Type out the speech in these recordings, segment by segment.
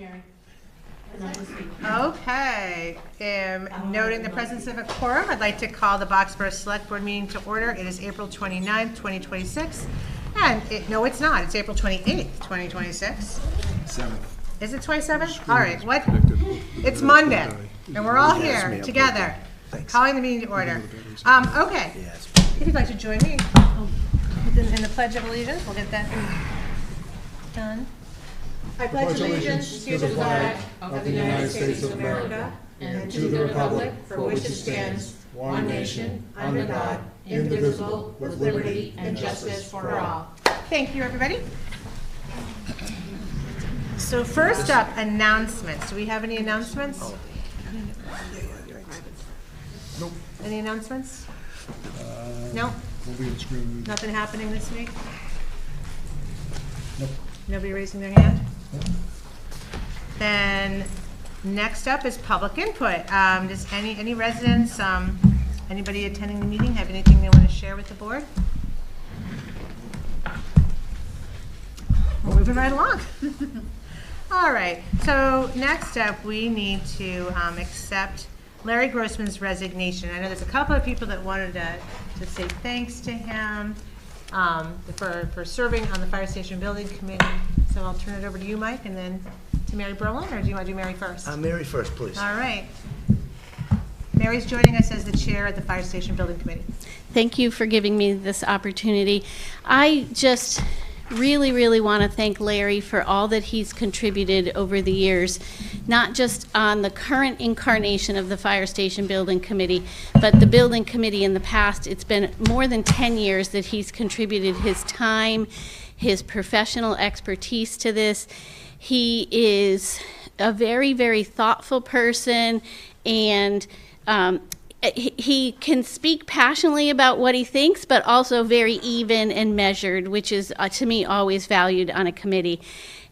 Mary. Okay, noting the presence of a quorum, I'd like to call the Boxborough Select Board meeting to order. It is April 29th, 2026. And no, it's not. It's April 28th, 2026. 7th. Is it 27th? All right, what? It's Monday, and we're all here together, calling the meeting to order. Okay, if you'd like to join me in the Pledge of Allegiance, we'll get that done. I pledge allegiance to the flag of the United States of America and to the republic for which it stands, one nation, under God, indivisible, with liberty and justice for all. Thank you, everybody. So first up, announcements. Do we have any announcements? Nope. Any announcements? No? Nothing happening this week? Nope. Nobody raising their hand? Then next up is public input. Does any residents, anybody attending the meeting have anything they want to share with the board? We're moving right along. All right, so next up we need to accept Larry Grossman's resignation. I know there's a couple of people that wanted to say thanks to him for serving on the Fire Station Building Committee. So I'll turn it over to you, Mike, and then to Mary Berlin, or do you want to do Mary first? Mary first, please. All right. Mary's joining us as the chair at the Fire Station Building Committee. Thank you for giving me this opportunity. I just really want to thank Larry for all that he's contributed over the years, not just on the current incarnation of the Fire Station Building Committee, but the Building Committee in the past. It's been more than 10 years that he's contributed his time, his professional expertise to this. He is a very thoughtful person, and he can speak passionately about what he thinks, but also very even and measured, which is, to me, always valued on a committee.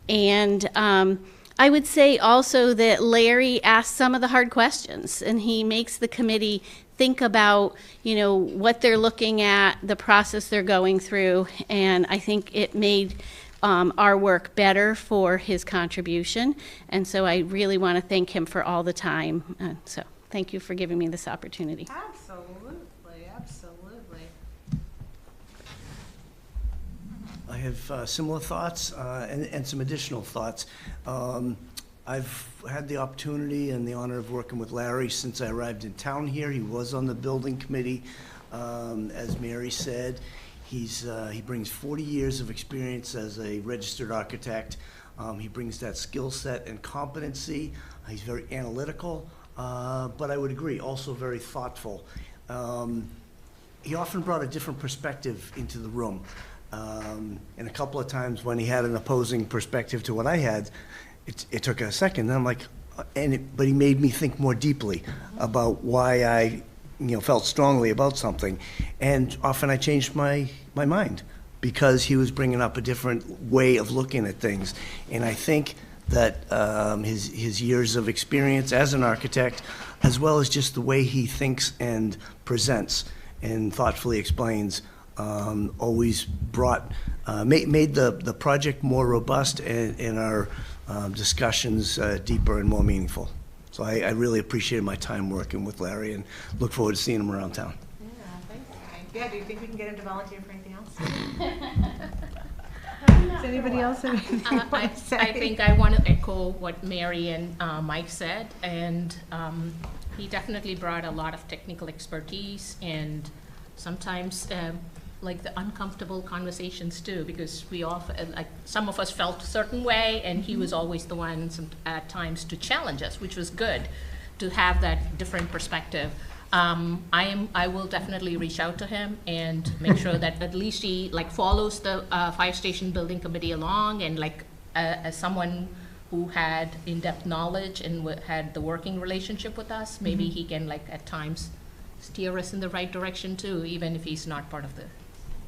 And I would say also that Larry asks some of the hard questions, and he makes the committee think about, what they're looking at, the process they're going through, and I think it made our work better for his contribution. And so I really want to thank him for all the time. So thank you for giving me this opportunity. Absolutely. I have similar thoughts and some additional thoughts. I've had the opportunity and the honor of working with Larry since I arrived in town here. He was on the building committee, as Mary said. He brings 40 years of experience as a registered architect. He brings that skill set and competency. He's very analytical, but I would agree, also very thoughtful. He often brought a different perspective into the room. And a couple of times when he had an opposing perspective to what I had, it took a second. And I'm like, but he made me think more deeply about why I felt strongly about something. And often I changed my mind because he was bringing up a different way of looking at things. And I think that his years of experience as an architect, as well as just the way he thinks and presents and thoughtfully explains, always made the project more robust and our discussions deeper and more meaningful. So I really appreciated my time working with Larry and look forward to seeing him around town. Yeah, thanks, Mike. Yeah, do you think we can get him to volunteer for anything else? Does anybody else have anything they want to say? I think I want to echo what Mary and Mike said, and he definitely brought a lot of technical expertise and sometimes like the uncomfortable conversations too, because we often, like some of us felt a certain way, and he was always the one at times to challenge us, which was good to have that different perspective. I will definitely reach out to him and make sure that at least he follows the Fire Station Building Committee along, and as someone who had in-depth knowledge and had the working relationship with us, maybe he can at times steer us in the right direction too, even if he's not part of the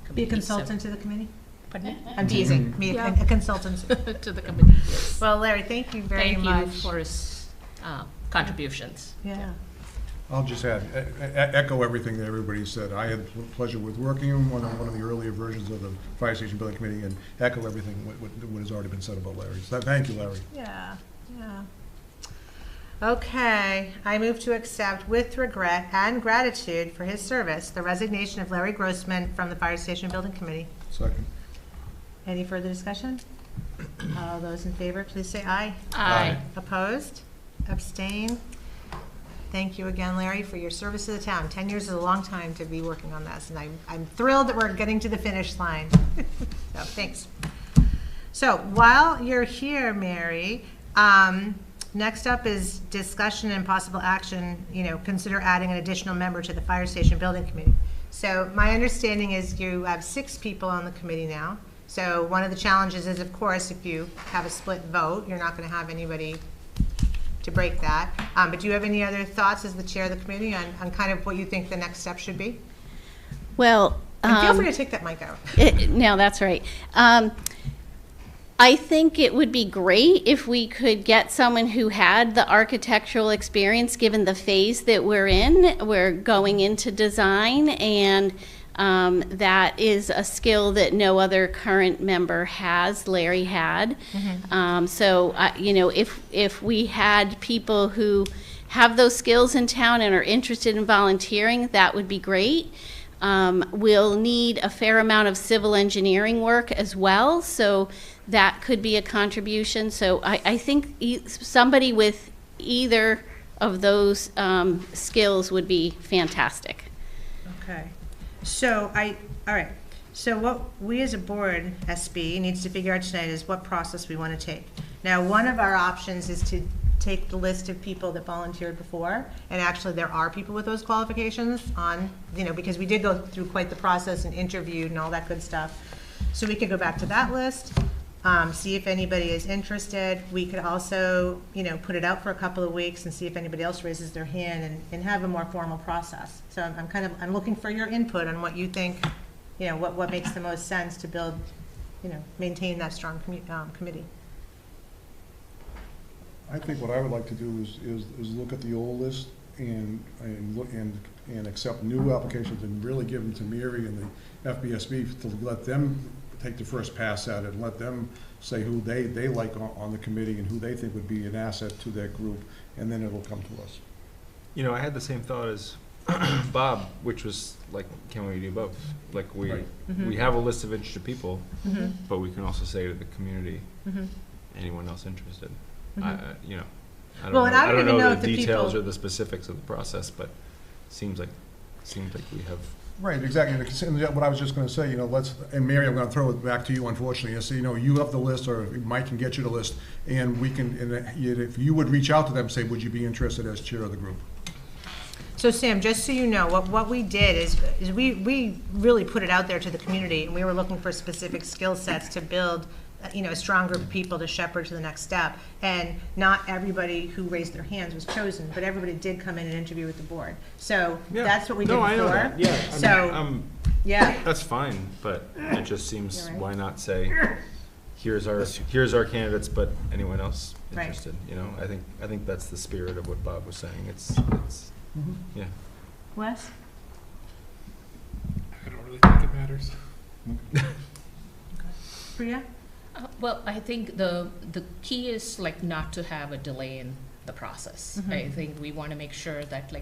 committee. Be a consultant to the committee? Pardon me? I'm teasing. Be a consultant to the committee. Yes. Well, Larry, thank you very much. Thank you for his contributions. Yeah. I'll just echo everything that everybody said. I had the pleasure with working on one of the earlier versions of the Fire Station Building Committee, and echo everything what has already been said about Larry. So thank you, Larry. Yeah. Yeah. Okay, I move to accept with regret and gratitude for his service, the resignation of Larry Grossman from the Fire Station Building Committee. Second. Any further discussion? All those in favor, please say aye. Aye. Opposed? Abstain? Thank you again, Larry, for your service to the town. 10 years is a long time to be working on this, and I'm thrilled that we're getting to the finish line. So, thanks. So, while you're here, Mary, next up is discussion and possible action, consider adding an additional member to the Fire Station Building Committee. So, my understanding is you have 6 people on the committee now. So, one of the challenges is, of course, if you have a split vote, you're not going to have anybody to break that. But do you have any other thoughts as the chair of the committee on kind of what you think the next step should be? Well, And feel free to take that mic out. no, that's right. I think it would be great if we could get someone who had the architectural experience, given the phase that we're in. We're going into design, and that is a skill that no other current member has. Larry had. So, if we had people who have those skills in town and are interested in volunteering, that would be great. We'll need a fair amount of civil engineering work as well, so that could be a contribution. So I think somebody with either of those skills would be fantastic. Okay. So all right. So what we as a board, SB, needs to figure out tonight is what process we want to take. Now, one of our options is to take the list of people that volunteered before, and actually there are people with those qualifications on, because we did go through quite the process and interviewed and all that good stuff. So we could go back to that list, see if anybody is interested. We could also, put it out for a couple of weeks and see if anybody else raises their hand and have a more formal process. So I'm looking for your input on what you think, what makes the most sense to build, maintain that strong committee. I think what I would like to do is look at the old list and accept new applications and really give them to Mary and the FBSB to let them take the first pass at it and let them say who they like on the committee and who they think would be an asset to their group, and then it'll come to us. I had the same thought as Bob, which was like, can we do both? Like we have a list of interested people, but we can also say to the community, anyone else interested? I don't know the details or the specifics of the process, but seems like we have. Right, exactly. And what I was just going to say, and Mary, I'm going to throw it back to you, unfortunately. I say, you have the list, or Mike can get you the list, and we can. And if you would reach out to them, say, would you be interested as chair of the group? So Sam, just so you know, what we did is we really put it out there to the community, and we were looking for specific skill sets to build a strong group of people to shepherd to the next step. And not everybody who raised their hands was chosen, but everybody did come in and interview with the board. So that's what we did before. I know that. Yeah. So yeah, that's fine, but it just seems, why not say, here's our candidates, but anyone else interested? I think that's the spirit of what Bob was saying. It's yeah. Wes? I don't really think it matters. Priya? Well, I think the key is not to have a delay in the process. I think we want to make sure that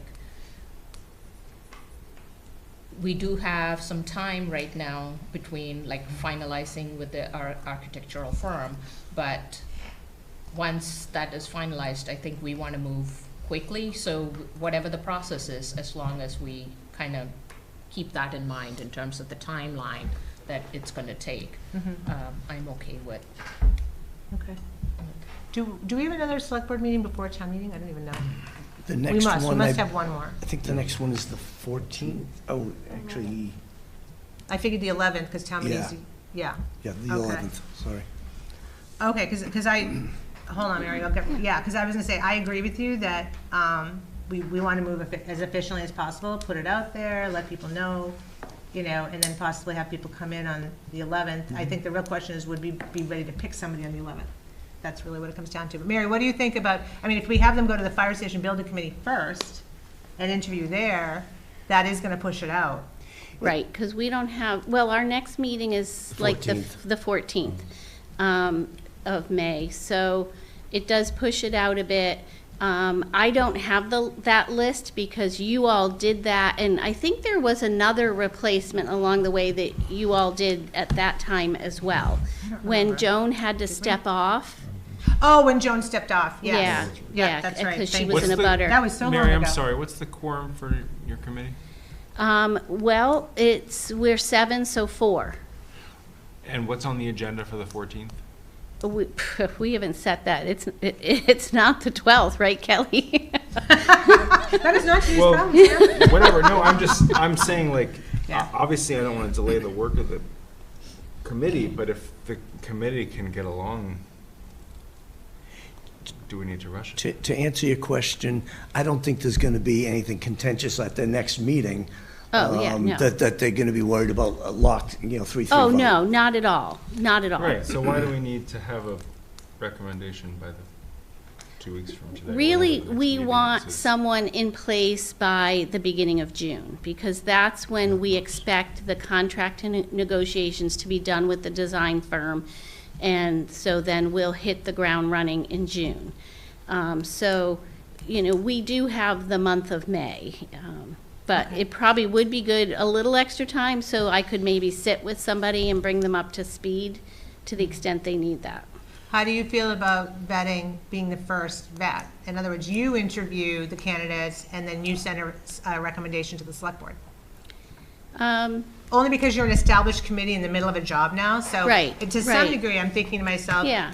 we do have some time right now between finalizing with our architectural firm, but once that is finalized, I think we want to move quickly. So whatever the process is, as long as we kind of keep that in mind in terms of the timeline that it's going to take, I'm okay with. Okay. Do we have another select board meeting before town meeting? I don't even know. The next We one, must have one more. I think the next one is the 14th. Oh, actually, I figured the 11th because town meeting's, yeah. yeah, the Okay. 11th, sorry. Okay, because hold on, Mary, because I was gonna say, I agree with you that we want to move as efficiently as possible, put it out there, let people know, and then possibly have people come in on the 11th. I think the real question is, would we be ready to pick somebody on the 11th? That's really what it comes down to. But Mary, what do you think about, if we have them go to the Fire Station Building Committee first and interview there, that is gonna push it out. Right, because we don't have, our next meeting is the 14th of May. So It does push it out a bit. I don't have that list because you all did that, and I think there was another replacement along the way that you all did at that time as well. When Joan had to step off. Oh, when Joan stepped off, yes. Yeah, that's right. because she Thank was in you. a butter. That was so long Mary, ago. I'm sorry, what's the quorum for your committee? Well, we're 7, so 4. And what's on the agenda for the 14th? We haven't set that. It's not the 12th, right, Kelly? That is not today's Well, problem, sir. Whatever, no, I'm saying like, Yeah. obviously I don't want to delay the work of the committee, but if the committee can get along, do we need to rush it? To answer your question, I don't think there's going to be anything contentious at the next meeting. Oh, yeah, no. That they're going to be worried about a locked, 3-3 Oh, vote. no, not at all. Not at all. Right, so why do we need to have a recommendation by the 2 weeks from today? Really, whenever the next we meeting want is? someone in place by the beginning of June, because that's when we expect the contract and negotiations to be done with the design firm. And so then we'll hit the ground running in June. So, we do have the month of May. But it probably would be good, a little extra time, so I could maybe sit with somebody and bring them up to speed to the extent they need that. How do you feel about vetting being the first vet? In other words, you interview the candidates and then you send a recommendation to the select board? Only because you're an established committee in the middle of a job now, so. Right, To some right. degree, I'm thinking to myself, Yeah.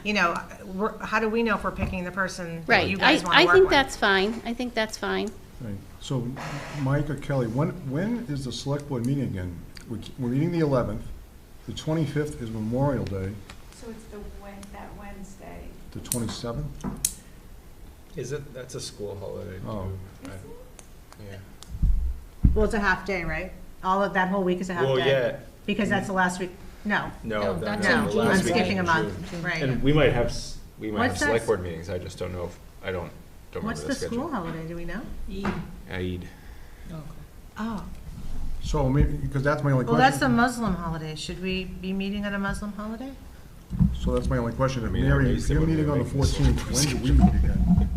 How do we know if we're picking the person that Right, you guys want to I work think with? that's fine. I think that's fine. Right. So, Mike or Kelly, when is the select board meeting again? We're meeting the 11th, the 25th is Memorial Day, So it's that Wednesday. the 27th? Is it, that's a school holiday Oh. too. Yeah. Well, it's a half day, right? All of that whole week is a half day? Well, yeah, Because that's the last week, no, no, that's no, in June. I'm June. skipping a June. month, right. And we might have What's that? select board meetings, I just don't know if, I don't remember What's the the schedule. school holiday, do we know? Eid. Oh, So, because that's my only well, question. that's a Muslim holiday. Should we be meeting on a Muslim holiday? So that's my only question. I mean, Mary, at if least you're it would meeting on the make this 14th, when do we meet again?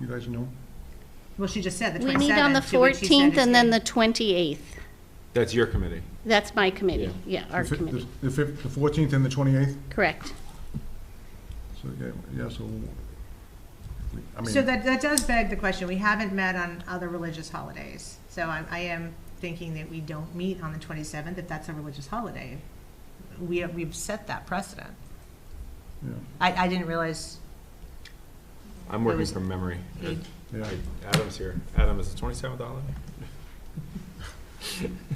You guys know? Well, she just said the 27th. We meet on the to which she said 14th it's and then in- the 28th. That's your committee. That's my committee, yeah, our The fi- committee, The 14th and the 28th? correct. So, yeah, so, I So mean, that does beg the question. We haven't met on other religious holidays. So I am thinking that we don't meet on the 27th if that's a religious holiday. We've set that precedent. yeah, I didn't realize, I'm working was from memory. Eid. yeah. Adam's here. Adam, is the 27th holiday?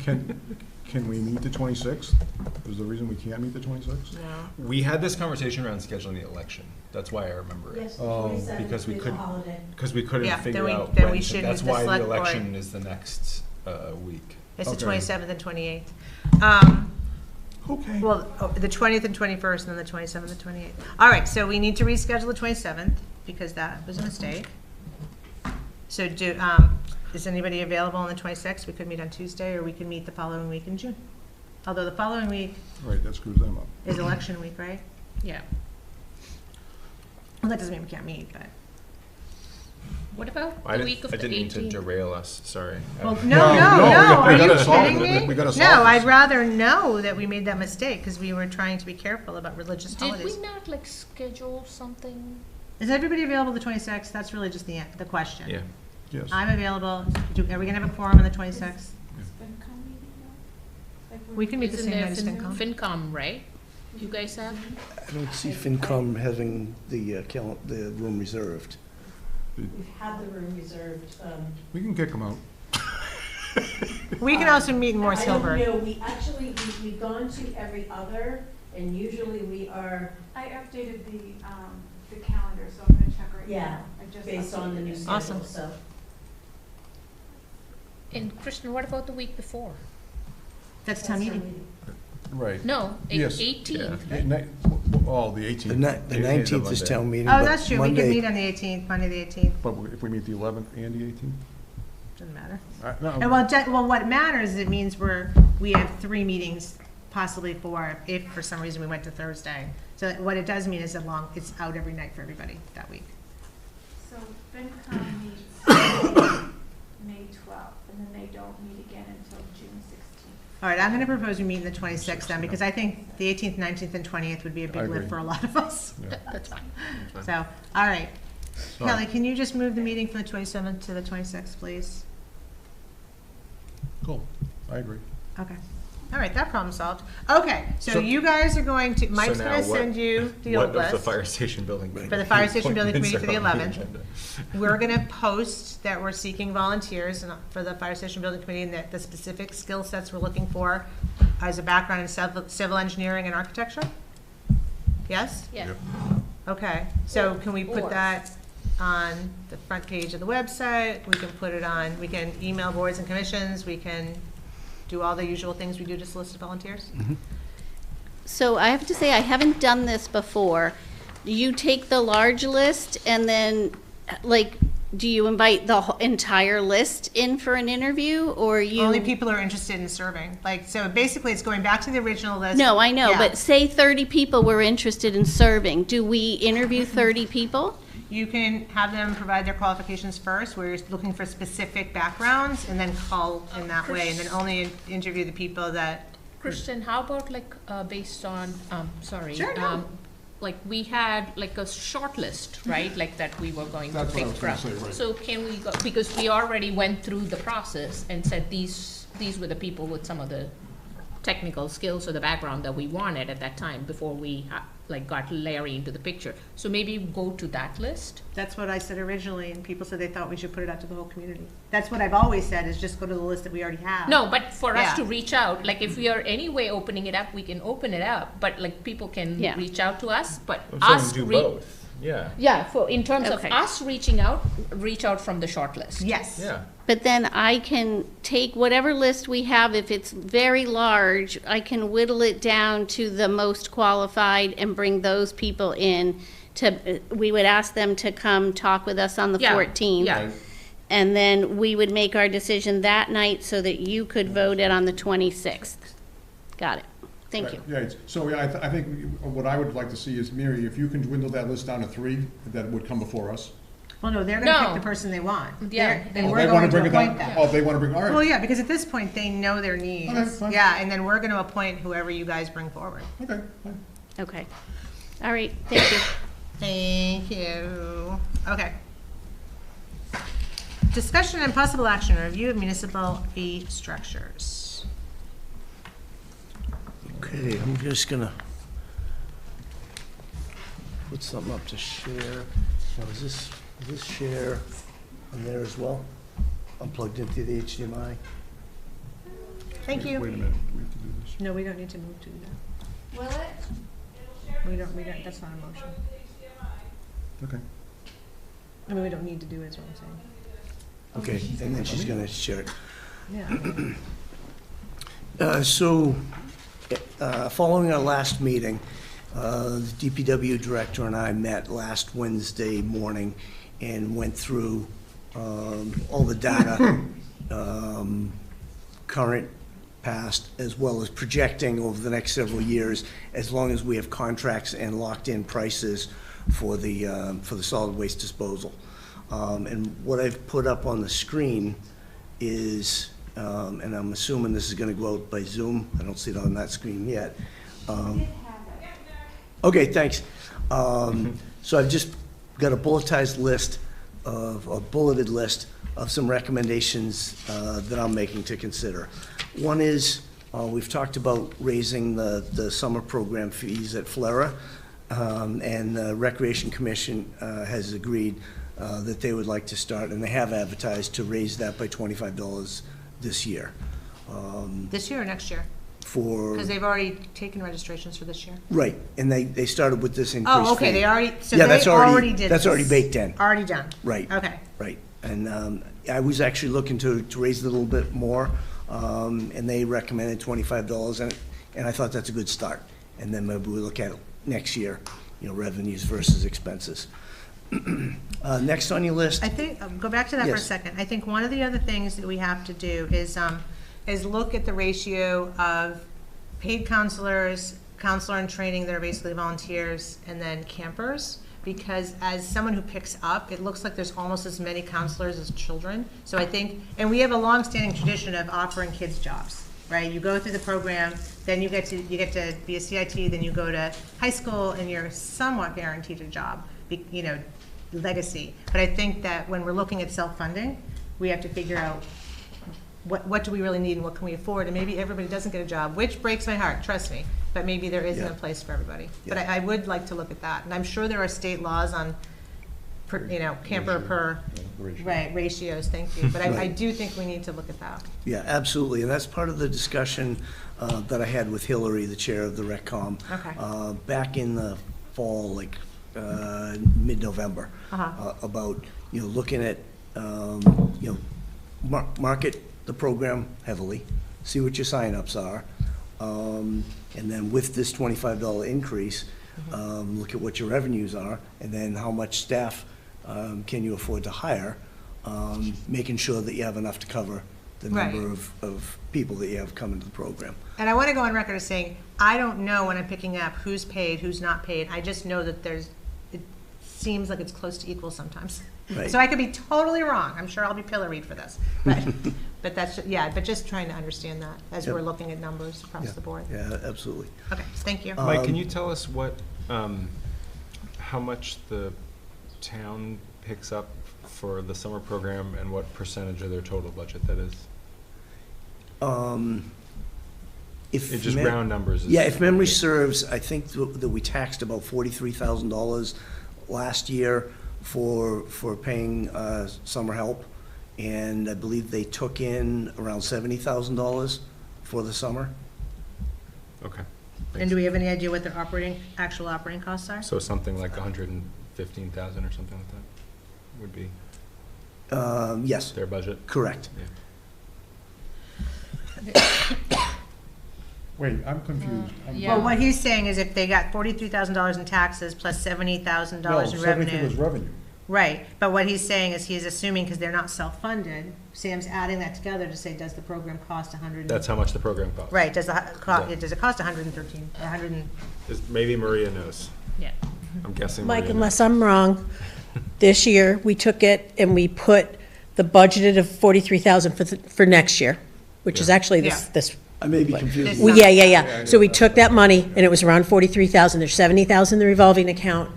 Can we meet the 26th? Is the reason we can't meet the 26th? no. We had this conversation around scheduling the election. That's why I remember it. Yes, Oh. 27th Because we is a couldn't- holiday. Because we couldn't Yeah, figure then we- out then when. we So should that's meet the why the select board. election is the next week. It's the Okay. 27th and 28th. Okay. Well, the 20th and 21st, and then the 27th and 28th. All right, so we need to reschedule the 27th, because that was a mistake. So is anybody available on the 26th? We could meet on Tuesday, or we could meet the following week in June. Although the following week Right, that screws them up. is election week, right? Yeah. Well, that doesn't mean we can't meet, but, What about I the week of the didn't mean to 18th? derail us, sorry. well, No, no, we are you gotta solve kidding it. me? We gotta solve No, this. I'd rather know that we made that mistake, because we were trying to be careful about religious Did holidays. we not like schedule something? Is everybody available the 26th? That's really just the question. Yeah. Yes. I'm available. Are we gonna have a quorum on the 26th? FinCom meeting though? Like We can meet the Isn't same there night as FinCom. FinCom, right? You guys have? I don't see FinCom having the room reserved. We've had the room reserved. We can kick them out. We can also meet in Morse I don't Hilbert. know, we've gone to every other, and usually we are, I updated the calendar, so I'm gonna check right Yeah, now. I just based on the new updated it. schedule, Awesome. so. And Kristen, what about the week before? That's town meeting. Right. No, Yes. 18th, Yeah, right? Oh, the The 18th. 19th is town meeting, Oh, but that's true. We could Monday- meet on the 18th, Monday the 18th. But if we meet the 11th and the 18th? Doesn't matter. No. And well, what matters is it means we have 3 meetings possibly if for some reason we went to Thursday. So what it does mean is it's out every night for everybody that week. So FinCom meets May 12th, and then they don't meet again until June 16th. All right, I'm gonna propose we meet in the 26th then, because I think the 18th, 19th, and 20th would be a I big agree. lift for a lot of us. Yeah. That's fine. So, all right. All Kelly, right. can you just move the meeting from the 27th to the 26th, please? Cool, I agree. Okay. All right, that problem solved. Okay, so So- you guys are going to, Mike's now gonna what- send you the What old of the list. fire station building? For the fire station building committee for the appointments are 11th. on agenda? We're gonna post that we're seeking volunteers for the fire station building committee, and that the specific skill sets we're looking for as a background in civil engineering and architecture? Yes? Yeah. Okay, so can we put Or- that on the front page of the website? We can put it on, we can email boards and commissions, we can do all the usual things we do to solicit volunteers? So I have to say, I haven't done this before. Do you take the large list and then, like, do you invite the entire list in for an interview, or you? Only people who are interested in serving, like, so basically it's going back to the original list. No, I know, Yeah. but say 30 people were interested in serving. Do we interview 30 people? You can have them provide their qualifications first, where you're looking for specific backgrounds, and then call in that way, and then only interview the people that. Christian, how about like, based on, sorry. Sure, no. Like, we had like a short list, right, like that we were going to That's what I pick was gonna from. say, right. So can we go, because we already went through the process and said these were the people with some of the technical skills or the background that we wanted at that time before we like got Larry into the picture. So maybe go to that list. That's what I said originally, and people said they thought we should put it out to the whole community. That's what I've always said, is just go to the list that we already have. No, but for us Yeah. to reach out, like if we are anyway opening it up, we can open it up, but like people can Yeah. reach out to us, but I'm saying us do re- both, yeah, Yeah, for, in terms of Okay. us reaching out, reach out from the short list. Yes. yeah. But then I can take whatever list we have, if it's very large, I can whittle it down to the most qualified and bring those people in to, we would ask them to come talk with us on the Yeah, 14th. yeah. And then we would make our decision that night so that you could vote it on the 26th. Got it. Thank you. Yeah, so yeah, I think what I would like to see is, Mary, if you can dwindle that list down to 3 that would come before us. Well, no, they're gonna No. pick the person they want. Yeah. They're- And Oh, we're they wanna going to bring it down? appoint them. Oh, they wanna bring, all Well, right, yeah, because at this point, they know their needs. Okay, fine. Yeah, and then we're gonna appoint whoever you guys bring forward. okay, fine. Okay. All right, thank you. Thank you. Okay. Discussion and possible action, review of municipal fee structures. Okay, I'm just gonna put something up to share. Now, is this share on there as well? I'm plugged into the HDMI. Thank you. Wait a minute, we have to do this. No, we don't need to move to that. Will it? We don't, that's not a motion. Okay. I mean, we don't need to do it, is what I'm saying. Okay, and then she's gonna share it. Yeah. So, following our last meeting, the DPW director and I met last Wednesday morning and went through all the data, current, past, as well as projecting over the next several years, as long as we have contracts and locked-in prices for the solid waste disposal. And what I've put up on the screen is, and I'm assuming this is gonna go out by Zoom, I don't see it on that screen yet. Okay, thanks. So I've just got a bulletized list a bulleted list of some recommendations that I'm making to consider. One is, we've talked about raising the summer program fees at Flera, and the Recreation Commission has agreed that they would like to start, and they have advertised to raise that by $25 this year. This year or next year? For, Because they've already taken registrations for this year. right, and they started with this increased Oh, okay, fee. they already, so Yeah, they that's already did That's already this. baked in, Already done. right. Okay. Right, and I was actually looking to raise it a little bit more, and they recommended $25, and I thought that's a good start. And then maybe we look at it next year, revenues versus expenses. Next on your list, I think, go back to that for a Yes. second. I think one of the other things that we have to do is look at the ratio of paid counselors, counselor in training that are basically volunteers, and then campers. Because as someone who picks up, it looks like there's almost as many counselors as children. So I think, and we have a long-standing tradition of offering kids jobs, right? You go through the program, then you get to be a CIT, then you go to high school, and you're somewhat guaranteed a job, you know, legacy. But I think that when we're looking at self-funding, we have to figure out what do we really need and what can we afford, and maybe everybody doesn't get a job, which breaks my heart, trust me, but maybe there isn't a place for everybody. But I would like to look at that, and I'm sure there are state laws on, you know, camper per, right, ratios, thank you, but I do think we need to look at that. Yeah, absolutely, and that's part of the discussion that I had with Hillary, the chair of the RecCom, back in the fall, like mid-November, about, you know, looking at, you know, market the program heavily, see what your signups are, and then with this $25 increase, look at what your revenues are, and then how much staff can you afford to hire, making sure that you have enough to cover the number of people that you have coming to the program. And I want to go on record as saying, I don't know when I'm picking up who's paid, who's not paid. I just know that it seems like it's close to equal sometimes. Right. So I could be totally wrong. I'm sure I'll be pilloried for this. But that's, but just trying to understand that as we're looking at numbers across the board. Yeah, absolutely. Okay, thank you. Mike, can you tell us what, how much the town picks up for the summer program and what percentage of their total budget that is? If It's just round numbers. Yeah, if memory serves, I think that we taxed about $43,000 last year for paying summer help, and I believe they took in around $70,000 for the summer. Okay. And do we have any idea what their actual operating costs are? So something like 115,000 or something like that would be Yes, their budget? correct. Wait, I'm confused. Well, what he's saying is if they got $43,000 in taxes plus $70,000 No, in 72 revenue. was revenue. Right, but what he's saying is he's assuming, because they're not self-funded, Sam's adding that together to say, does the program cost 100? That's how much the program costs. Right, does it cost 113, 100? Maybe Maria knows. Yeah. I'm guessing Mike, Maria knows. unless I'm wrong, this year, we took it and we put the budgeted of 43,000 for next year, which is actually this. I may be confused. Well, yeah. So we took that money and it was around 43,000. There's 70,000 in the revolving account.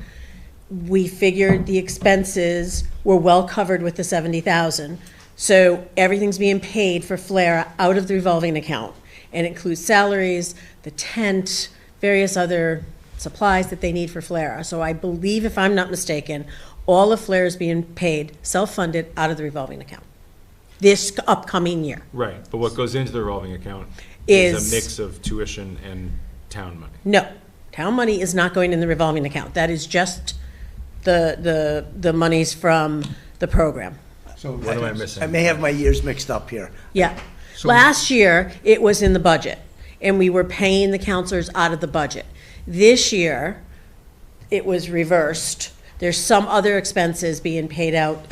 We figured the expenses were well covered with the 70,000. So everything's being paid for Flair out of the revolving account. And includes salaries, the tent, various other supplies that they need for Flair. So I believe, if I'm not mistaken, all of Flair is being paid, self-funded, out of the revolving account this upcoming year. Right, but what goes into the revolving account Is a mix of tuition and town money. No, town money is not going in the revolving account. That is just the monies from the program. So What am I missing? I may have my years mixed up here. Yeah. So- Last year, it was in the budget, and we were paying the counselors out of the budget. This year, it was reversed. There's some other expenses being paid out,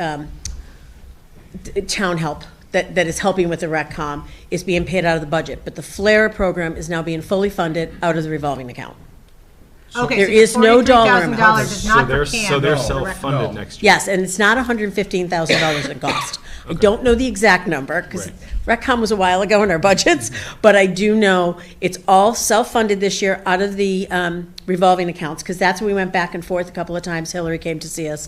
town help that is helping with the RecCom is being paid out of the budget, but the Flair program is now being fully funded out of the revolving account. Okay, There so is no dollar $43,000 amount. is not for So they're CAM. self-funded No. next year. Yes, and it's not $115,000 it cost. I don't know the exact number, because RecCom was a while ago in our budgets, but I do know it's all self-funded this year out of the revolving accounts, because that's when we went back and forth a couple of times. Hillary came to see us,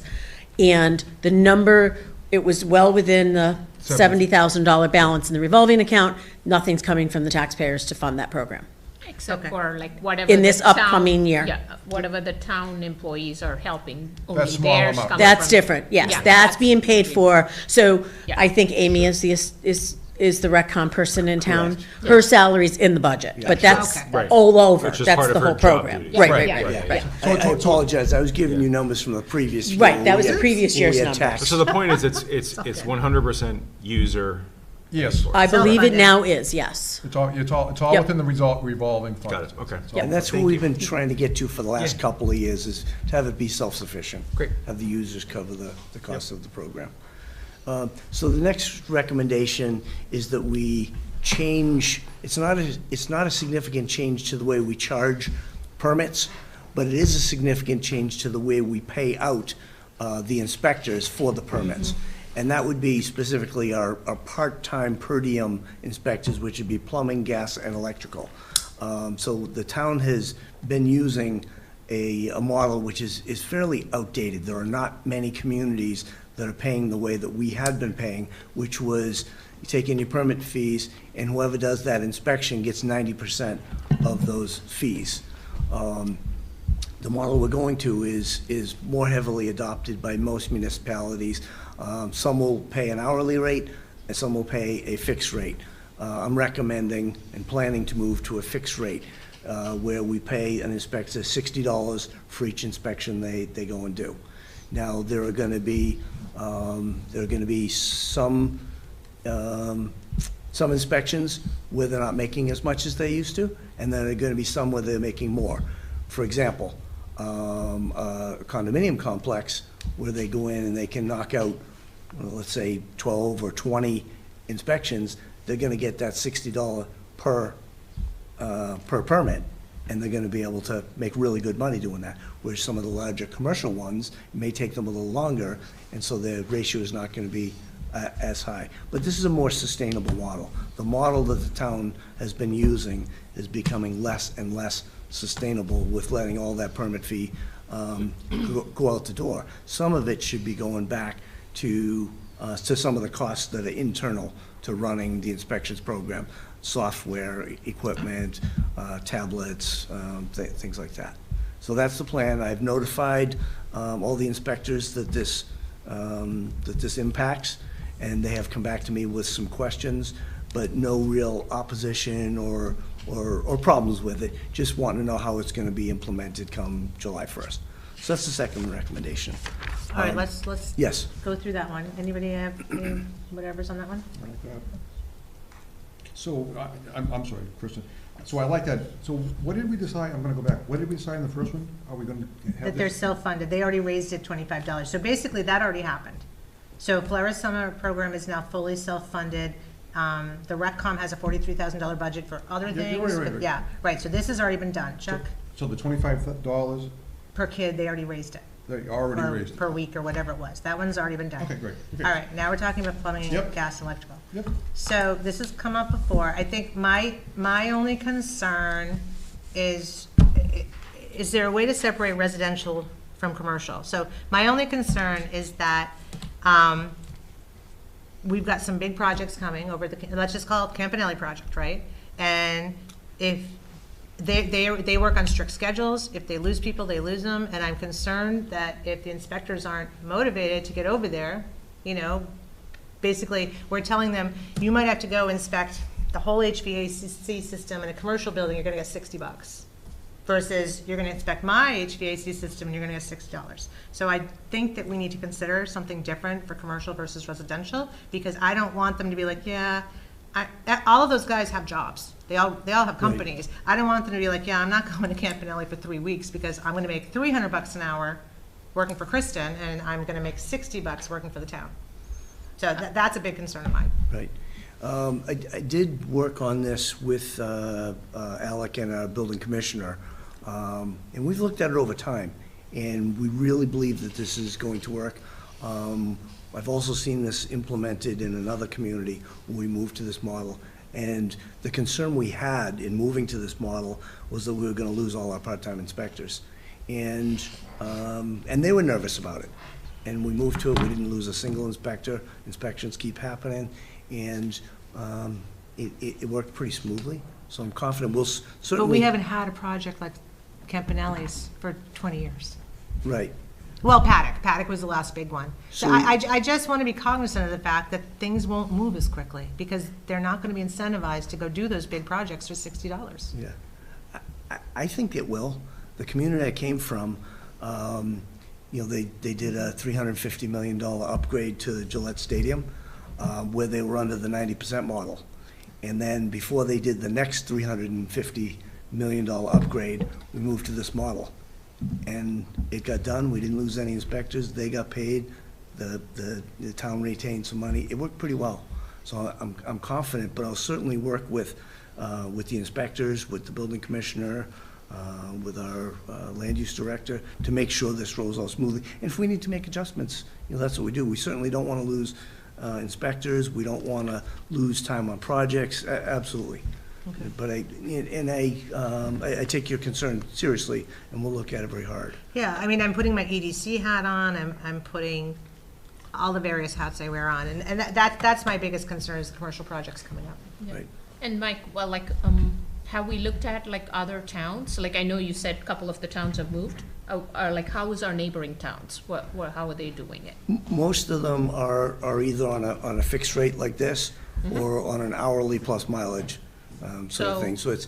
and the number, it was well within the $70,000 balance in the revolving account. Nothing's coming from the taxpayers to fund that program. Except Okay. for like whatever. In the this town- upcoming year. Yeah, whatever the town employees are helping, only That's small theirs amount. coming That's from- different, yes, Yeah, that's being paid for. So Yeah. I think Amy is the RecCom person in town. Her salary's in the budget, but that's Okay. Right. all over. Which is That's part the of her whole job program. duties. Right, Right, right, right, right. I apologize, I was giving you numbers from the previous year. Right, that was the when we previous had- year's when we had number. tax. So the point is, it's 100% user. Yes, I believe it Self-funded. now is, yes. it's all Yep. within the revolving fund. Got it, okay. all- And that's what we've been trying to get to for the last Yeah. couple of years, is to have it be self-sufficient. Great. Have the users cover the cost of the program. So the next recommendation is that we change, it's not a significant change to the way we charge permits, but it is a significant change to the way we pay out the inspectors for the permits. And that would be specifically our part-time per diem inspectors, which would be plumbing, gas, and electrical. So the town has been using a model which is fairly outdated. There are not many communities that are paying the way that we had been paying, which was you take in your permit fees, and whoever does that inspection gets 90% of those fees. The model we're going to is more heavily adopted by most municipalities. Some will pay an hourly rate, and some will pay a fixed rate. I'm recommending and planning to move to a fixed rate, where we pay an inspector $60 for each inspection they go and do. Now, there are going to be some inspections where they're not making as much as they used to, and then there are going to be some where they're making more. For example, a condominium complex where they go in and they can knock out, well, let's say 12 or 20 inspections, they're going to get that $60 per permit, and they're going to be able to make really good money doing that. Whereas some of the larger commercial ones, it may take them a little longer, and so the ratio is not going to be as high. But this is a more sustainable model. The model that the town has been using is becoming less and less sustainable with letting all that permit fee go out the door. Some of it should be going back to some of the costs that are internal to running the inspections program, software, equipment, tablets, things like that. So that's the plan. I've notified all the inspectors that this impacts, and they have come back to me with some questions, but no real opposition or problems with it, just wanting to know how it's going to be implemented come July 1st. So that's the second recommendation. All right, let's Yes. go through that one. Anybody have any whatever's on that one? I like that. So, I'm sorry, Kristen. So I like that. So what did we decide? I'm gonna go back. What did we decide in the first one? Are we gonna have That they're this? self-funded. They already raised it $25. So basically, that already happened. So Polaris Summer Program is now fully self-funded. The RecCom has a $43,000 budget for other Yeah, things. right. Yeah, right, so this has already been done. Chuck, So the $25, per kid, they already raised it. they already Or raised it. per week or whatever it was. That one's already been done. Okay, great. Okay. All right, now we're talking about plumbing, Yep. gas, and electrical. Yep. So this has come up before. I think my only concern is there a way to separate residential from commercial? So my only concern is that we've got some big projects coming over let's just call it Campanelli project, right? And if they work on strict schedules, if they lose people, they lose them, and I'm concerned that if the inspectors aren't motivated to get over there, basically, we're telling them, you might have to go inspect the whole HVAC system in a commercial building, you're gonna get $60. Versus you're gonna inspect my HVAC system and you're gonna get $60. So I think that we need to consider something different for commercial versus residential, because I don't want them to be like, yeah, all of those guys have jobs. They all have companies. I don't want them to be like, yeah, I'm not going to Campanelli for 3 weeks because I'm gonna make $300 an hour working for Kristen, and I'm gonna make $60 working for the town. So that's a big concern of mine. Right. I did work on this with Alec and our building commissioner, and we've looked at it over time, and we really believe that this is going to work. I've also seen this implemented in another community when we moved to this model, and the concern we had in moving to this model was that we were going to lose all our part-time inspectors, and they were nervous about it. And we moved to it, we didn't lose a single inspector, inspections keep happening, and it worked pretty smoothly, so I'm confident we'll certainly. But we haven't had a project like Campanelli's for 20 years. Right. Well, Paddock was the last big one. So So- I just want to be cognizant of the fact that things won't move as quickly, because they're not going to be incentivized to go do those big projects for $60. Yeah. I think it will. The community I came from, they did a $350 million upgrade to the Gillette Stadium, where they were under the 90% model. And then before they did the next $350 million upgrade, we moved to this model. And it got done, we didn't lose any inspectors, they got paid, the town retained some money, it worked pretty well. So I'm confident, but I'll certainly work with the inspectors, with the building commissioner, with our land use director, to make sure this rolls out smoothly. And if we need to make adjustments, that's what we do. We certainly don't want to lose inspectors. We don't want to lose time on projects, absolutely. Okay. But I take your concern seriously, and we'll look at it very hard. Yeah, I mean, I'm putting my EDC hat on, I'm putting all the various hats I wear on, and that's my biggest concern, is the commercial projects coming up. Yeah. Right. And Mike, well, like, have we looked at like other towns? Like, I know you said a couple of the towns have moved. Or like, how is our neighboring towns? How are they doing it? Most of them are either on a fixed rate like this, or on an hourly plus mileage sort of thing. So it's.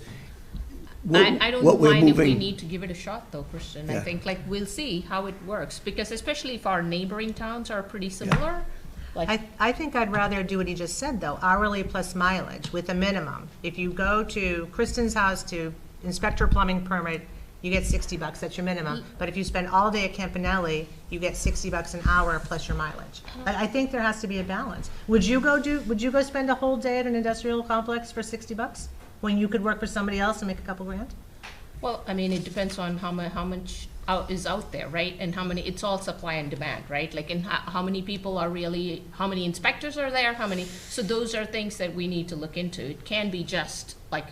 I don't mind if we moving. need to give it a shot though, Kristen. I Yeah. think like we'll see how it works, because especially if our neighboring towns are pretty similar. Like, I think I'd rather do what he just said, though, hourly plus mileage with a minimum. If you go to Kristen's house to inspect her plumbing permit, you get $60, that's your minimum. But if you spend all day at Campanelli, you get $60 an hour plus your mileage. I think there has to be a balance. Would you go spend a whole day at an industrial complex for $60 when you could work for somebody else and make a couple grand? well, I mean, it depends on how much is out there, right? And how many, it's all supply and demand, right? Like, in how many people are really, how many inspectors are there, so those are things that we need to look into. It can be just like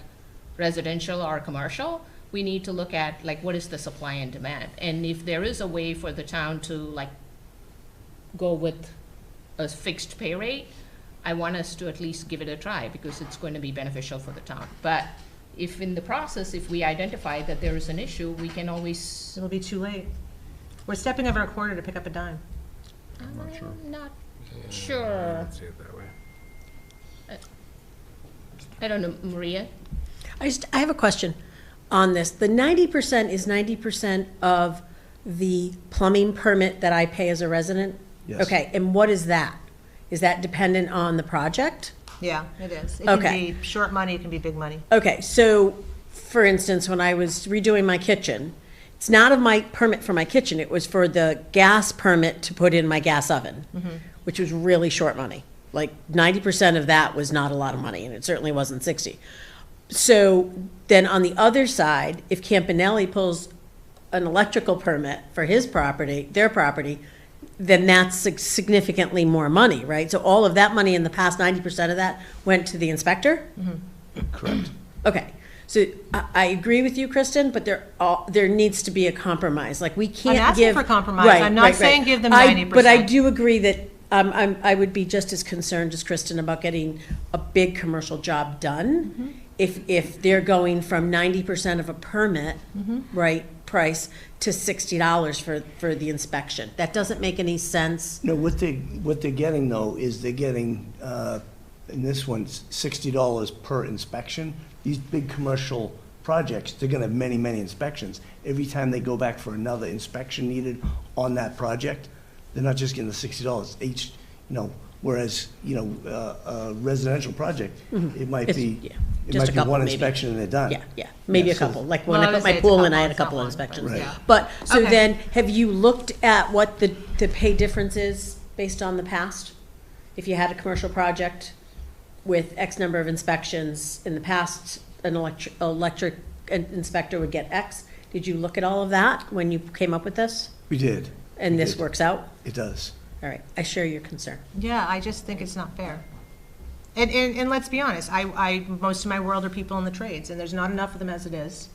residential or commercial. We need to look at like, what is the supply and demand? And if there is a way for the town to like go with a fixed pay rate, I want us to at least give it a try, because it's going to be beneficial for the town. But if in the process, if we identify that there is an issue, we can always. It'll be too late. We're stepping over a quarter to pick up a dime. I'm not sure. Not I sure. don't see it that way. I don't know, Maria? I have a question on this. The 90% is 90% of the plumbing permit that I pay as a resident? Yes. Okay, and what is that? Is that dependent on the project? Yeah, it is. It can Okay. be short money, it can be big money. Okay, so, for instance, when I was redoing my kitchen, it's not of my permit for my kitchen, it was for the gas permit to put in my gas oven, which was really short money. Like 90% of that was not a lot of money, and it certainly wasn't 60. So then on the other side, if Campanelli pulls an electrical permit for his property, their property, then that's significantly more money, right? So all of that money in the past, 90% of that went to the inspector? Correct. Okay, so I agree with you, Kristen, but there needs to be a compromise, like we can't give. I'm asking for compromise. Right, I'm not right, saying right. give them 90%. But I do agree that I would be just as concerned as Kristen about getting a big commercial job done. If they're going from 90% of a permit, right, price to $60 for the inspection. That doesn't make any sense. No, what they're getting though is they're getting, in this one, $60 per inspection. These big commercial projects, they're gonna have many, many inspections. Every time they go back for another inspection needed on that project, they're not just getting the $60 each, whereas, a residential project, it might It's- be, yeah, it just might a be couple, one maybe. inspection and they're done. Yeah, maybe Yeah, a so- couple, like when Well, I I put would my say it's a pool in, I couple, had a it's not couple of one, inspections. Right. yeah. But, so Okay. then, have you looked at what the pay difference is based on the past? If you had a commercial project with X number of inspections, in the past, an electric inspector would get X. Did you look at all of that when you came up with this? We did. And We this did. works out? It does. All right, I share your concern. Yeah, I just think it's not fair. And let's be honest, most of my world are people in the trades, and there's not enough of them as it is.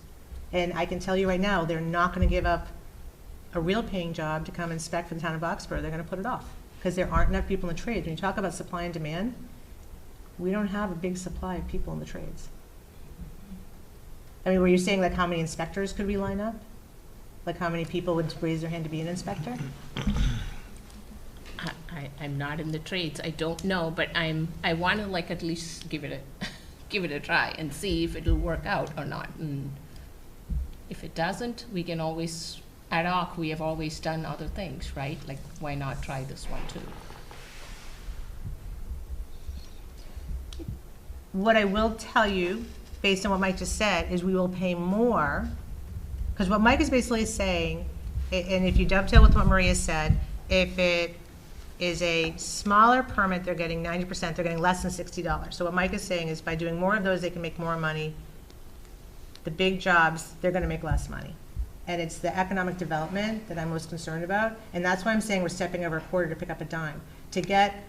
And I can tell you right now, they're not gonna give up a real paying job to come inspect for the town of Boxborough. They're gonna put it off, because there aren't enough people in the trades. When you talk about supply and demand, we don't have a big supply of people in the trades. I mean, were you saying like how many inspectors could we line up? Like how many people would raise their hand to be an inspector? I'm not in the trades, I don't know, but I want to like at least give it a try and see if it'll work out or not. And if it doesn't, we can always, ad hoc, we have always done other things, right? Like, why not try this one too? What I will tell you, based on what Mike just said, is we will pay more, because what Mike is basically saying, and if you dovetail with what Maria said, if is a smaller permit, they're getting 90%, they're getting less than $60. So what Mike is saying is by doing more of those, they can make more money. The big jobs, they're gonna make less money. And it's the economic development that I'm most concerned about, and that's why I'm saying we're stepping over a quarter to pick up a dime. To get,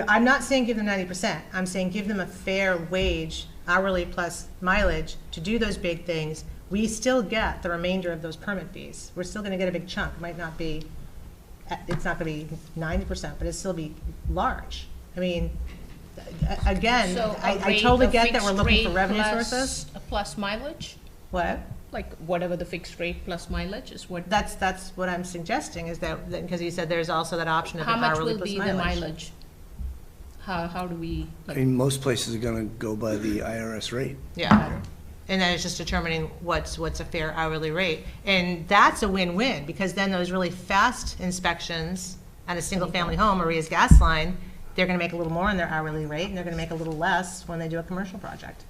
I'm not saying give them 90%, I'm saying give them a fair wage, hourly plus mileage, to do those big things. We still get the remainder of those permit fees. We're still gonna get a big chunk, it might not be, it's not gonna be 90%, but it'll still be large. I mean, again, So a I rate totally of get that we're fixed looking for rate revenue plus- sources. Plus mileage? What? Like whatever the fixed rate plus mileage is what? That's what I'm suggesting, is that, because you said there's also that option of an How much hourly will plus be the mileage? How do we, I mean, most places are gonna go by the IRS rate. Yeah, and then it's just determining what's a fair hourly rate. And that's a win-win, because then those really fast inspections at a single-family home, Maria's gas line, they're gonna make a little more in their hourly rate, and they're gonna make a little less when they do a commercial project.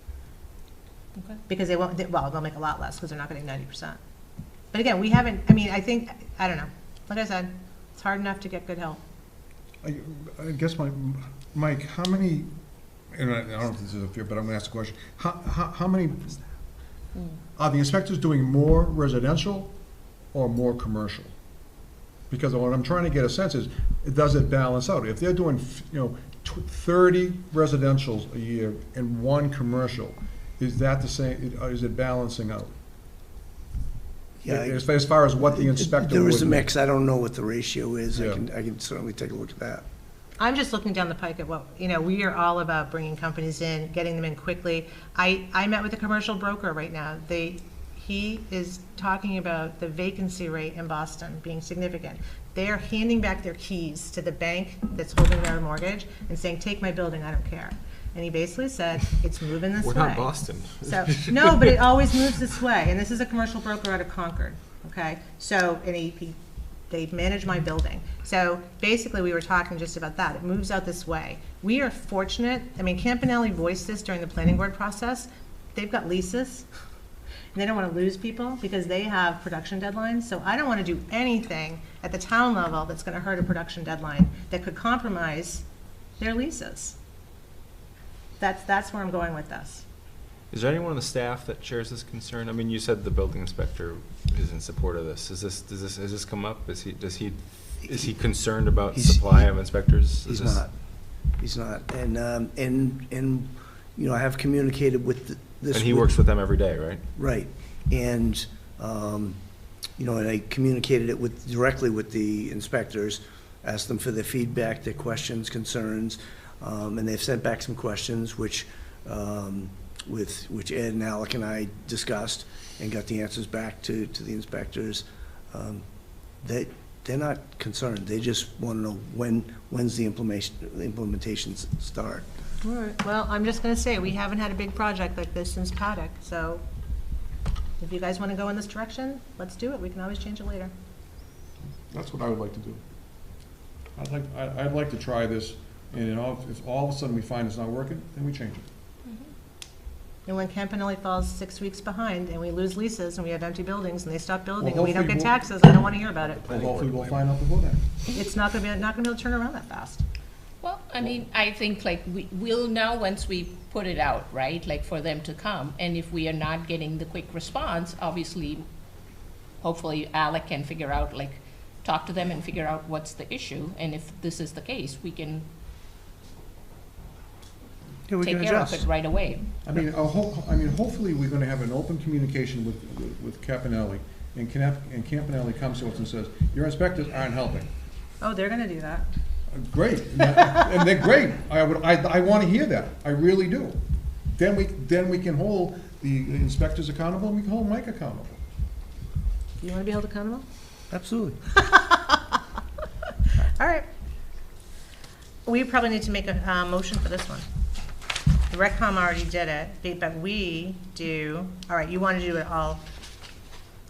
Okay. Because they won't, well, they'll make a lot less, because they're not getting 90%. But again, we haven't, I mean, I don't know. Like I said, it's hard enough to get good help. I guess Mike, how many, and I don't know if this is a fear, but I'm gonna ask a question. How many, are the inspectors doing more residential or more commercial? Because what I'm trying to get a sense is, does it balance out? If they're doing, 30 residentials a year and 1 commercial, is that the same, is it balancing out? Yeah, As far as what the inspector There is a would- mix, I don't know what the ratio is, Yeah. I can certainly take a look at that. I'm just looking down the pike at what, we are all about bringing companies in, getting them in quickly. I met with a commercial broker right now. He is talking about the vacancy rate in Boston being significant. They are handing back their keys to the bank that's holding their mortgage and saying, take my building, I don't care. And he basically said, it's moving this way. We're not Boston. So, no, but it always moves this way, and this is a commercial broker out of Concord, okay? So, and they manage my building. So basically, we were talking just about that. It moves out this way. We are fortunate, I mean, Campanelli voiced this during the planning board process. They've got leases, and they don't want to lose people because they have production deadlines. So I don't want to do anything at the town level that's going to hurt a production deadline that could compromise their leases. That's where I'm going with this. Is there anyone on the staff that shares this concern? I mean, you said the building inspector is in support of this. Has this come up? Is he concerned about supply of inspectors? He's not. And I have communicated with this. And he works with them every day, right? Right. And, and I communicated it directly with the inspectors, asked them for their feedback, their questions, concerns, and they've sent back some questions which Ed and Alec and I discussed and got the answers back to the inspectors. They're not concerned. They just want to know when's the implementations start. All right. Well, I'm just going to say, we haven't had a big project like this since Paddock, so if you guys want to go in this direction, let's do it. We can always change it later. That's what I would like to do. I'd like to try this, and if all of a sudden we find it's not working, then we change it. And when Campanelli falls 6 weeks behind and we lose leases and we have empty buildings and they stop building Well, and we don't get hopefully taxes, I don't want to hear about it. Well, hopefully we'll find out before then. It's not going to be able to turn around that fast. well, I mean, I think like we'll know once we put it out, right? Like for them to come. And if we are not getting the quick response, obviously, hopefully Alec can figure out, like, talk to them and figure out what's the issue. And if this is the case, we can take care of it right away. I mean, hopefully we're gonna have an open communication with Campanelli, and Campanelli comes to us and says, your inspectors aren't helping. Oh, they're going to do that. Great, and they're great. I wanna hear that, I really do. Then we can hold the inspectors accountable, and we can hold Mike accountable. You want to be held accountable? Absolutely. All right. We probably need to make a motion for this one. The RecCom already did it, but we do, all right, you want to do it all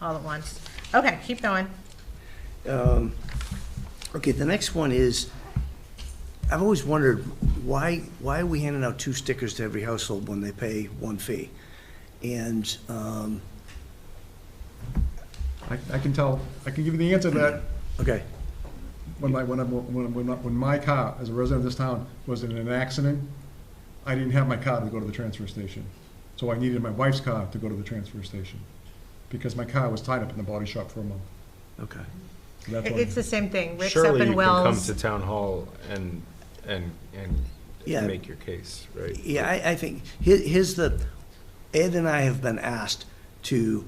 at once. Okay, keep going. Okay, the next one is, I've always wondered why are we handing out 2 stickers to every household when they pay 1 fee? And I can give you the answer to that. okay, when my car, as a resident of this town, was in an accident, I didn't have my car to go to the transfer station. So I needed my wife's car to go to the transfer station, because my car was tied up in the body shop for a month. Okay. So that's why- It's the same thing. Rick's Surely up you in can Wells. come to town hall and Yeah. make your case, right? Yeah, I think, here's the, Ed and I have been asked to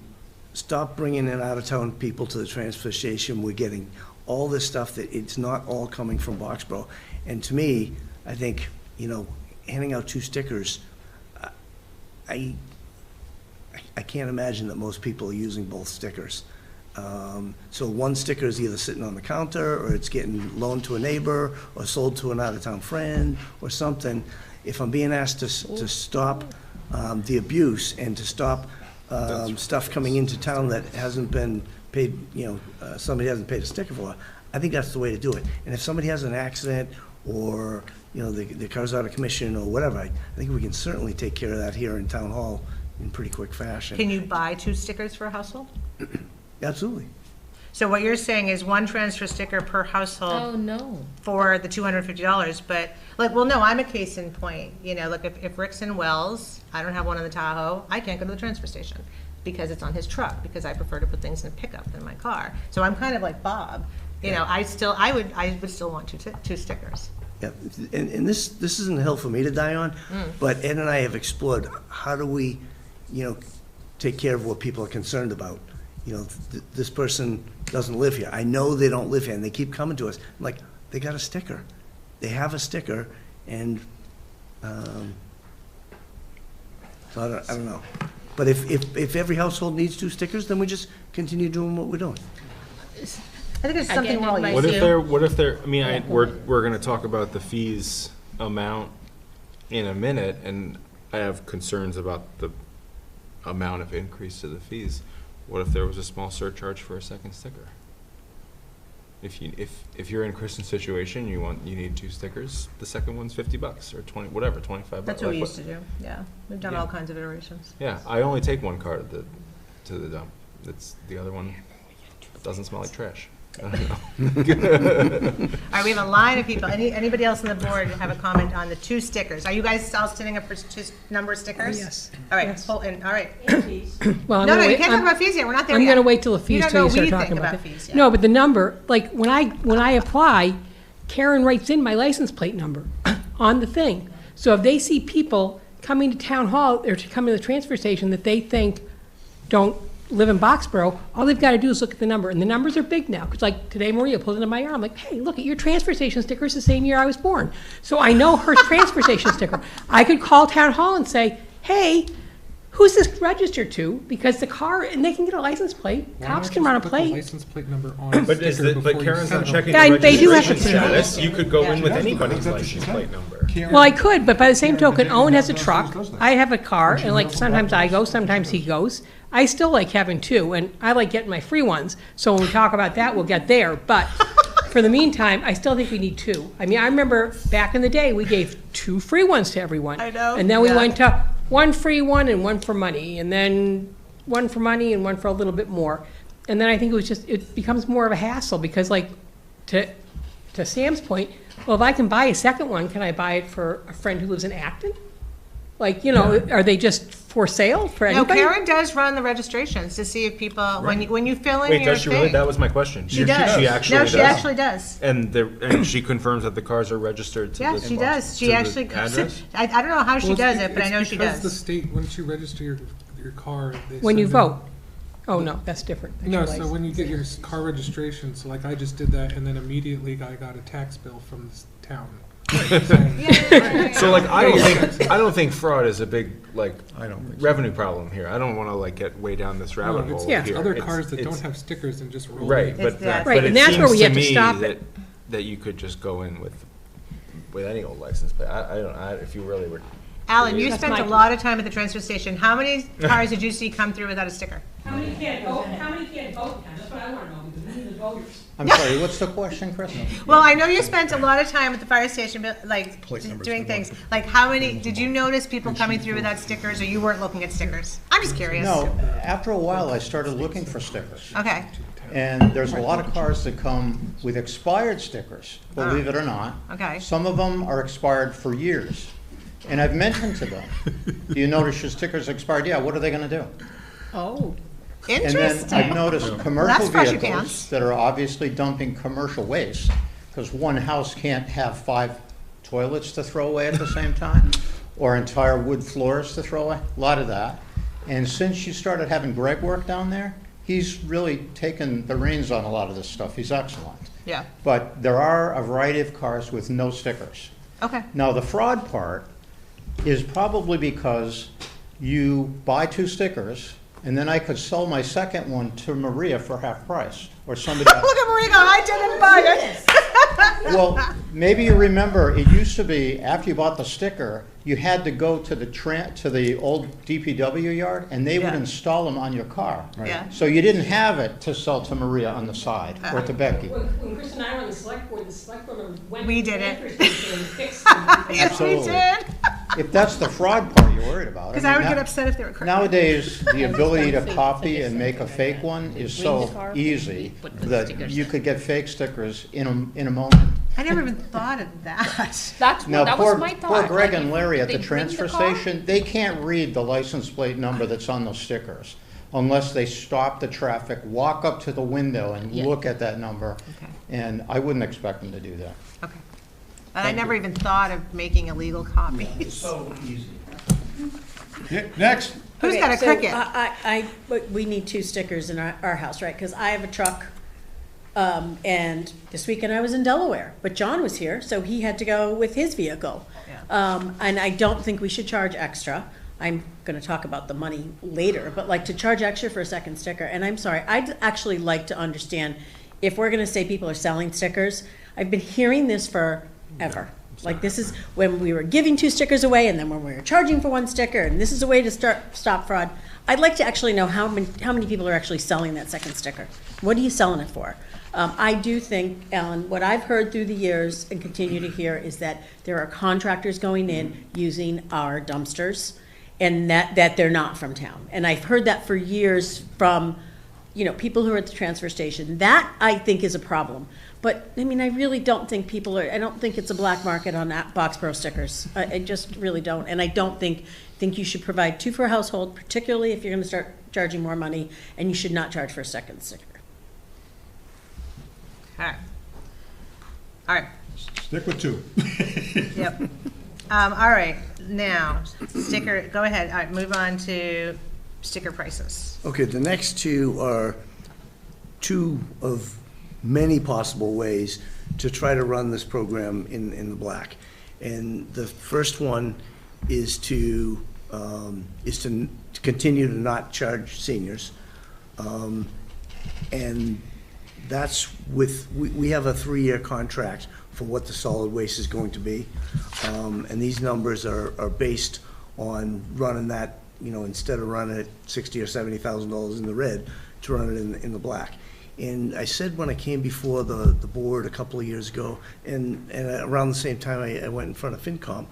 stop bringing in out-of-town people to the transfer station. We're getting all this stuff that it's not all coming from Boxborough. And to me, I think, handing out 2 stickers, I can't imagine that most people are using both stickers. So one sticker is either sitting on the counter, or it's getting loaned to a neighbor, or sold to an out-of-town friend, or something. If I'm being asked to stop the abuse and to stop stuff coming into town that hasn't been paid, somebody hasn't paid a sticker for, I think that's the way to do it. And if somebody has an accident, or, the car's out of commission or whatever, I think we can certainly take care of that here in town hall in pretty quick fashion. Can you buy 2 stickers for a household? Absolutely. So what you're saying is 1 transfer sticker per household Oh, no. for the $250, but, no, I'm a case in point. If Rick's in Wells, I don't have one in the Tahoe, I can't go to the transfer station because it's on his truck, because I prefer to put things in pickup than my car. So I'm kind of like Bob, I would still want 2 stickers. Yeah, and this isn't a hill for me to die on, but Ed and I have explored, how do we, take care of what people are concerned about? This person doesn't live here. I know they don't live here, and they keep coming to us. I'm like, they got a sticker. They have a sticker, and, so I don't know. But if every household needs 2 stickers, then we just continue doing what we're doing. I think it's something Again, we're all it might used be- to. What if there, I mean, we're gonna talk about the fees amount in a minute, and I have concerns about the amount of increase to the fees. What if there was a small surcharge for a second sticker? If you're in Kristen's situation, you need 2 stickers, the second one's $50 or 20, whatever, 25 bucks. That's what we used to do, yeah. We've done all kinds of iterations. Yeah, I only take 1 car to the dump. The other one doesn't smell like trash. I don't know. All right, we have a line of people. Anybody else on the board have a comment on the 2 stickers? Are you guys all standing up for 2 number of stickers? Yes. All right, Yes. all right. Well, No, you can't talk about fees yet. We're not there I'm yet. gonna wait till the fees, till you start You don't know talking what we about think it. about fees yet. No, but the number, like, when I apply, Karen writes in my license plate number on the thing. So if they see people coming to town hall, or to come to the transfer station that they think don't live in Boxborough, all they've got to do is look at the number, and the numbers are big now, because like today Maria pulled into my yard, I'm like, hey, look at your transfer station sticker, it's the same year I was born. So I know her transfer station sticker. I could call town hall and say, hey, who's this registered to? Because the car, and they can get a license plate, cops can run a plate. License plate number on a But sticker before you Karen's send not them. checking Yeah, the they do have to registration put it on. status. You could go in with Yeah. anybody's That's what license she plate said. number. Karen- Well, I could, but by the same token, Karen Owen has a does truck, that. I have a car, and like sometimes I go, sometimes he goes. I still like having 2, and I like getting my free ones, so when we talk about that, we'll get there. But for the meantime, I still think we need 2. I mean, I remember back in the day, we gave 2 free ones to everyone. I know, And then we yeah. went to 1 free one and 1 for money, and then 1 for money and 1 for a little bit more. And then I think it becomes more of a hassle, because like, to Sam's point, well, if I can buy a second one, can I buy it for a friend who lives in Acton? Like, are they just for sale for No, anybody? Karen does run the registrations to see if people, when you fill in Wait, your does she really? thing. That was my question. She does. She actually No, does. she actually does. And she confirms that the cars are registered to the. Yeah, she does. She to the actually, address? I don't know how she Well, does it's it, but I know she because the does. state, once you register your car, they When you send in- vote? Oh, no, that's different. That's No, your so license. when you get your car registration, so like I just did that, and then immediately I got a tax bill from this town. So like, I don't think fraud is a big, like, I don't think so. revenue problem here. I don't wanna like get way down this rabbit No, hole it's here. other It's- cars that don't it's- have stickers and just roll. Right, in. but that. Right, but and it that's where seems we to have to me stop that, it. that you could just go in with any old license plate. If you really were. Alan, you That's spent my- a lot of time at the transfer station. How many cars did you see come through without a sticker? How many can't vote now? That's what I want to know, because this is the voters. I'm sorry, what's the question, Chris? Well, I know you spent a lot of time at the fire station, but like, Plate numbers doing for things. Like, how many, did you notice people coming through without stickers, or you weren't looking at stickers? I'm just curious. No, after a while, I started looking for stickers. Okay. And there's a lot of cars that come with expired stickers, believe it or not. Okay. Some of them are expired for years. And I've mentioned to them, do you notice your sticker's expired? Yeah, what are they gonna do? Oh, And interesting. then I've noticed commercial That's freshy vehicles pants. that are obviously dumping commercial waste, because one house can't have 5 toilets to throw away at the same time, or entire wood floors to throw away, a lot of that. And since you started having Greg work down there, he's really taken the reins on a lot of this stuff. He's excellent. Yeah, But there are a variety of cars with no stickers. okay. Now, the fraud part is probably because you buy 2 stickers, and then I could sell my second one to Maria for half price, or somebody else. Look at Maria, I didn't buy it. Well, maybe you remember, it used to be, after you bought the sticker, you had to go to the old DPW yard, and they would Yeah. install them on your car. Yeah. So you didn't have it to sell to Maria on the side, or to Becky. When Chris and I were on the select board went. We did it. and fixed them. Yes, we Absolutely. did. If that's the fraud part you're worried about. Because I would mean, get upset if they were correct. Nowadays, the ability to copy and make a fake one is so easy Put the that stickers you in. could get fake stickers in a moment. I never even thought of that. That Now, was my thought. poor Greg like, and Larry at they the bring transfer car- station, they can't read the license plate number that's on those stickers unless they stop the traffic, walk up to the window and Yeah. look at that number. Okay. And I wouldn't expect them to do that. Okay. And I never even thought of making illegal copies. So easy. Yeah, next. Who's Okay, got a so cricket? but we need 2 stickers in our house, right? Because I have a truck, and this weekend I was in Delaware, but John was here, so he had to go with his vehicle. And I don't think we should charge extra. I'm gonna talk about the money later, but like to charge extra for a second sticker, and I'm sorry, I'd actually like to understand, if we're gonna say people are selling stickers, I've been hearing this forever. Like, this is when we were giving 2 stickers away, and then when we were charging for 1 sticker, and this is a way to stop fraud. I'd like to actually know how many people are actually selling that second sticker. What are you selling it for? I do think, Ellen, what I've heard through the years and continue to hear is that there are contractors going in using our dumpsters, and that they're not from town. And I've heard that for years from, people who are at the transfer station. That, I think, is a problem. But, I mean, I really don't think I don't think it's a black market on Box Pro stickers. I just really don't. And I don't think you should provide 2 for a household, particularly if you're gonna start charging more money, and you should not charge for a second sticker. Okay. All right, Stick with 2. yep. All right, now, sticker, go ahead. All right, move on to sticker prices. Okay, the next 2 are 2 of many possible ways to try to run this program in the black. And the first one is to continue to not charge seniors. And that's we have a 3-year contract for what the solid waste is going to be. And these numbers are based on running that, instead of running it $60,000 or $70,000 in the red, to run it in the black. And I said when I came before the board a couple of years ago, and around the same time I went in front of FinCom,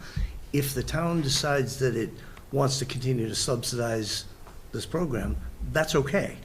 if the town decides that it wants to continue to subsidize this program, that's okay.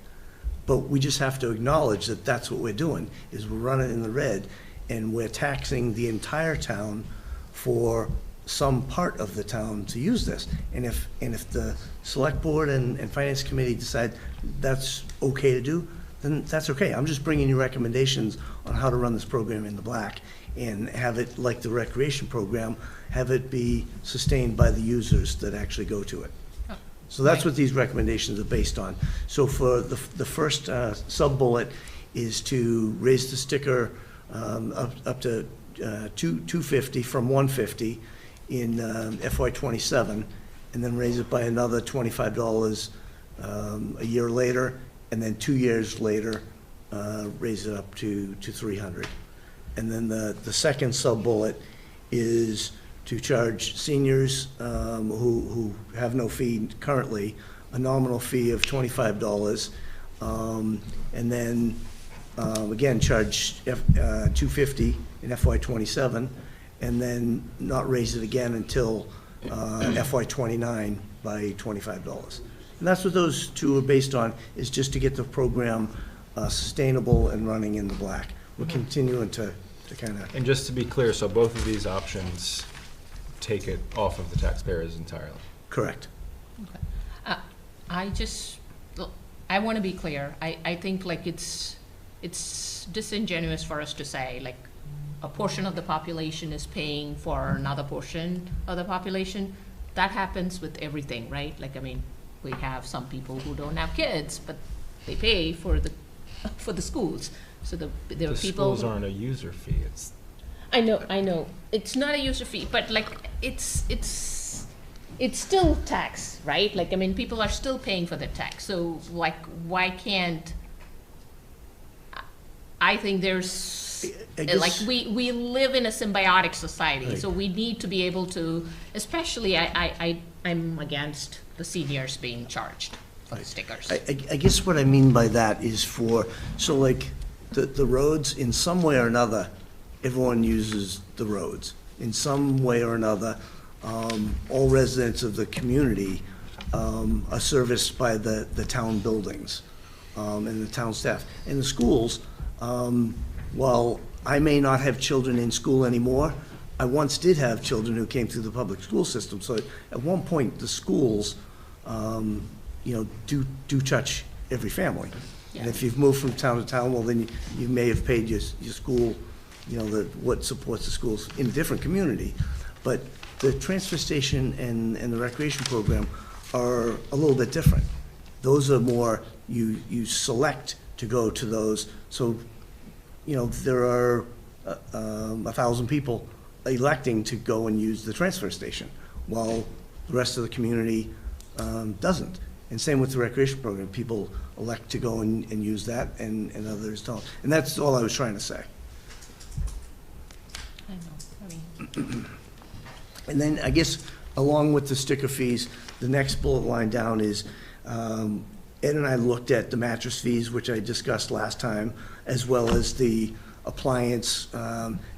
But we just have to acknowledge that that's what we're doing, is we're running in the red, and we're taxing the entire town for some part of the town to use this. And if the select board and finance committee decide that's okay to do, then that's okay. I'm just bringing you recommendations on how to run this program in the black, and have it, like the recreation program, have it be sustained by the users that actually go to it. So that's what these recommendations are based on. So for the first sub-bullet is to raise the sticker up to $250 from $150 in FY27, and then raise it by another $25 a year later, and then 2 years later, raise it up to $300. And then the second sub-bullet is to charge seniors who have no fee currently, a nominal fee of $25, and then again, charge $250 in FY27, and then not raise it again until FY29 by $25. And that's what those 2 are based on, is just to get the program sustainable and running in the black. We're continuing to kind of, And just to be clear, so both of these options take it off of the taxpayers entirely? correct. I want to be clear. I think like it's disingenuous for us to say like a portion of the population is paying for another portion of the population. That happens with everything, right? Like, I mean, we have some people who don't have kids, but they pay for the schools. So there are The people. schools aren't a user fee, it's, I know. It's not a user fee, but like it's still tax, right? Like, I mean, people are still paying for the tax. So like, why can't, I think there's, I guess- like, we live in a symbiotic society, Right. so we need to be able to, especially I'm against the seniors being charged for the stickers. I guess what I mean by that is so like, the roads, in some way or another, everyone uses the roads. In some way or another, all residents of the community are serviced by the town buildings and the town staff. And the schools, while I may not have children in school anymore, I once did have children who came through the public school system. So at one point, the schools, do touch every family. And if you've moved from town to town, well, then you may have paid your school, what supports the schools in a different community. But the transfer station and the recreation program are a little bit different. Those are more, you select to go to those. So, there are 1,000 people electing to go and use the transfer station, while the rest of the community doesn't. And same with the recreation program. People elect to go and use that, and others don't. And that's all I was trying to say. I know, I mean. And then, I guess, along with the sticker fees, the next bullet line down is, Ed and I looked at the mattress fees, which I discussed last time, as well as the appliance.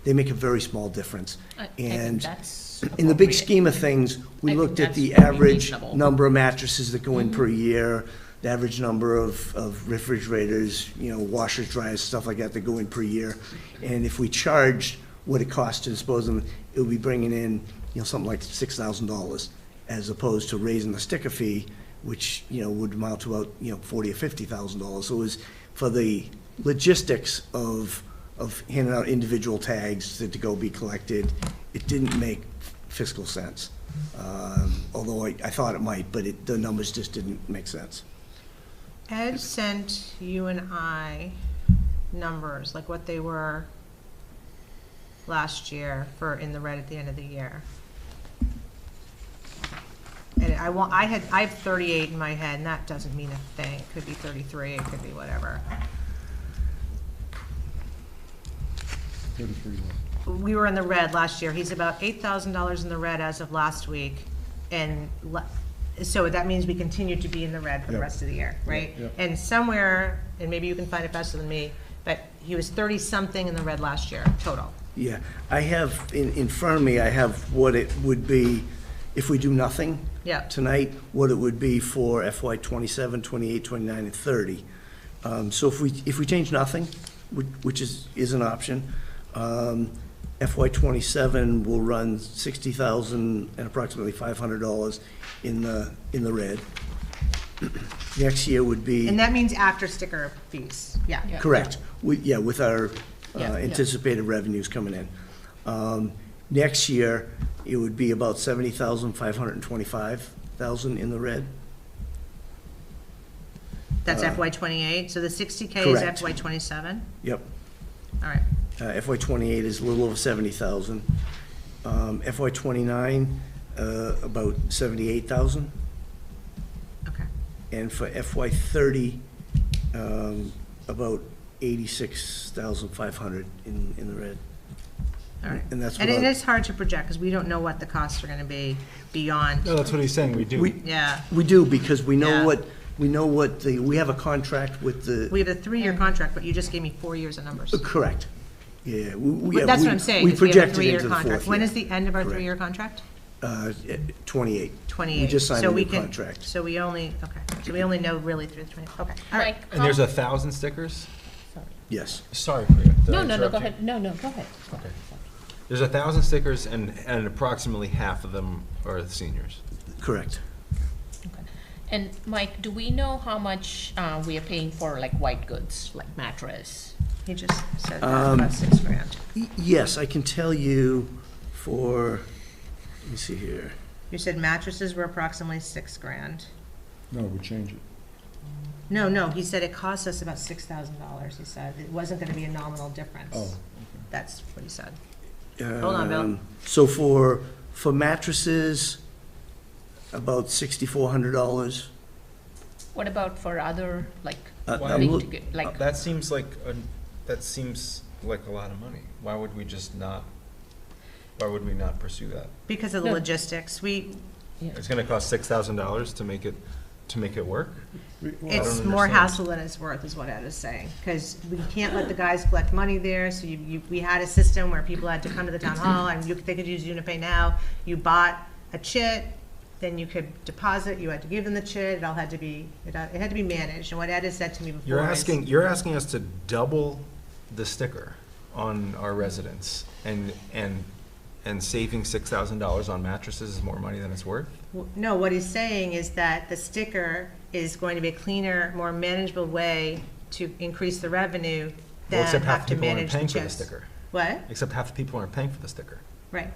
They make a very small difference. I think And that's in the big appropriate. scheme of things, we I think looked at that's the very average reasonable. number of mattresses that go in per year, the average number of refrigerators, washers, dryers, stuff like that go in per year. And if we charged what it costs to dispose of them, it would be bringing in, something like $6,000, as opposed to raising the sticker fee, which, would amount to about, $40,000 or $50,000. So it was for the logistics of handing out individual tags to go be collected. It didn't make fiscal sense. Although I thought it might, but the numbers just didn't make sense. Ed sent you and I numbers, like what they were last year in the red at the end of the year. And I have 38 in my head, and that doesn't mean a thing. It could be 33, it could be whatever. 33 We were in the red last year. He's about $8,000 in the red as of last week. And so that means we continue to be in the red for the Yep. rest of the year, right? Yep. And somewhere, and maybe you can find it faster than me, but he was 30-something in the red last year, total. Yeah, I have, in front of me, I have what it would be if we do nothing Yeah. tonight, what it would be for FY '27, '28, '29, and '30. So if we change nothing, which is an option, FY '27 will run $60,000 and approximately $500 in the red. Next year would be. And that means after sticker fees, yeah. Correct. With our Yeah. anticipated revenues coming in. Next year, it would be about 70,000, 525,000 in the red. That's FY '28, so the 60K is Correct. FY '27? Yep. All right. FY '28 is a little over 70,000. FY '29, about 78,000. Okay. And for FY '30, about 86,500 in the red. All right. And that's And it without- is hard to project, because we don't know what the costs are gonna be beyond, no, that's what he's saying, we do. yeah. We do, because we Yeah. know what we have a contract with the. We have a 3-year contract, but you just gave me 4 years of numbers. Correct. Yeah, But that's what I'm saying, We is we have a projected 3-year into the contract. fourth When year. is the end of our Correct. 3-year contract? 28. 28. We just signed So a we new can- contract. So we only know really through the 20, okay, all right. Mike, And there's 1,000 stickers? Yes. Sorry, Priya. Did I No, no, no, interrupt go you? ahead. No, go ahead. Okay. There's 1,000 stickers and approximately half of them are the seniors. Correct. Okay. And Mike, do we know how much we are paying for like white goods, like mattress? He just said that, about $6,000. Yes, I can tell you for, let me see here. You said mattresses were approximately $6,000. No, we change it. No, he said it cost us about $6,000, he said. It wasn't gonna be a nominal difference. Oh, okay. That's what he said. Hold on, Bill. So for mattresses, about $6,400. What about for other, like, I'm big look- ticket, like, That seems like a lot of money. Why would we not pursue that? Because of the No. logistics, It's gonna cost $6,000 to make it work? it's don't more understand. hassle than it's worth, is what Ed is saying. Because we can't let the guys collect money there, so we had a system where people had to come to the town hall, and they could use Unipay Now. You bought a chit, then you could deposit, you had to give them the chit, it all had to be, it had to be managed. And what Ed has said to me before You're is- asking us to double the sticker on our residents and saving $6,000 on mattresses is more money than it's worth? No, what he's saying is that the sticker is going to be a cleaner, more manageable way to increase the revenue Well, than except half have the to people aren't manage the paying for the chits. sticker. What? Except half the people aren't paying for the sticker. Right.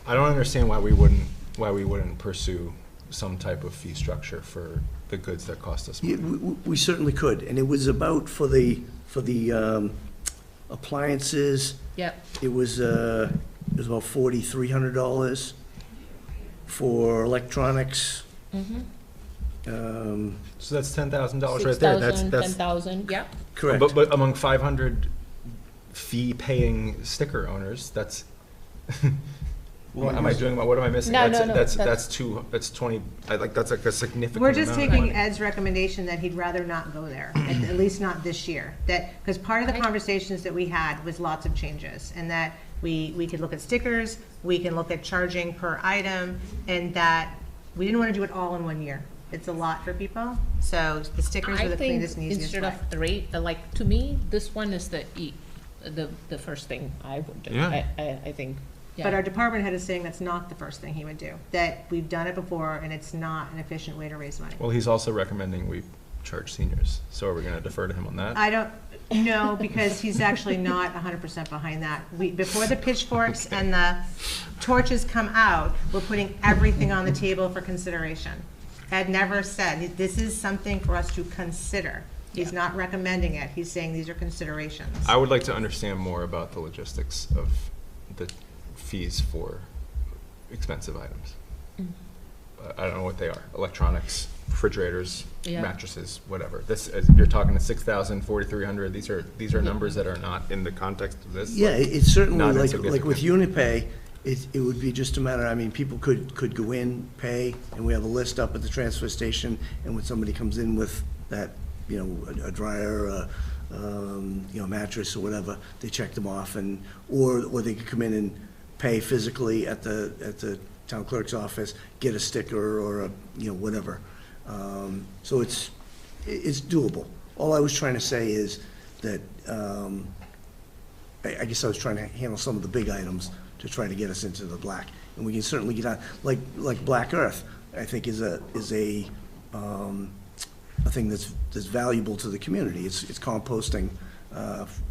I don't understand why we wouldn't pursue some type of fee structure for the goods that cost us Yeah, money. we certainly could, and it was about for the appliances, yep, it was about $4,300. For electronics, So that's $10,000 right there. That's 10,000, yep. correct. But among 500 fee-paying sticker owners, that's. What am I doing? What am I missing? No, That's- no, no, That's that's- 20. That's like a significant. We're just amount. taking Ed's recommendation that he'd rather not go there, at least not this year. Because part of the conversations that we had was lots of changes, and that we could look at stickers, we can look at charging per item, and that we didn't want to do it all in one year. It's a lot for people, so the stickers I are the think cleanest and easiest instead way. of the rate, like, to me, this one is the first thing I would do. Yeah. I think, yeah. But our department head is saying that's not the first thing he would do, that we've done it before, and it's not an efficient way to raise money. Well, he's also recommending we charge seniors, so are we going to defer to him on that? I don't know, because he's actually not 100% behind that. Before the pitchforks and the torches come out, we're putting everything on the table for consideration. Ed never said, this is something for us to consider. He's not recommending it, he's saying these are considerations. I would like to understand more about the logistics of the fees for expensive items. I don't know what they are. Electronics, refrigerators, Yeah. mattresses, whatever. You're talking to 6,000, 4,300. These are numbers that are not in the context of this. Yeah, it's certainly, Not like with insignificant. Unipay, it would be just a matter, I mean, people could go in, pay, and we have a list up at the transfer station, and when somebody comes in with that, a dryer, mattress or whatever, they check them off, or they could come in and pay physically at the town clerk's office, get a sticker or whatever. So it's doable. All I was trying to say is that, I guess I was trying to handle some of the big items to try to get us into the black. And we can certainly get on, like Black Earth, I think is a thing that's valuable to the community. It's composting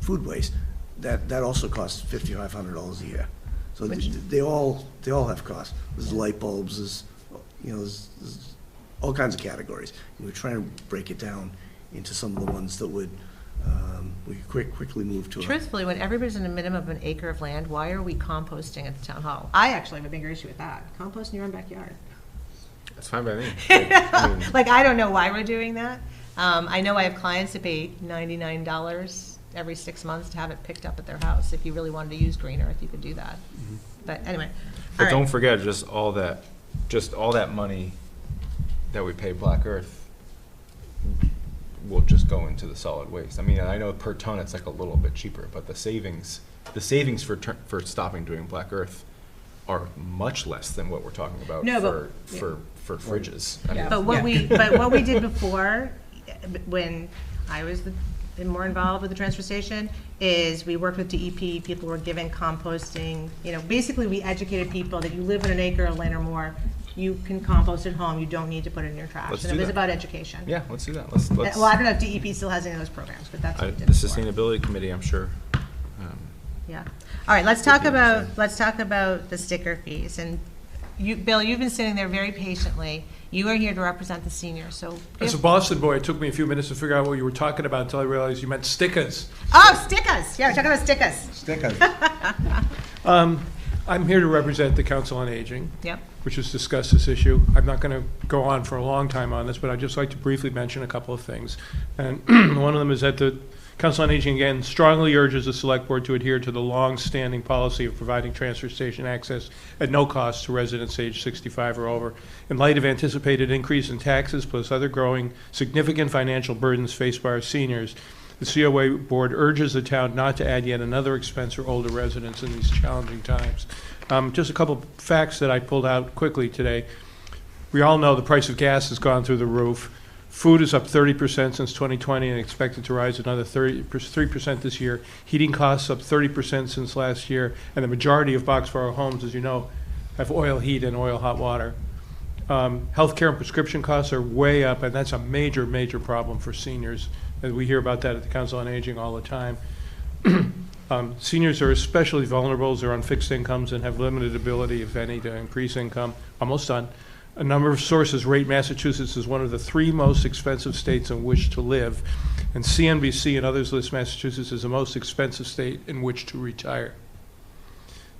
food waste. That also costs $5,500 a year. So they all have costs. There's light bulbs, there's all kinds of categories. And we're trying to break it down into some of the ones that would, we could quickly move to. Truthfully, when everybody's in a minimum of an acre of land, why are we composting at the town hall? I actually have a bigger issue with that. Compost in your own backyard. That's fine by me. I mean, Like, I don't know why we're doing that. I know I have clients that pay $99 every 6 months to have it picked up at their house. If you really wanted to use Green Earth, you could do that. But anyway, But all don't right. forget, just all that money that we pay Black Earth will just go into the solid waste. I mean, I know per ton it's like a little bit cheaper, but the savings the savings for stopping doing Black Earth are much less than what we're talking about No, for fridges. I mean, But what we did before, when I was more involved with the transfer station, is we worked with DEP, people were given composting, basically we educated people that you live in an acre of land or more, you can compost at home, you don't need to put it in your trash. Let's And do it was that. about education. Yeah, let's do that. Let's Well, I don't know if DEP still has any of those programs, but that's what we did the before. Sustainability Committee, I'm sure. Yeah. All right, let's talk about the sticker fees. And you, Bill, you've been sitting there very patiently. You are here to represent the seniors, so. As a Boston boy, it took me a few minutes to figure out what you were talking about until I realized you meant stickers. Oh, stickers. Yeah, we're talking about stickers. Stickers. I'm here to represent the Council on Aging, Yep. which has discussed this issue. I'm not going to go on for a long time on this, but I'd just like to briefly mention a couple of things. And one of them is that the Council on Aging, again, strongly urges the Select Board to adhere to the long-standing policy of providing transfer station access at no cost to residents aged 65 or over. In light of anticipated increase in taxes plus other growing significant financial burdens faced by our seniors, the COA Board urges the town not to add yet another expense for older residents in these challenging times. Just a couple facts that I pulled out quickly today. We all know the price of gas has gone through the roof. Food is up 30% since 2020 and expected to rise another 3% this year. Heating costs up 30% since last year, and the majority of Boxborough homes, as you know, have oil heat and oil hot water. Healthcare and prescription costs are way up, and that's a major, major problem for seniors. And we hear about that at the Council on Aging all the time. Seniors are especially vulnerable as they're on fixed incomes and have limited ability, if any, to increase income. Almost done. A number of sources rate Massachusetts as one of the 3 most expensive states in which to live, and CNBC and others list Massachusetts as the most expensive state in which to retire.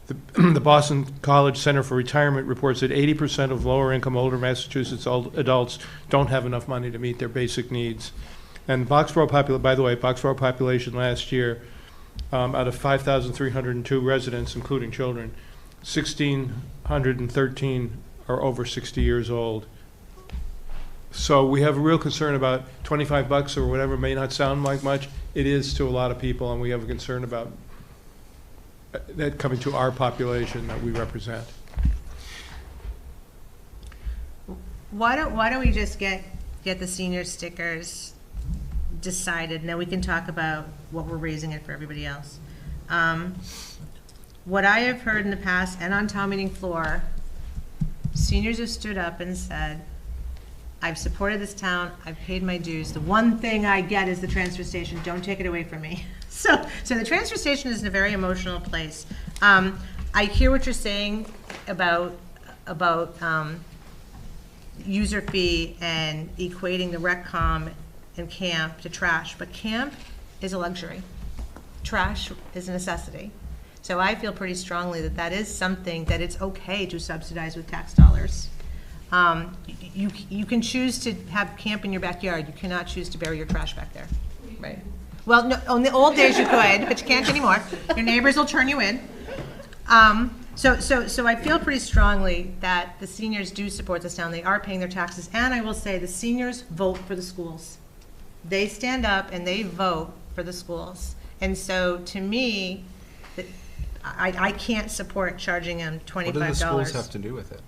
The Boston College Center for Retirement reports that 80% of lower-income older Massachusetts adults don't have enough money to meet their basic needs. And Boxborough population last year, out of 5,302 residents, including children, 1,613 are over 60 years old. So we have a real concern about $25 or whatever may not sound like much. It is to a lot of people, and we have a concern about that coming to our population that we represent. Why don't we just get the senior stickers decided, and then we can talk about what we're raising it for everybody else. What I have heard in the past and on town meeting floor, seniors have stood up and said, I've supported this town, I've paid my dues, the one thing I get is the transfer station, don't take it away from me. So the transfer station is in a very emotional place. I hear what you're saying about user fee and equating the rec comm and camp to trash, but camp is a luxury. Trash is a necessity. So I feel pretty strongly that that is something that it's okay to subsidize with tax dollars. You can choose to have camp in your backyard. You cannot choose to bury your trash back there, right? Well, no, on the old days you could, but you can't anymore. Your neighbors will turn you in. So I feel pretty strongly that the seniors do support this town. They are paying their taxes, and I will say the seniors vote for the schools. They stand up and they vote for the schools. And so to me, I can't support charging them $25. What do the schools have to do with it?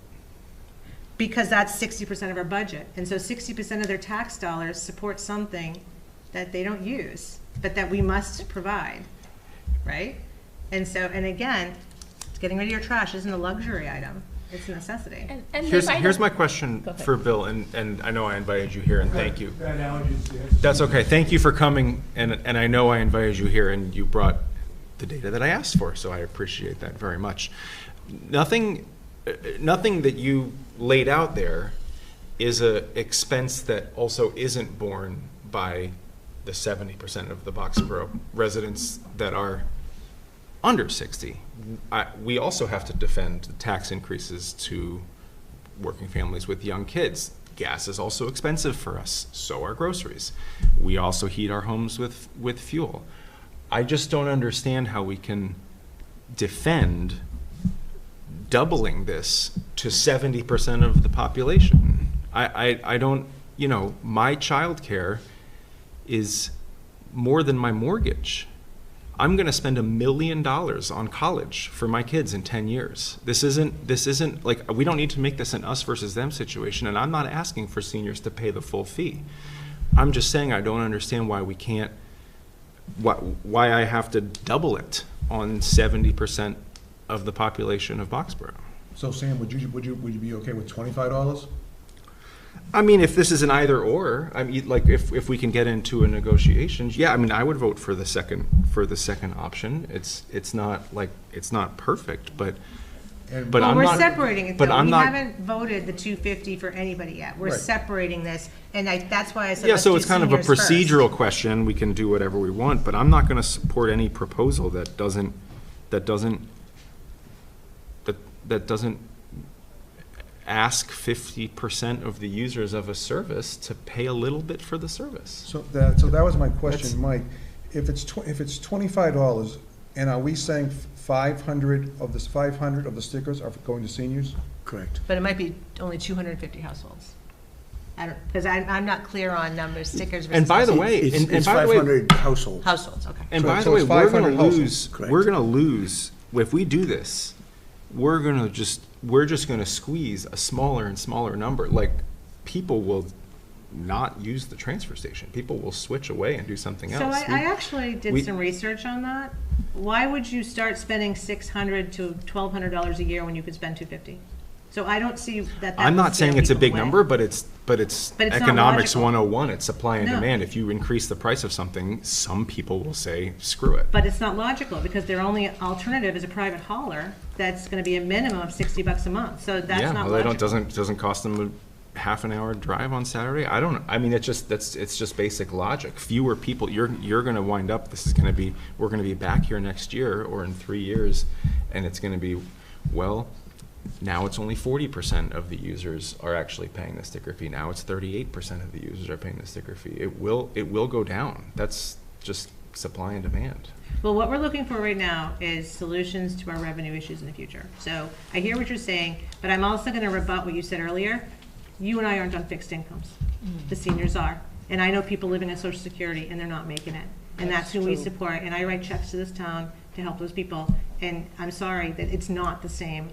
Because that's 60% of our budget. And so 60% of their tax dollars support something that they don't use, but that we must provide, right? And so, and again, getting rid of your trash isn't a luxury item. It's a necessity. And Here's my question for Bill, and I know I invited you here, and thank you. That's okay. Thank you for coming, and I know I invited you here, and you brought the data that I asked for, so I appreciate that very much. Nothing that you laid out there is a expense that also isn't borne by the 70% of the Boxborough residents that are under 60. We also have to defend the tax increases to working families with young kids. Gas is also expensive for us, so are groceries. We also heat our homes with fuel. I just don't understand how we can defend doubling this to 70% of the population. I don't, my childcare is more than my mortgage. I'm going to spend $1 million on college for my kids in 10 years. This isn't like, we don't need to make this an us versus them situation. And I'm not asking for seniors to pay the full fee. I'm just saying I don't understand why we can't, why I have to double it on 70% of the population of Boxborough. So Sam, would you be okay with $25? I mean, if this is an either or, I mean, like if we can get into a negotiation, yeah, I mean, I would vote for the second option. It's not perfect, but well, I'm we're not separating it but though. I'm We not, haven't voted the $250 for anybody yet. We're Right. separating this, and that's why I said yeah, let's so do it's kind of a seniors first. procedural question. We can do whatever we want, but I'm not going to support any proposal that doesn't ask 50% of the users of a service to pay a little bit for the service. So that was my question, That's- Mike. If it's $25, and are we saying 500 of the stickers are going to seniors? Correct. But it might be only 250 households. I don't, because I'm not clear on numbers, stickers versus. And by the households. way, It's by the way, 500 households. Households, okay. and So- by so the way, it's we're 500 going to households. lose. Correct. We're going to lose if we do this. We're just going to squeeze a smaller and smaller number. Like, people will not use the transfer station. People will switch away and do something So else. I actually did we- some research on that. Why would you start spending $600 to $1,200 a year when you could spend $250? So I don't see that. I'm would not saying scare it's a people big away. number, but it's But it's not economics logical. 101. It's supply and No. demand. If you increase the price of something, some people will say, screw it. But it's not logical, because their only alternative is a private hauler that's gonna be a minimum of $60 a month, so that's Yeah, not well, logical. doesn't cost them a half an hour drive on Saturday. I mean, it's just basic logic. Fewer people, you're going to wind up, we're going to be back here next year or in 3 years, and it's going to be, well, now it's only 40% of the users are actually paying the sticker fee. Now it's 38% of the users are paying the sticker fee. It will go down. That's just supply and demand. Well, what we're looking for right now is solutions to our revenue issues in the future. So I hear what you're saying, but I'm also gonna rebut what you said earlier. You and I aren't on fixed incomes. The seniors are. And I know people living on Social Security and they're not making it. And that's who we support. And I write checks to this town to help those people. And I'm sorry that it's not the same.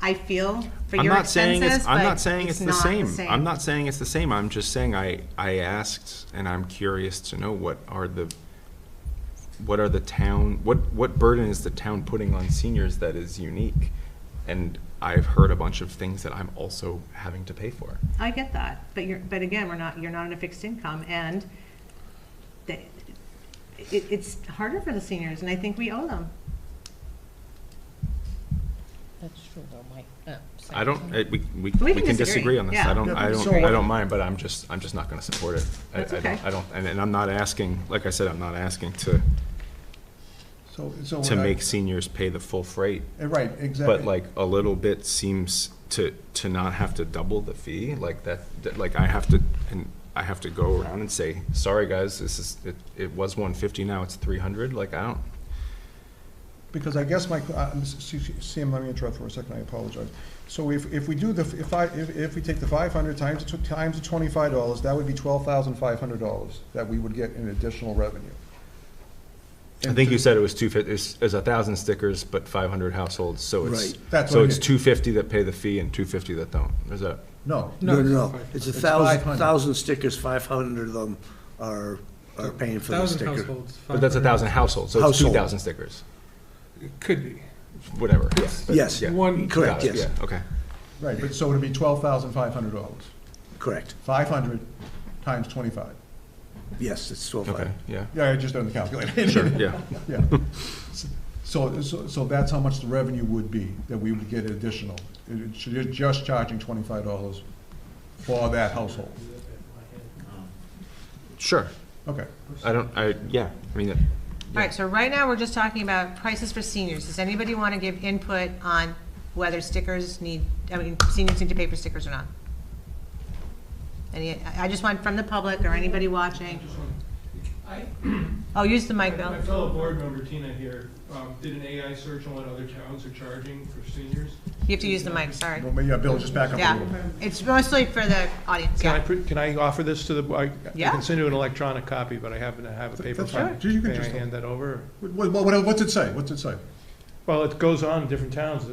I feel for your expenses, I'm but not saying it's the not same. I'm not saying it's the same. I'm just saying I asked, and I'm curious to know what burden is the town putting on seniors that is unique? And I've heard a bunch of things that I'm also having to pay for. I get that, but again, you're not on a fixed income, and it's harder for the seniors, and I think we owe them. That's true, though, Mike. I don't, we can can disagree disagree. on this. Yeah. I don't mind, but I'm just not gonna support it. That's okay. I don't, and I'm not asking, like I said, I'm not asking to make seniors pay the full freight. Right, exactly. But like a little bit seems to not have to double the fee, like that like I have to go around and say, sorry guys, it was 150, now it's 300, like I don't. Because I guess Sam, let me interrupt for a second, I apologize. So if we do if we take the 500 times the $25, that would be $12,500 that we would get in additional revenue. I think you said it was 250, it's 1,000 stickers, but 500 households, so it's, Right. That's so what I it's mean. 250 that pay the fee and 250 that don't, is that? No. No. It's It's 1,000 500. stickers, 500 of them are paying for the 1,000 sticker. households. But that's 1,000 households, so it's Household. 2,000 stickers, It could be. whatever. Yeah, but- Yes. yeah. One, Correct, Got it, yes. Yeah, okay. Right, but so it'd be $12,500. Correct. 500 times 25. Yes, it's 12. Okay, yeah, Yeah, I just done the calculator. sure, yeah. Yeah. So that's how much the revenue would be, that we would get additional. It should just charging $25 for that household. Sure. Okay. Yeah, I mean, All right, so right now, we're just talking about prices for seniors. Does anybody want to give input on whether seniors need to pay for stickers or not? I just want from the public or anybody watching. Oh, use the mic, Bill. My fellow board member Tina here did an AI search on what other towns are charging for seniors. You have to use the mic, sorry. Well, maybe, Bill, just back up a Yeah, little. it's mostly for the audience, Can yeah. can I offer this to the, I Yeah. can send you an electronic copy, but I happen to have a paper That's copy. fine. Gee, you can May I just- hand that over? What's it say? What's it say? Well, it goes on in different towns.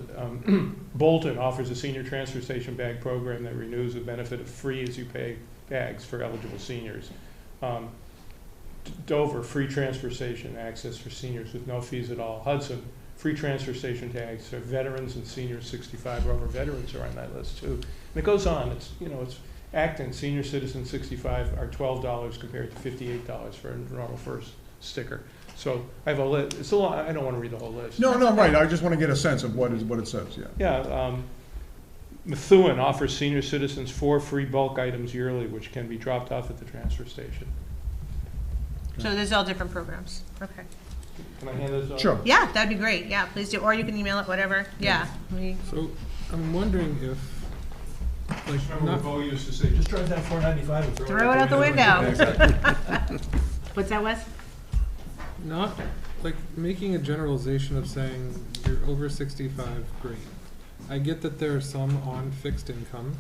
Bolton offers a senior transfer station bag program that renews the benefit of free as you pay bags for eligible seniors. Dover, free transfer station access for seniors with no fees at all. Hudson, free transfer station tags for veterans and seniors 65 or over. Veterans are on that list too. And it goes on. It's, it's Acton, senior citizen 65 are $12 compared to $58 for a normal first sticker. So I have a list. It's a lot. I don't want to read the whole list. No, right, I just want to get a sense of what it says, yeah. Yeah, Methuen offers senior citizens 4 free bulk items yearly, which can be dropped off at the transfer station. So there's all different programs, okay. Can I hand this over? Sure. Yeah, that'd be great, yeah, please do, or you can email it, whatever, yeah. So I'm wondering if, like, Remember not, what Bo used to say, just drive down 495 and Throw it out the window. What's that, Wes? not, like, making a generalization of saying you're over 65, great. I get that there are some on fixed income,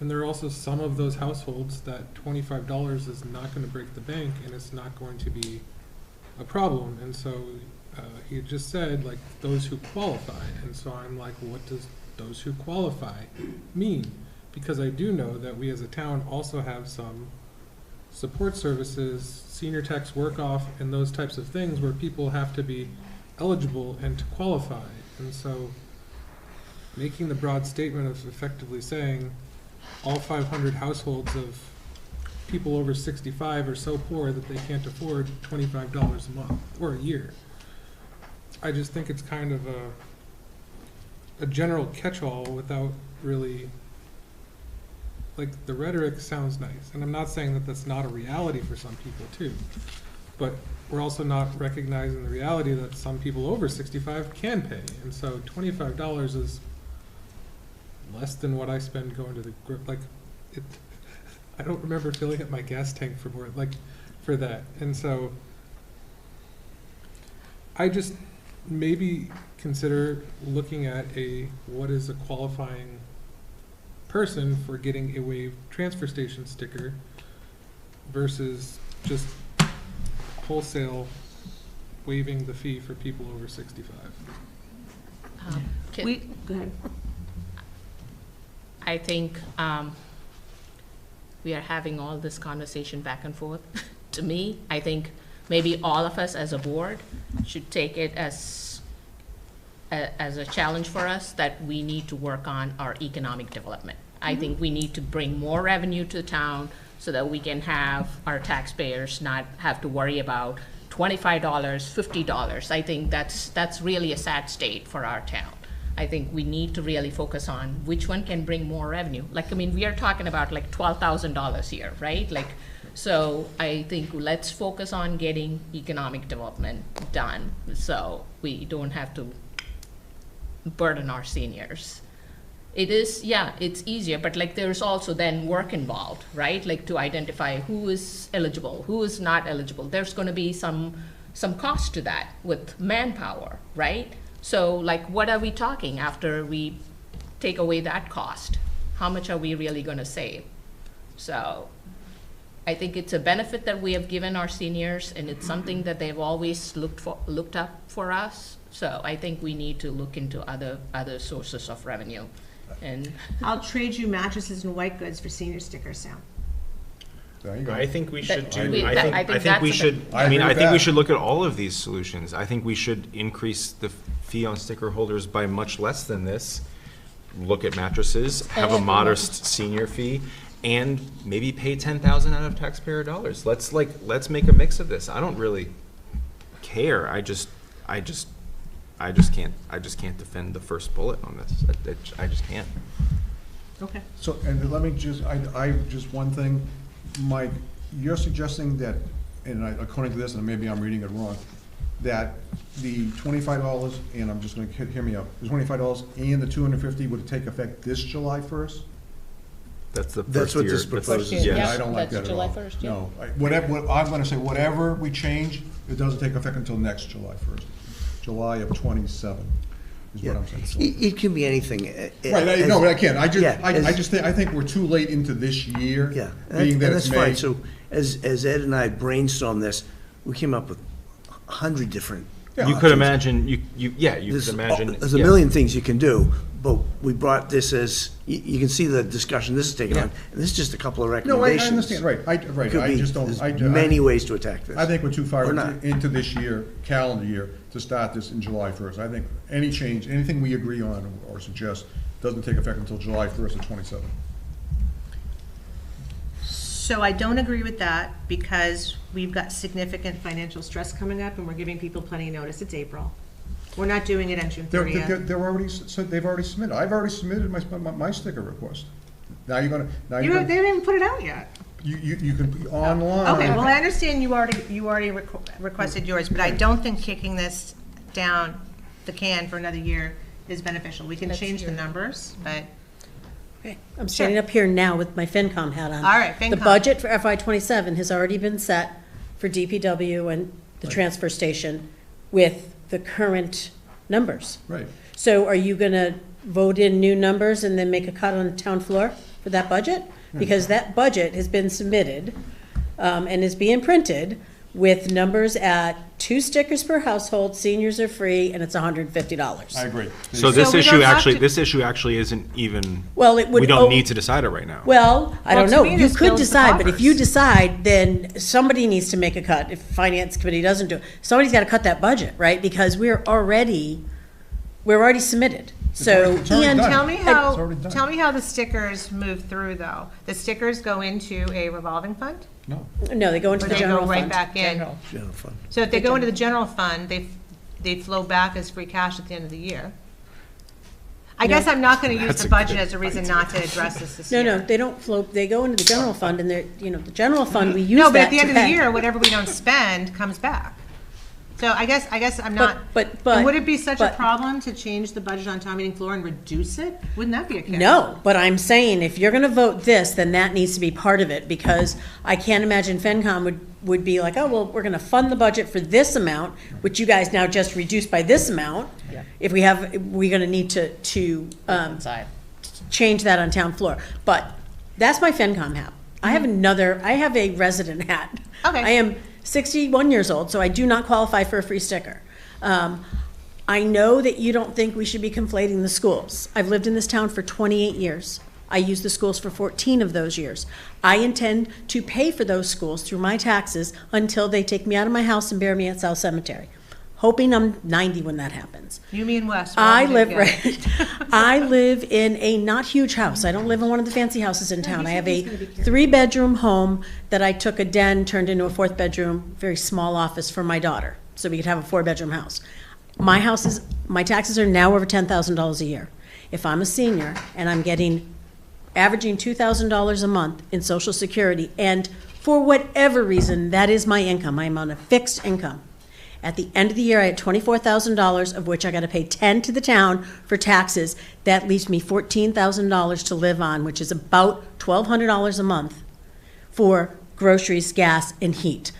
and there are also some of those households that $25 is not gonna break the bank, and it's not going to be a problem. And so, he had just said, like, those who qualify, and so I'm like, what does those who qualify mean? Because I do know that we as a town also have some support services, senior tax work-off, and those types of things where people have to be eligible and to qualify. And so making the broad statement of effectively saying all 500 households of people over 65 are so poor that they can't afford $25 a month or a year. I just think it's kind of a general catch-all without really, like, the rhetoric sounds nice, and I'm not saying that that's not a reality for some people too, but we're also not recognizing the reality that some people over 65 can pay, and so $25 is less than what I spend going to the like. I don't remember filling up my gas tank for more, like, for that, and so I just maybe consider looking at what is a qualifying person for getting a waived transfer station sticker versus just wholesale waiving the fee for people over 65. Can- Go ahead. I think we are having all this conversation back and forth. To me, I think maybe all of us as a board should take it as a challenge for us that we need to work on our economic development. I think we need to bring more revenue to the town so that we can have our taxpayers not have to worry about $25, $50. I think that's really a sad state for our town. I think we need to really focus on which one can bring more revenue. Like, I mean, we are talking about like $12,000 here, right? Like, so I think let's focus on getting economic development done so we don't have to burden our seniors. It is, yeah, it's easier, but like there's also then work involved, right? Like to identify who is eligible, who is not eligible. There's going to be some cost to that with manpower, right? So like what are we talking after we take away that cost? How much are we really going to save? So I think it's a benefit that we have given our seniors, and it's something that they've always looked up for us. So I think we need to look into other sources of revenue. And I'll trade you mattresses and white goods for senior stickers, Sam. There you go. I think we should That- do, I think I think that's we a- should, I I mean, agree I with think we that. should look at all of these solutions. I think we should increase the fee on sticker holders by much less than this. Look at mattresses, have a modest senior fee, and maybe pay 10,000 out of taxpayer dollars. Let's make a mix of this. I don't really care. I just can't defend the first bullet on this. I just can't. Okay. So, and let me just, just one thing, Mike, you're suggesting that, and according to this, and maybe I'm reading it wrong, that the $25, and I'm just gonna hear me out, the $25 and the $250 would take effect this July 1st? That's the That's first what year. this that's- proposes. yes. I don't like that That's at all. July 1st, yeah. No, I'm gonna say, whatever we change, it doesn't take effect until next July 1st, July of '27. is what I'm saying. It can be anything. Right, no, but I can't, I Yeah, just think, I think we're too late into this year. Yeah, Being that and it's that's fine. May. So as Ed and I brainstormed this, we came up with 100 different. You could imagine, you could There's imagine. There's a million things you can do, but we brought this as, you can see the discussion this is taking on, and this is just a couple of No, I recommendations. understand, right, It could I be- just don't, there's many ways to attack this. I think we're too far Or not. into this year, calendar year, to start this in July 1st. I think any change, anything we agree on or suggest doesn't take effect until July 1st of '27. So I don't agree with that because we've got significant financial stress coming up and we're giving people plenty of notice. It's April. We're not doing it on June 30th. They're already, they've already submitted. I've already submitted my sticker request. Now you're gonna, They didn't even put it out yet. you can, be online. Okay, well, I understand you already requested yours, but I don't think kicking this down the can for another year is beneficial. We can change the numbers, but, Okay, I'm standing up here now with my FinCom hat on. all right, The FinCom. budget for FY '27 has already been set for DPW and the transfer station with the current numbers. Right. So are you gonna vote in new numbers and then make a cut on the town floor for that budget? Because that budget has been submitted, and is being printed with numbers at 2 stickers per household, seniors are free, and it's $150. I agree. So So we don't have to- this issue actually isn't even, Well, it would. we don't need to decide it right now. Well, I Well, don't to know. me, You this could builds the decide, but if you coffers. decide, then somebody needs to make a cut. If finance committee doesn't do it, somebody's got to cut that budget, right? Because we're already submitted. So, It's already and done. Tell me It's how, already done. tell me how the stickers move through, though. The stickers go into a revolving fund? No. no, they go into Or the they go general right fund. back in? General fund. So if they go into the general fund, they flow back as free cash at the end of the year? I guess I'm not gonna use That's the a budget good as a reason not to address this No, year. no, they don't flow, they go into the general fund, and they're, the general fund, we use No, but that at the to end of the pay. year, whatever we don't spend comes back. So I guess I'm not. But- And would it be such a but- problem to change the budget on town meeting floor and reduce it? Wouldn't that be a kick? No, but I'm saying if you're gonna vote this, then that needs to be part of it, because I can't imagine FinCom would be like, oh, well, we're gonna fund the budget for this amount, which you guys now just reduced by this amount. If we're gonna need to, change that on town floor. But that's my FinCom hat. I have a resident hat. Okay. I am 61 years old, so I do not qualify for a free sticker. I know that you don't think we should be conflating the schools. I've lived in this town for 28 years. I used the schools for 14 of those years. I intend to pay for those schools through my taxes until they take me out of my house and bury me at South Cemetery. Hoping I'm 90 when that happens. You, me, and Wes. we're all I gonna live, do it. right, I live in a not huge house. I don't live in one of the fancy houses in town. I have a 3-bedroom home that I took a den, turned into a 4th bedroom, very small office for my daughter, so we could have a 4-bedroom house. My taxes are now over $10,000 a year. If I'm a senior and I'm averaging $2,000 a month in Social Security, and for whatever reason, that is my income, I'm on a fixed income. At the end of the year, I had $24,000, of which I got to pay $10,000 to the town for taxes. That leaves me $14,000 to live on, which is about $1,200 a month for groceries, gas, and heat.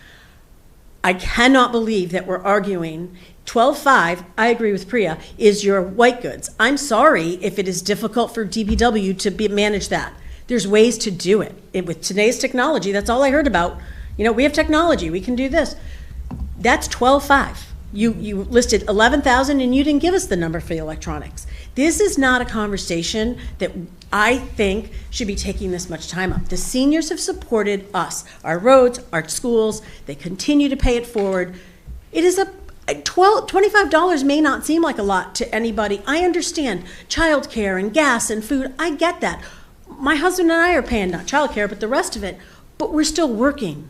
I cannot believe that we're arguing 12.5, I agree with Priya, is your white goods. I'm sorry if it is difficult for DPW to manage that. There's ways to do it. With today's technology, that's all I heard about. We have technology, we can do this. That's 12.5. You listed 11,000 and you didn't give us the number for the electronics. This is not a conversation that I think should be taking this much time up. The seniors have supported us, our roads, our schools, they continue to pay it forward. It is $25 may not seem like a lot to anybody. I understand childcare and gas and food, I get that. My husband and I are paying not childcare, but the rest of it, but we're still working.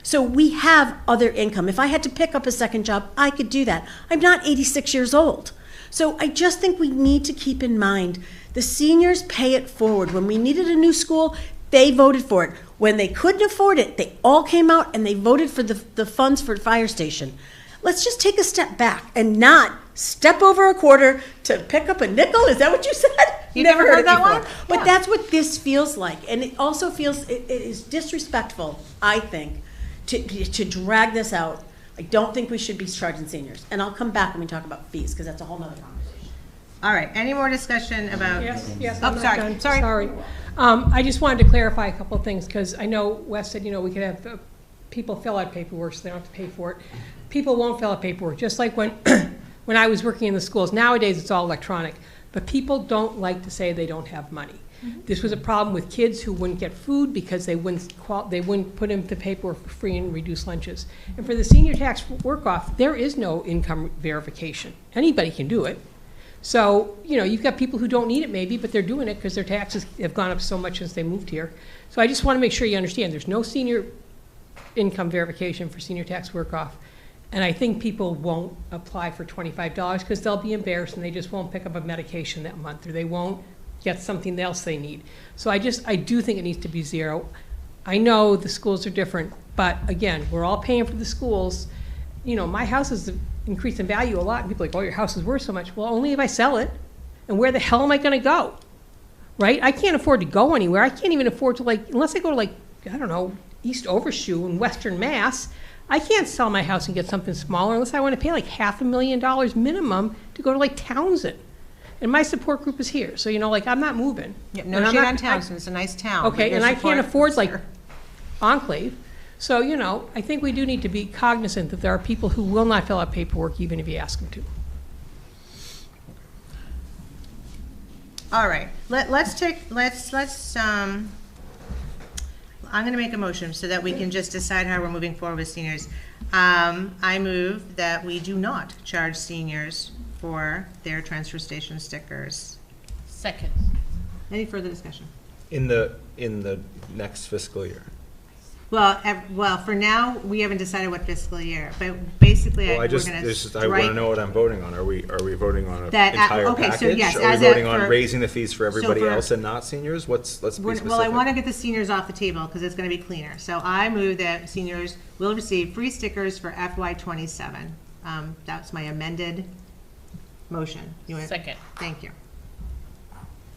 So we have other income. If I had to pick up a second job, I could do that. I'm not 86 years old. So I just think we need to keep in mind the seniors pay it forward. When we needed a new school, they voted for it. When they couldn't afford it, they all came out and they voted for the funds for the fire station. Let's just take a step back and not step over a quarter to pick up a nickel. Is that what you said? You never heard that before. one? But Yeah. that's what this feels like. And it also feels, it is disrespectful, I think, to drag this out. I don't think we should be charging seniors. And I'll come back when we talk about fees, because that's a whole nother conversation. All right, any more discussion about? Yes, Oh, I'm not sorry, done. sorry. Sorry. I just wanted to clarify a couple of things, because I know Wes said, we could have people fill out paperwork so they don't have to pay for it. People won't fill out paperwork, just like when, when I was working in the schools. Nowadays, it's all electronic, but people don't like to say they don't have money. This was a problem with kids who wouldn't get food because they wouldn't put in the paperwork for free and reduced lunches. And for the senior tax work-off, there is no income verification. Anybody can do it. So, you've got people who don't need it maybe, but they're doing it because their taxes have gone up so much since they moved here. So I just want to make sure you understand, there's no senior income verification for senior tax work-off. And I think people won't apply for $25 because they'll be embarrassed and they just won't pick up a medication that month, or they won't get something else they need. So I do think it needs to be zero. I know the schools are different, but again, we're all paying for the schools. My house has increased in value a lot, and people are like, oh, your house is worth so much. Well, only if I sell it. And where the hell am I gonna go? Right? I can't afford to go anywhere. I can't even afford to, unless I go to I don't know, East Overshoe in Western Mass, I can't sell my house and get something smaller unless I want to pay $500,000 minimum to go to Townsend. And my support group is here, so I'm not moving. Yeah, no shade on Townsend, it's a nice town. Okay, and I can't afford Enclave. So, I think we do need to be cognizant that there are people who will not fill out paperwork even if you ask them to. All right, I'm gonna make a motion so that we can just decide how we're moving forward with seniors. I move that we do not charge seniors for their transfer station stickers. Second. Any further discussion? In the next fiscal year. Well, for now, we haven't decided what fiscal year, but basically, Well, we're I gonna want to know what I'm voting on. Are we voting on an That, entire okay, so package? yes, Are we as voting a- on for- raising the fees for everybody for- else and not seniors? Let's be specific. Well, I want to get the seniors off the table because it's going to be cleaner. So I move that seniors will receive free stickers for FY '27. That's my amended motion. Second. Thank you.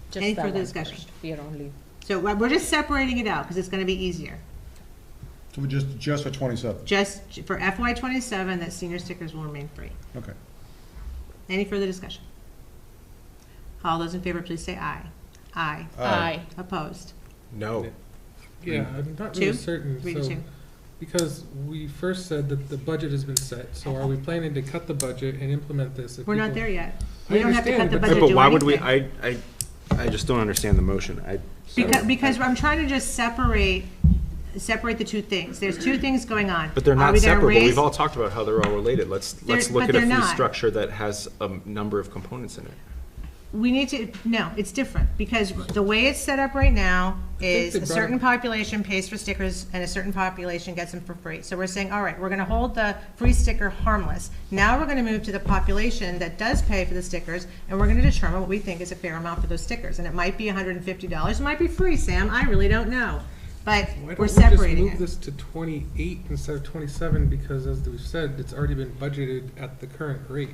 Just Any that further one discussion? first. We are only. So we're just separating it out because it's going to be easier. So we just for 27, Just for FY '27, that senior stickers will remain free. okay. Any further discussion? All those in favor, please say aye. Aye. Aye. Opposed? No. Yeah, I'm not Two? really certain, 3 to 2. because we first said that the budget has been set, so are we planning to cut the budget and implement this? if We're not people- there yet. I We don't have to cut understand, the but- budget, But do why would we, anything. I just don't understand the motion. Because I'm trying to just separate the two things. There's two things going on. But they're Are not we gonna separable. raise- We've all talked about how they're all related. Let's They're- look but at a they're fee not. structure that has a number of components in it. We need to, no, it's different, because the way it's set up right now is they a brought certain it- population pays for stickers and a certain population gets them for free. So we're saying, all right, we're gonna hold the free sticker harmless. Now we're gonna move to the population that does pay for the stickers, and we're gonna determine what we think is a fair amount for those stickers. And it might be $150, it might be free, Sam, I really don't know. But Why don't we're we separating just move it. this to 28 instead of 27, because as we've said, it's already been budgeted at the current rate.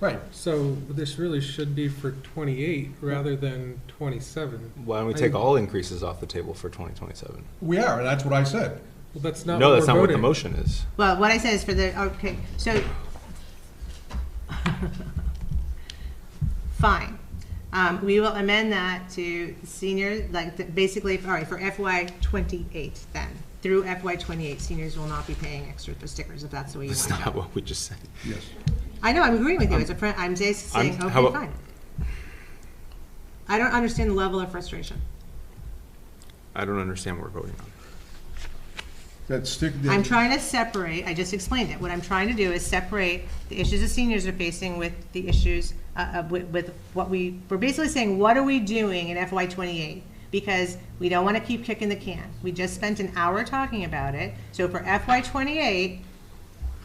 Right. So this really should be for 28 rather than 27. Why don't we take all increases off the table for 2027? We are, and that's what I said. Well, that's not No, what that's we're not what the voting. motion is. Well, what I said is for the, okay, so. Fine. We will amend that to senior, basically, all right, for FY '28 then. Through FY '28, seniors will not be paying extra for stickers, if that's the way you That's want to not go. what we just said. Yes. I know, I'm agreeing with you, as a friend, I'm just saying, how okay, about- fine. I don't understand the level of frustration. I don't understand what we're voting on. I'm trying to separate, I just explained it, what I'm trying to do is separate the issues that seniors are facing with the issues, with what we're basically saying, what are we doing in FY '28? Because we don't want to keep kicking the can. We just spent an hour talking about it, so for FY '28,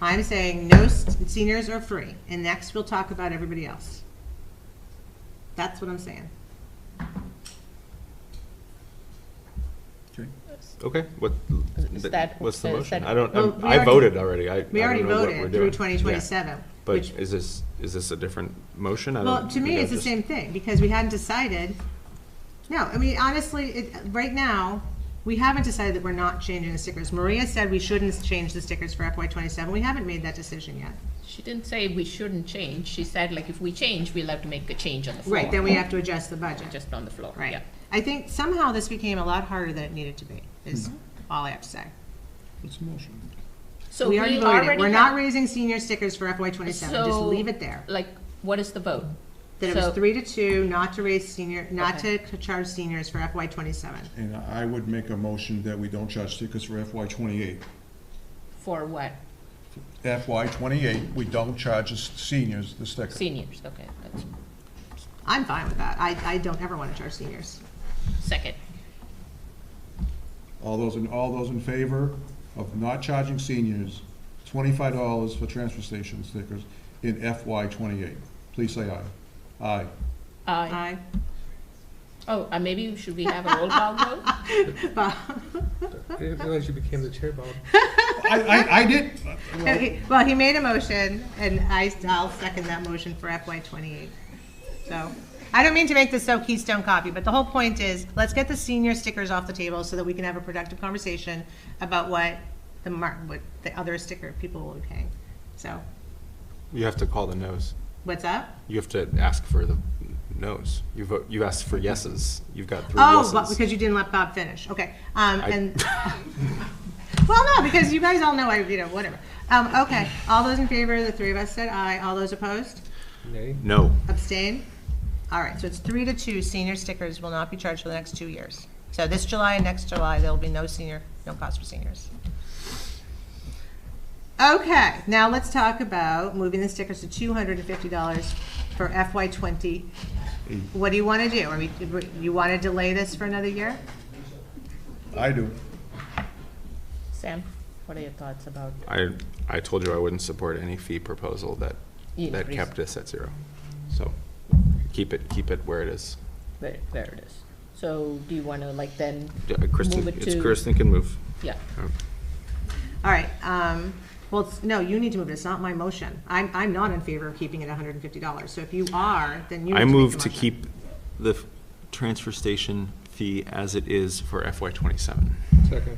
I'm saying no seniors are free, and next we'll talk about everybody else. That's what I'm saying. Okay, what's the is motion? that- I don't, Well, we I already- voted already. We I already don't know what we're voted doing. through 2027. Yeah. But which- is this a different motion? I Well, don't- to me, it's the same thing, because we hadn't decided. No, I mean, honestly, right now, We haven't decided that we're not changing the stickers. Maria said we shouldn't change the stickers for FY27. We haven't made that decision yet. She didn't say we shouldn't change. She said, like, if we change, we'll have to make a change on the floor. Right, then we have to adjust the budget. Just on the floor, Right. yeah. I think somehow this became a lot harder than it needed to be, is all I have to say. It's a motion. So We already voted it. We're have- not raising senior stickers for FY27. Just So, leave it there. Like, what is the vote? That it was So- 3-2, not to raise senior, not Okay. to charge seniors for FY27. And I would make a motion that we don't charge stickers for FY28. For what? FY28, we don't charge seniors the sticker. Seniors, okay, that's I'm fine with that. I don't ever want to charge seniors. second. All those in favor of not charging seniors $25 for transfer station stickers in FY28, please say aye. Aye. Aye. Oh, maybe should we have a roll call vote? Bob? I didn't realize you became the chair, Bob. I did. Well, he made a motion, and I'll second that motion for FY28. So, I don't mean to make this so Keystone Copy, but the whole point is, let's get the senior stickers off the table so that we can have a productive conversation about what the other sticker people will be paying. So, You have to call the no's. what's up? You have to ask for the no's. You asked for yeses. You've got 3 Oh, yeses. but because you didn't let Bob finish. Okay. Well, no, because you guys all know whatever. Okay. All those in favor, the 3 of us said aye. All those opposed? Nay. No. Abstain? All right, so it's 3-2. Senior stickers will not be charged for the next 2 years. So this July and next July, there will be no cost for seniors. Okay, now let's talk about moving the stickers to $250 for FY20. What do you want to do? You want to delay this for another year? I do. Sam, what are your thoughts about? I told you I wouldn't support any fee proposal that Increase. kept this at 0. So keep it where it is. Where it is. So do you want to like then Kristen, move it to? Kristen can move. Yeah. All right, well, no, you need to move it. It's not my motion. I'm not in favor of keeping it $150. So if you are, then you need I to make move the to motion. keep the transfer station fee as it is for FY27. Second.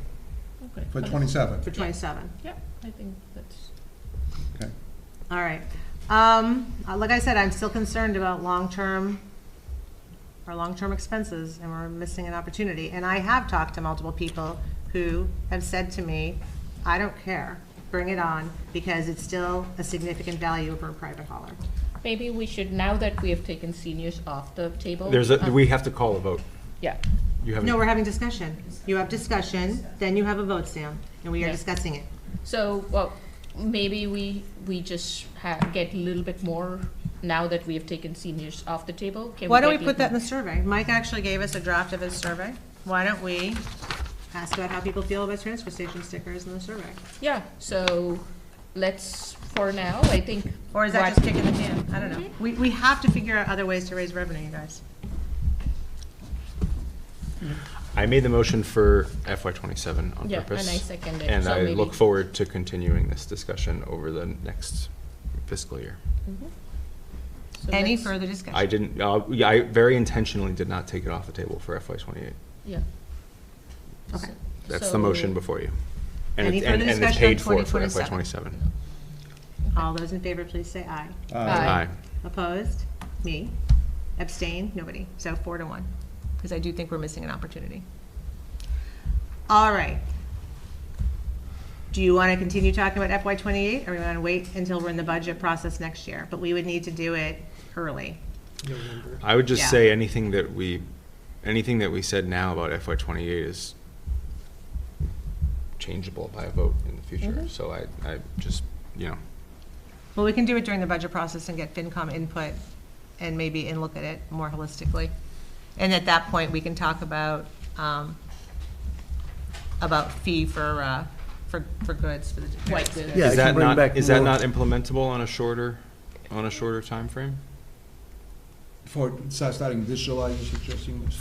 Okay. For 27. For 27. Yeah, I think that's. Okay. All right. Like I said, I'm still concerned about our long-term expenses, and we're missing an opportunity. And I have talked to multiple people who have said to me, I don't care, bring it on, because it's still a significant value for a private hauler. Maybe we should, now that we have taken seniors off the table. We have to call a vote. Yeah. You haven't. No, we're having discussion. You have discussion, then you have a vote, Sam, and we are Yeah. discussing it. So, well, maybe we just get a little bit more now that we have taken seniors off the table. Can Why don't we get put that in little- the survey? Mike actually gave us a draft of his survey. Why don't we ask about how people feel about transfer station stickers in the survey? Yeah, so let's, for now, I think. Or is that what- just kicking the can? I don't know. We have to figure out other ways to raise revenue, you guys. I made the motion for FY27 on Yeah, purpose. and I second it. And So I maybe- look forward to continuing this discussion over the next fiscal year. So Any let's- further discussion? I didn't, I very intentionally did not take it off the table for FY28. Yeah. Okay. That's So- the motion before you. And Any it's further it's discussion paid on for 2027? FY27. All those in favor, please say aye. Aye. Opposed? Me. Abstain? Nobody. So 4-1, because I do think we're missing an opportunity. All right. Do you want to continue talking about FY28, or we want to wait until we're in the budget process next year? But we would need to do it early. November. I would just Yeah. say anything that we said now about FY28 is changeable by a vote in the future. Mm-hmm. So I just, Well, we can do it during the budget process and get FinCom input and maybe look at it more holistically. And at that point, we can talk about fee for goods for the. White goods. Yeah, I is can that bring not, back is that more- not implementable on a shorter timeframe? For starting this July, you're suggesting this?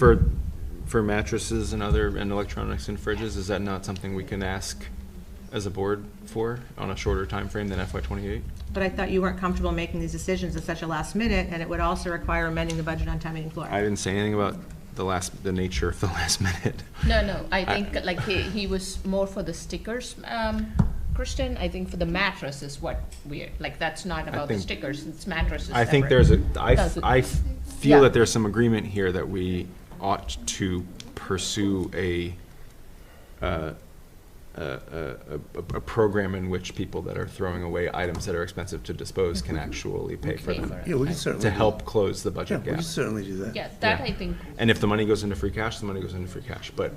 For mattresses and electronics and fridges, is that not something we can ask as a board for on a shorter time frame than FY28? But I thought you weren't comfortable making these decisions at such a last minute, and it would also require amending the budget on town meeting floor. I didn't say anything about the nature of the last minute. No, I think like he was more for the stickers, Kristen. I think for the mattress is what like that's not about the stickers, it's mattresses. I think I feel that there's some agreement here that we ought to pursue a program in which people that are throwing away items that are expensive to dispose can actually pay for them. Yeah, we can certainly. To help close the budget We gap. can certainly do that. Yeah, that I think. And if the money goes into free cash, the money goes into free cash. But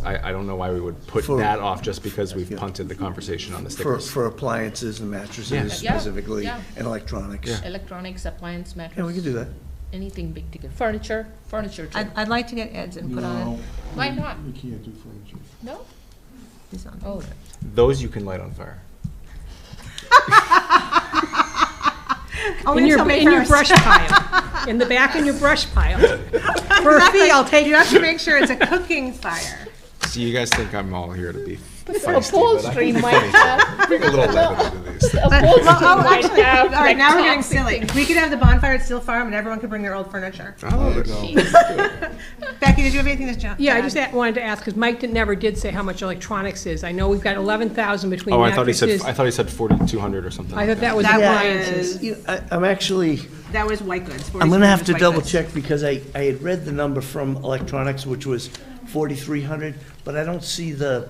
I don't know why we would put that off just because we've punted the conversation on the stickers. For appliances and mattresses Yeah. specifically, Yeah. and electronics. Yeah. Electronics, appliance, mattress. Yeah, we can do that. Anything big ticket. Furniture too. I'd like to get Ed's input on it. Why not? We can't do furniture. No? He's on. Oh, Those you can light on fire. Only In your until May in your 1st. brush pile, in the back in your brush pile. For a Exactly. fee, I'll take You have to make sure it's a cooking fire. So you guys think I'm all here to be the feisty, upholstery but might have. bring a little levity to these. The But, upholstery well, might actually, all have. right, like, now we're getting toxic silly. things. We could have the bonfire at Steel Farm and everyone could bring their old furniture. Oh, Becky, did you have anything to jump? Yeah, I just wanted to ask, because Mike never did say how much electronics is. I know we've got 11,000 between oh, mattresses. I thought he said 4,200 or something. I like thought that was That appliances. was, I'm actually, that was white goods. I'm gonna have to 43 was white double goods. check because I had read the number from electronics, which was 4,300, but I don't see the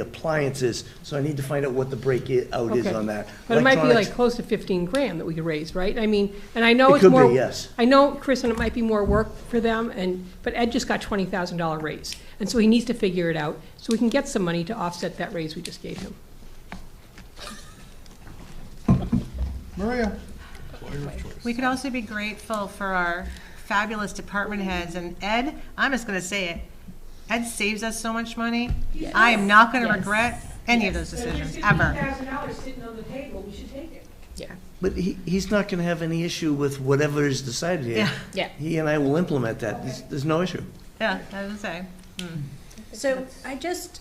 appliances, so I need to find out what the breakout is Okay. on that. But it might be Electronics- like close to 15 grand that we could raise, right? I mean, and I know It it's could more. be, yes. I know, Chris, and it might be more work for them, but Ed just got $20,000 raise. And so he needs to figure it out, so we can get some money to offset that raise we just gave him. Maria? We could also be grateful for our fabulous department heads, and Ed, I'm just gonna say it, Ed saves us so much money. I am not gonna regret any of those decisions, ever. $15,000 sitting on the table, we should take it. Yeah. But he's not gonna have any issue with whatever is decided here. Yeah. Yeah. He and I will implement that. There's no issue. Yeah, I was gonna say. So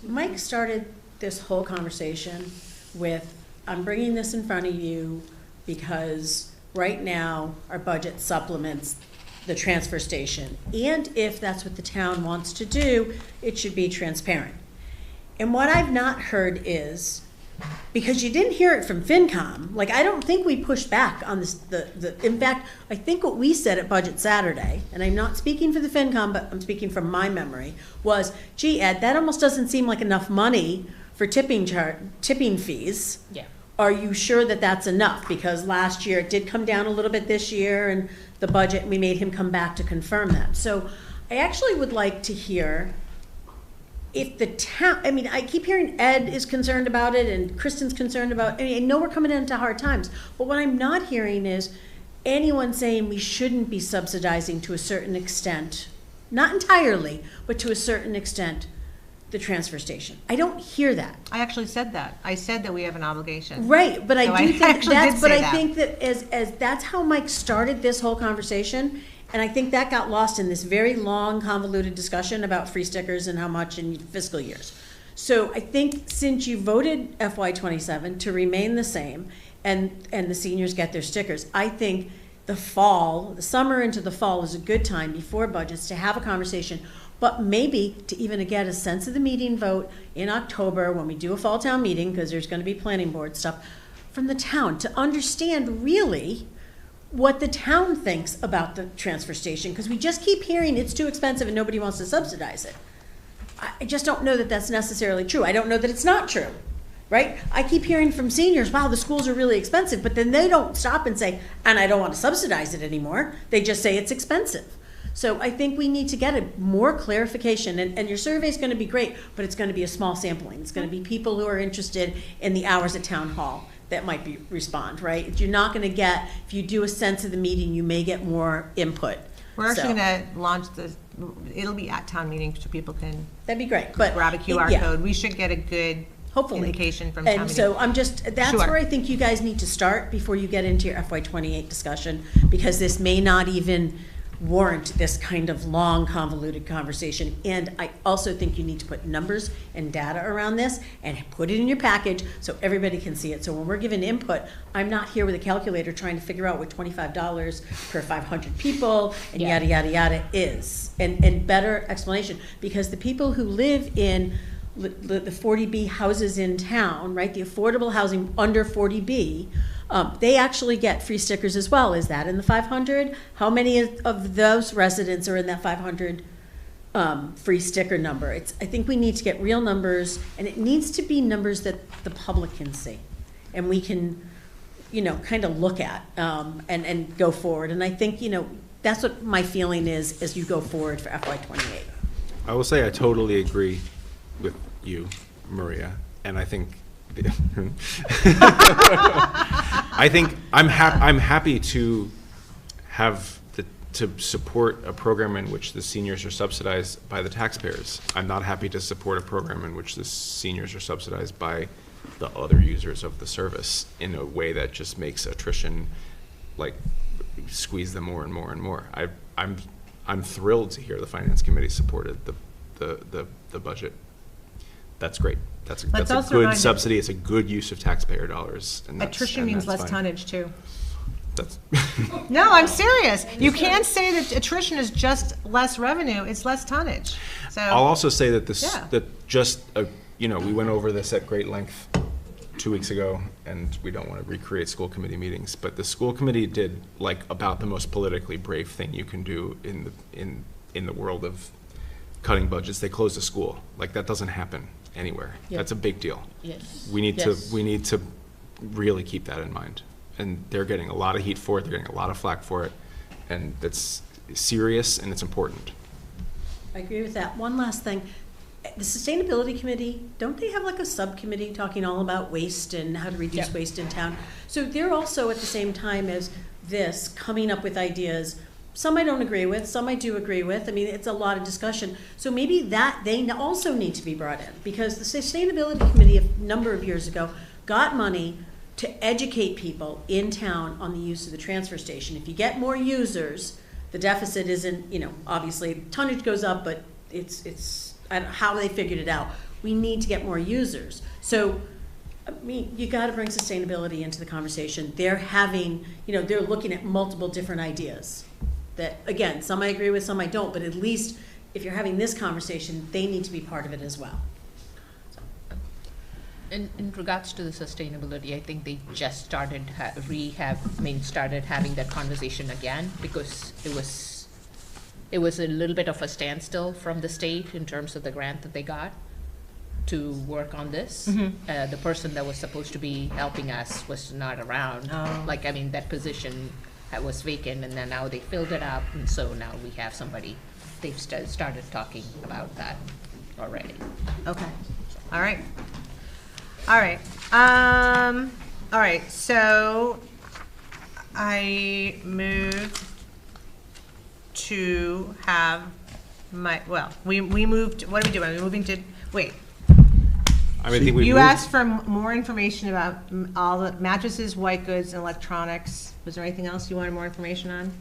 Mike started this whole conversation with, I'm bringing this in front of you because right now our budget supplements the transfer station. And if that's what the town wants to do, it should be transparent. And what I've not heard is, because you didn't hear it from FinCom, like I don't think we pushed back on this, in fact, I think what we said at Budget Saturday, and I'm not speaking for the FinCom, but I'm speaking from my memory, was, gee, Ed, that almost doesn't seem like enough money for tipping fees. Yeah. Are you sure that that's enough? Because last year, it did come down a little bit this year, and the budget, we made him come back to confirm that. So I actually would like to hear if the town, I mean, I keep hearing Ed is concerned about it and Kristen's concerned about it. I know we're coming into hard times, but what I'm not hearing is anyone saying we shouldn't be subsidizing to a certain extent, not entirely, but to a certain extent, the transfer station. I don't hear that. I actually said that. I said that we have an obligation. Right, but So I do think actually that's, did but say I that. think that as that's how Mike started this whole conversation, and I think that got lost in this very long convoluted discussion about free stickers and how much in fiscal years. So I think since you voted FY '27 to remain the same, and the seniors get their stickers, I think the summer into the fall is a good time before budgets to have a conversation, but maybe to even get a sense of the meeting vote in October when we do a fall town meeting, because there's gonna be planning board stuff from the town, to understand really what the town thinks about the transfer station, because we just keep hearing it's too expensive and nobody wants to subsidize it. I just don't know that that's necessarily true. I don't know that it's not true, right? I keep hearing from seniors, wow, the schools are really expensive, but then they don't stop and say, and I don't want to subsidize it anymore. They just say it's expensive. So I think we need to get a more clarification, and your survey is going to be great, but it's going to be a small sampling. It's going to be people who are interested in the hours at town hall that might respond, right? You're not going to get, if you do a sense of the meeting, you may get more input. We're actually So, gonna launch it'll be at town meeting so people can that'd be great, but grab a QR yeah, code. We should get a good hopefully indication from town And meeting. so I'm just, that's Sure. where I think you guys need to start before you get into your FY '28 discussion, because this may not even warrant this kind of long, convoluted conversation. And I also think you need to put numbers and data around this and put it in your package so everybody can see it. So when we're giving input, I'm not here with a calculator trying to figure out what $25 per 500 people and yada, yada, yada is. And better explanation, because the people who live in the 40B houses in town, right, the affordable housing under 40B, they actually get free stickers as well. Is that in the 500? How many of those residents are in that 500 free sticker number? I think we need to get real numbers, and it needs to be numbers that the public can see, and we can, kind of look at and go forward. And I think, that's what my feeling is as you go forward for FY28. I will say I totally agree with you, Maria, and I think I'm happy to have to support a program in which the seniors are subsidized by the taxpayers. I'm not happy to support a program in which the seniors are subsidized by the other users of the service in a way that just makes attrition squeeze them more and more and more. I'm thrilled to hear the Finance Committee supported the budget. That's great. That's a good subsidy. It's a good use of taxpayer dollars. And attrition means less tonnage too. That's no, I'm serious. You can't say that attrition is just less revenue. It's less tonnage. So I'll also say that we went over this at great length 2 weeks ago, and we don't want to recreate school committee meetings, but the school committee did about the most politically brave thing you can do in the world of cutting budgets. They closed a school. That doesn't happen anywhere. Yep. That's a big deal. Yes. We need to really keep that in mind. And they're getting a lot of heat for it. They're getting a lot of flack for it, and it's serious and it's important. I agree with that. One last thing. The Sustainability Committee, don't they have a subcommittee talking all about waste and how to reduce waste in town? So they're also at the same time as this coming up with ideas. Some I don't agree with, some I do agree with. I mean, it's a lot of discussion. So maybe that they also need to be brought in, because the Sustainability Committee a number of years ago got money to educate people in town on the use of the transfer station. If you get more users, the deficit isn't, obviously tonnage goes up, but it's I don't know how they figured it out. We need to get more users. So, I mean, you got to bring sustainability into the conversation. They're having, they're looking at multiple different ideas that, again, some I agree with, some I don't, but at least if you're having this conversation, they need to be part of it as well. In regards to the sustainability, I think they just started started having that conversation again, because it was a little bit of a standstill from the state in terms of the grant that they got to work on this. Mm-hmm. The person that was supposed to be helping us was not around. Oh. That position was vacant, and then now they filled it up, and so now we have somebody. They've started talking about that already. Okay. All right. All right. So I move to have we moved, what are we doing? Are we moving to, wait. You asked for more information about all the mattresses, white goods, and electronics. Was there anything else you wanted more information on?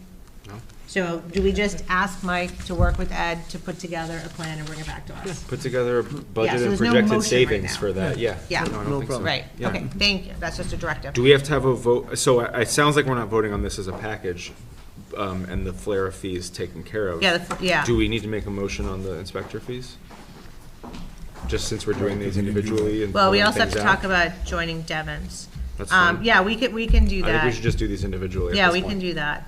No. So do we just ask Mike to work with Ed to put together a plan and bring it back to us? Yeah, put together a budget so and there's no projected motion savings right now. for that. Yeah. Yeah. No, I don't think problem. so. Right, Yeah. okay, thank you. That's just a directive. Do we have to have a vote? So it sounds like we're not voting on this as a package, and the flare fee is taken care of. Yeah. Do we need to make a motion on the inspector fees? Just since we're doing these individually and Well, we pulling also have to things talk out? about joining Devon's. That's fine. Yeah, we can do I think we that. should just do these individually. Yeah, we can do that.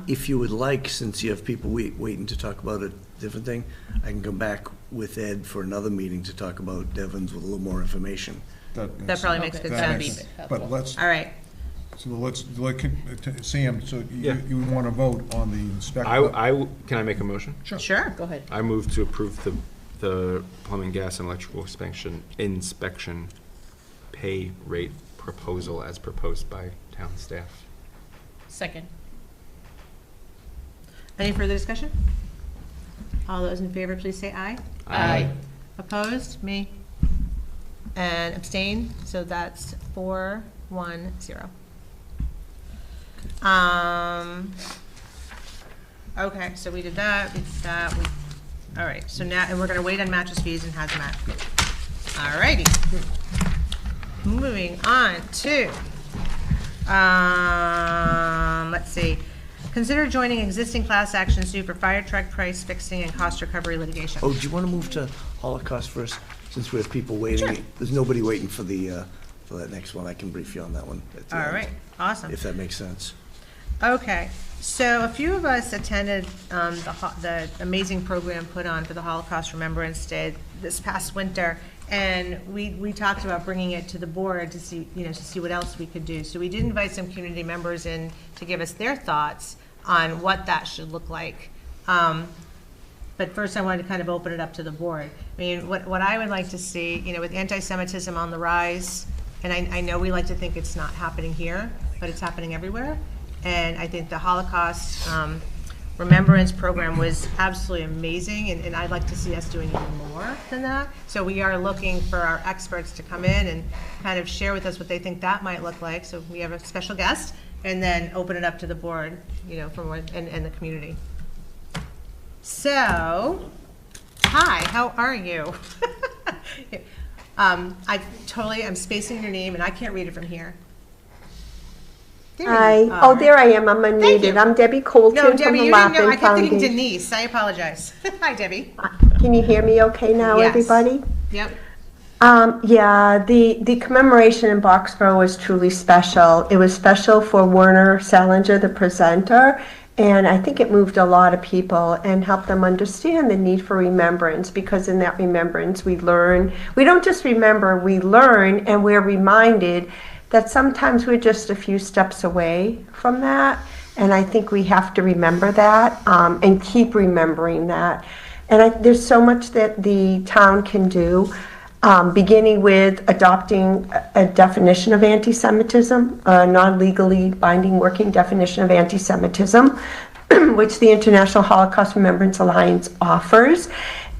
If you would like, since you have people waiting to talk about a different thing, I can come back with Ed for another meeting to talk about Devon's with a little more information. That probably makes good sense. But let's, All right. so Sam, so Yeah. you want to vote on the inspector? Can I make a motion? Sure. Go ahead. I move to approve the plumbing, gas, and electrical inspection pay rate proposal as proposed by town staff. Second. Any further discussion? All those in favor, please say aye. Aye. Opposed? Me. And abstain, so that's 4-1-0. Okay, so we did that, all right, so now, and we're gonna wait on mattress fees and hazmat. All righty. Moving on to, let's see. Consider joining existing class action suit for fire truck price fixing and cost recovery litigation. Oh, do you want to move to Holocaust first, since we have people waiting? Sure. There's nobody waiting for for that next one. I can brief you on that one at the All end, right, awesome. if that makes sense. Okay, so a few of us attended the amazing program put on for the Holocaust Remembrance Day this past winter, and we talked about bringing it to the board to see, to see what else we could do. So we did invite some community members in to give us their thoughts on what that should look like. But first I wanted to kind of open it up to the board. I mean, what I would like to see, with anti-Semitism on the rise, and I know we like to think it's not happening here, but it's happening everywhere. And I think the Holocaust Remembrance Program was absolutely amazing, and I'd like to see us doing even more than that. So we are looking for our experts to come in and kind of share with us what they think that might look like. So we have a special guest, and then open it up to the board, and the community. So, hi, how are you? I'm spacing your name, and I can't read it from here. Hi. Oh, there I am. I'm unmuted. I'm Debbie Colton No, Debbie, from the you didn't know. Laughing I kept thinking Foundation. Denise. I apologize. Hi, Debbie. Can you hear me okay now, Yes. everybody? Yep. Yeah, the commemoration in Boxborough was truly special. It was special for Werner Salinger, the presenter, and I think it moved a lot of people and helped them understand the need for remembrance, because in that remembrance we learn. We don't just remember, we learn, and we're reminded that sometimes we're just a few steps away from that, and I think we have to remember that and keep remembering that. And there's so much that the town can do. Beginning with adopting a definition of anti-Semitism, a non-legally binding working definition of anti-Semitism, which the International Holocaust Remembrance Alliance offers,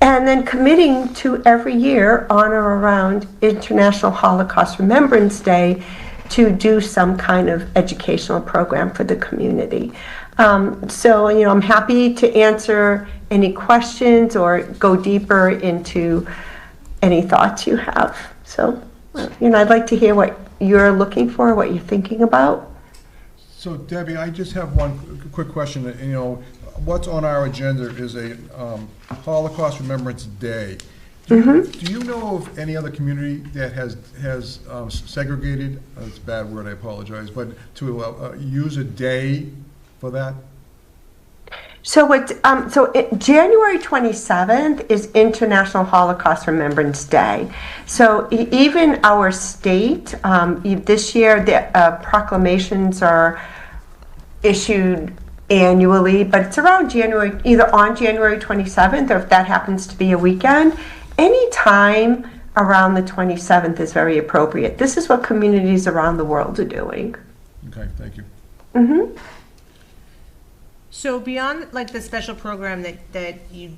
and then committing to every year on or around International Holocaust Remembrance Day to do some kind of educational program for the community. So, I'm happy to answer any questions or go deeper into any thoughts you have. So, I'd like to hear what you're looking for, what you're thinking about. So Debbie, I just have one quick question. What's on our agenda is a Holocaust Remembrance Day. Do you know of any other community that has segregated, it's a bad word, I apologize, but to use a day for that? So January 27th is International Holocaust Remembrance Day. So even our state, this year the proclamations are issued annually, but it's around January, either on January 27th, or if that happens to be a weekend, any time around the 27th is very appropriate. This is what communities around the world are doing. Okay, thank you. So beyond the special program that you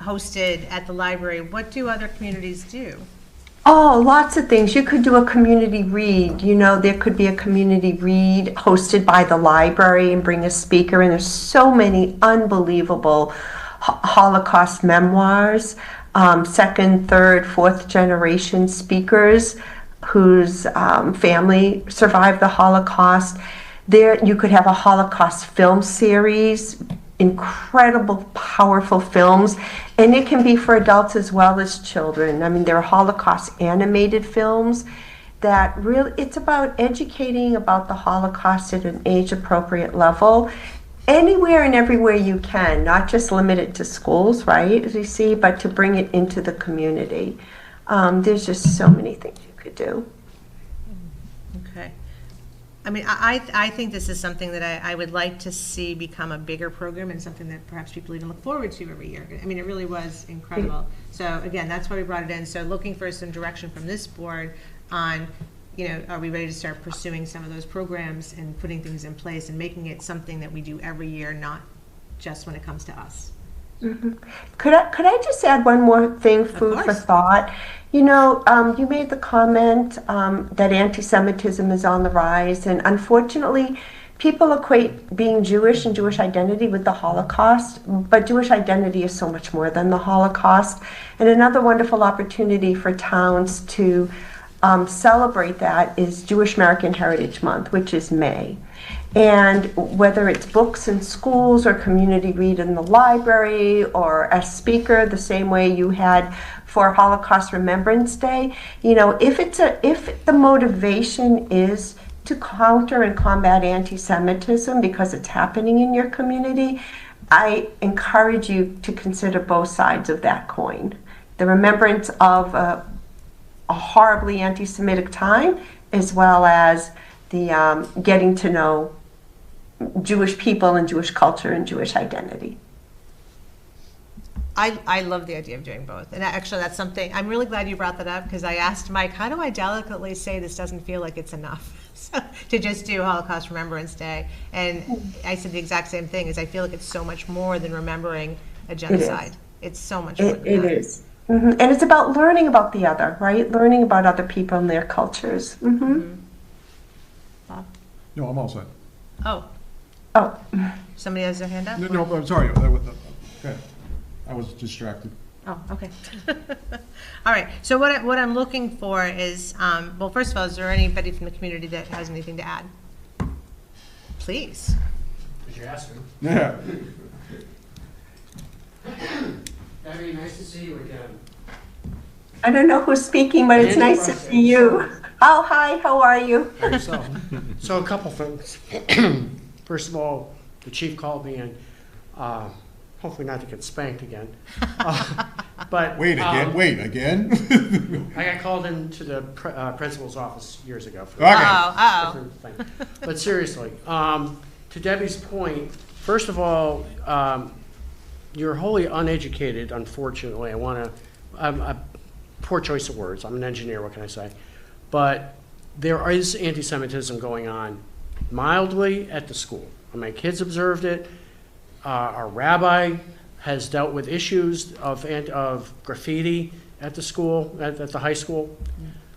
hosted at the library, what do other communities do? Oh, lots of things. You could do a community read. There could be a community read hosted by the library and bring a speaker. And there's so many unbelievable Holocaust memoirs, second, third, fourth generation speakers whose family survived the Holocaust. There, you could have a Holocaust film series, incredible, powerful films, and it can be for adults as well as children. I mean, there are Holocaust animated films that really, it's about educating about the Holocaust at an age-appropriate level, anywhere and everywhere you can, not just limit it to schools, right, as we see, but to bring it into the community. There's just so many things you could do. Okay. I mean, I think this is something that I would like to see become a bigger program and something that perhaps people even look forward to every year. I mean, it really was incredible. So again, that's why we brought it in. So looking for some direction from this board on, are we ready to start pursuing some of those programs and putting things in place and making it something that we do every year, not just when it comes to us. Could I just add one more thing, food for thought? You made the comment that anti-Semitism is on the rise, and unfortunately, people equate being Jewish and Jewish identity with the Holocaust, but Jewish identity is so much more than the Holocaust. And another wonderful opportunity for towns to celebrate that is Jewish American Heritage Month, which is May. And whether it's books in schools or community read in the library or a speaker the same way you had for Holocaust Remembrance Day, you know, if the motivation is to counter and combat anti-Semitism because it's happening in your community, I encourage you to consider both sides of that coin. The remembrance of a horribly anti-Semitic time, as well as the getting to know Jewish people and Jewish culture and Jewish identity. I love the idea of doing both. And actually, that's something, I'm really glad you brought that up, because I asked Mike, how do I delicately say this doesn't feel like it's enough to just do Holocaust Remembrance Day? And I said the exact same thing, is I feel like it's so much more than remembering a genocide. It's so much more than that. It is. Mm-hmm. And it's about learning about the other, right? Learning about other people and their cultures. Mm-hmm. Bob? No, I'm all set. Oh. Oh. Somebody has their hand up? No, I'm sorry. Okay. I was distracted. Oh, okay. All right, so what I'm looking for is, well, first of all, is there anybody from the community that has anything to add? Please. Because you're asking. Yeah. Debbie, nice to see you again. I don't know who's speaking, but it's nice to see you. Oh, hi, how are you? How yourself? So a couple things. First of all, the chief called me and hopefully not to get spanked again. But Wait again? I got called into the principal's office years ago. For different thing. But seriously, to Debbie's point, first of all, you're wholly uneducated, unfortunately. A poor choice of words. I'm an engineer, what can I say? But there is anti-Semitism going on mildly at the school. My kids observed it. Our rabbi has dealt with issues of graffiti at the school, at the high school.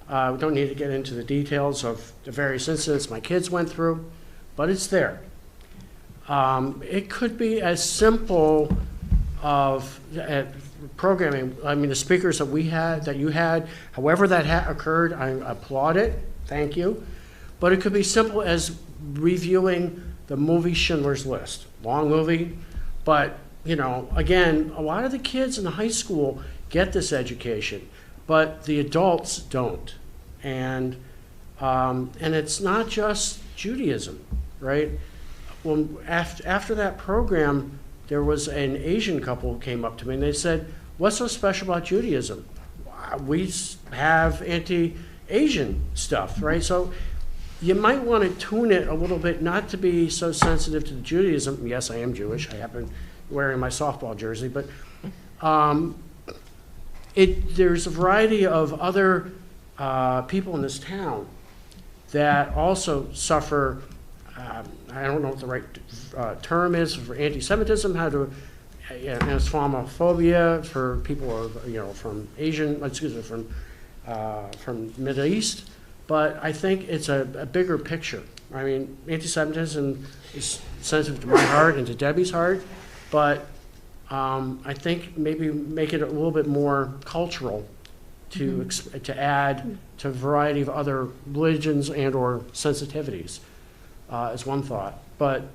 We don't need to get into the details of the various incidents my kids went through, but it's there. It could be as simple of programming. I mean, the speakers that you had, however that occurred, I applaud it. Thank you. But it could be simple as reviewing the movie Schindler's List. Long movie, but you know, again, a lot of the kids in the high school get this education, but the adults don't. And it's not just Judaism, right? Well, after that program, there was an Asian couple who came up to me and they said, "What's so special about Judaism? We have anti-Asian stuff, right?" So you might want to tune it a little bit, not to be so sensitive to the Judaism. Yes, I am Jewish. I happen wearing my softball jersey, but there's a variety of other people in this town that also suffer. I don't know what the right term is for anti-Semitism, Islamophobia for people from from Middle East. But I think it's a bigger picture. I mean, anti-Semitism is sensitive to my heart and to Debbie's heart, but I think maybe make it a little bit more cultural to add to a variety of other religions and or sensitivities is one thought. But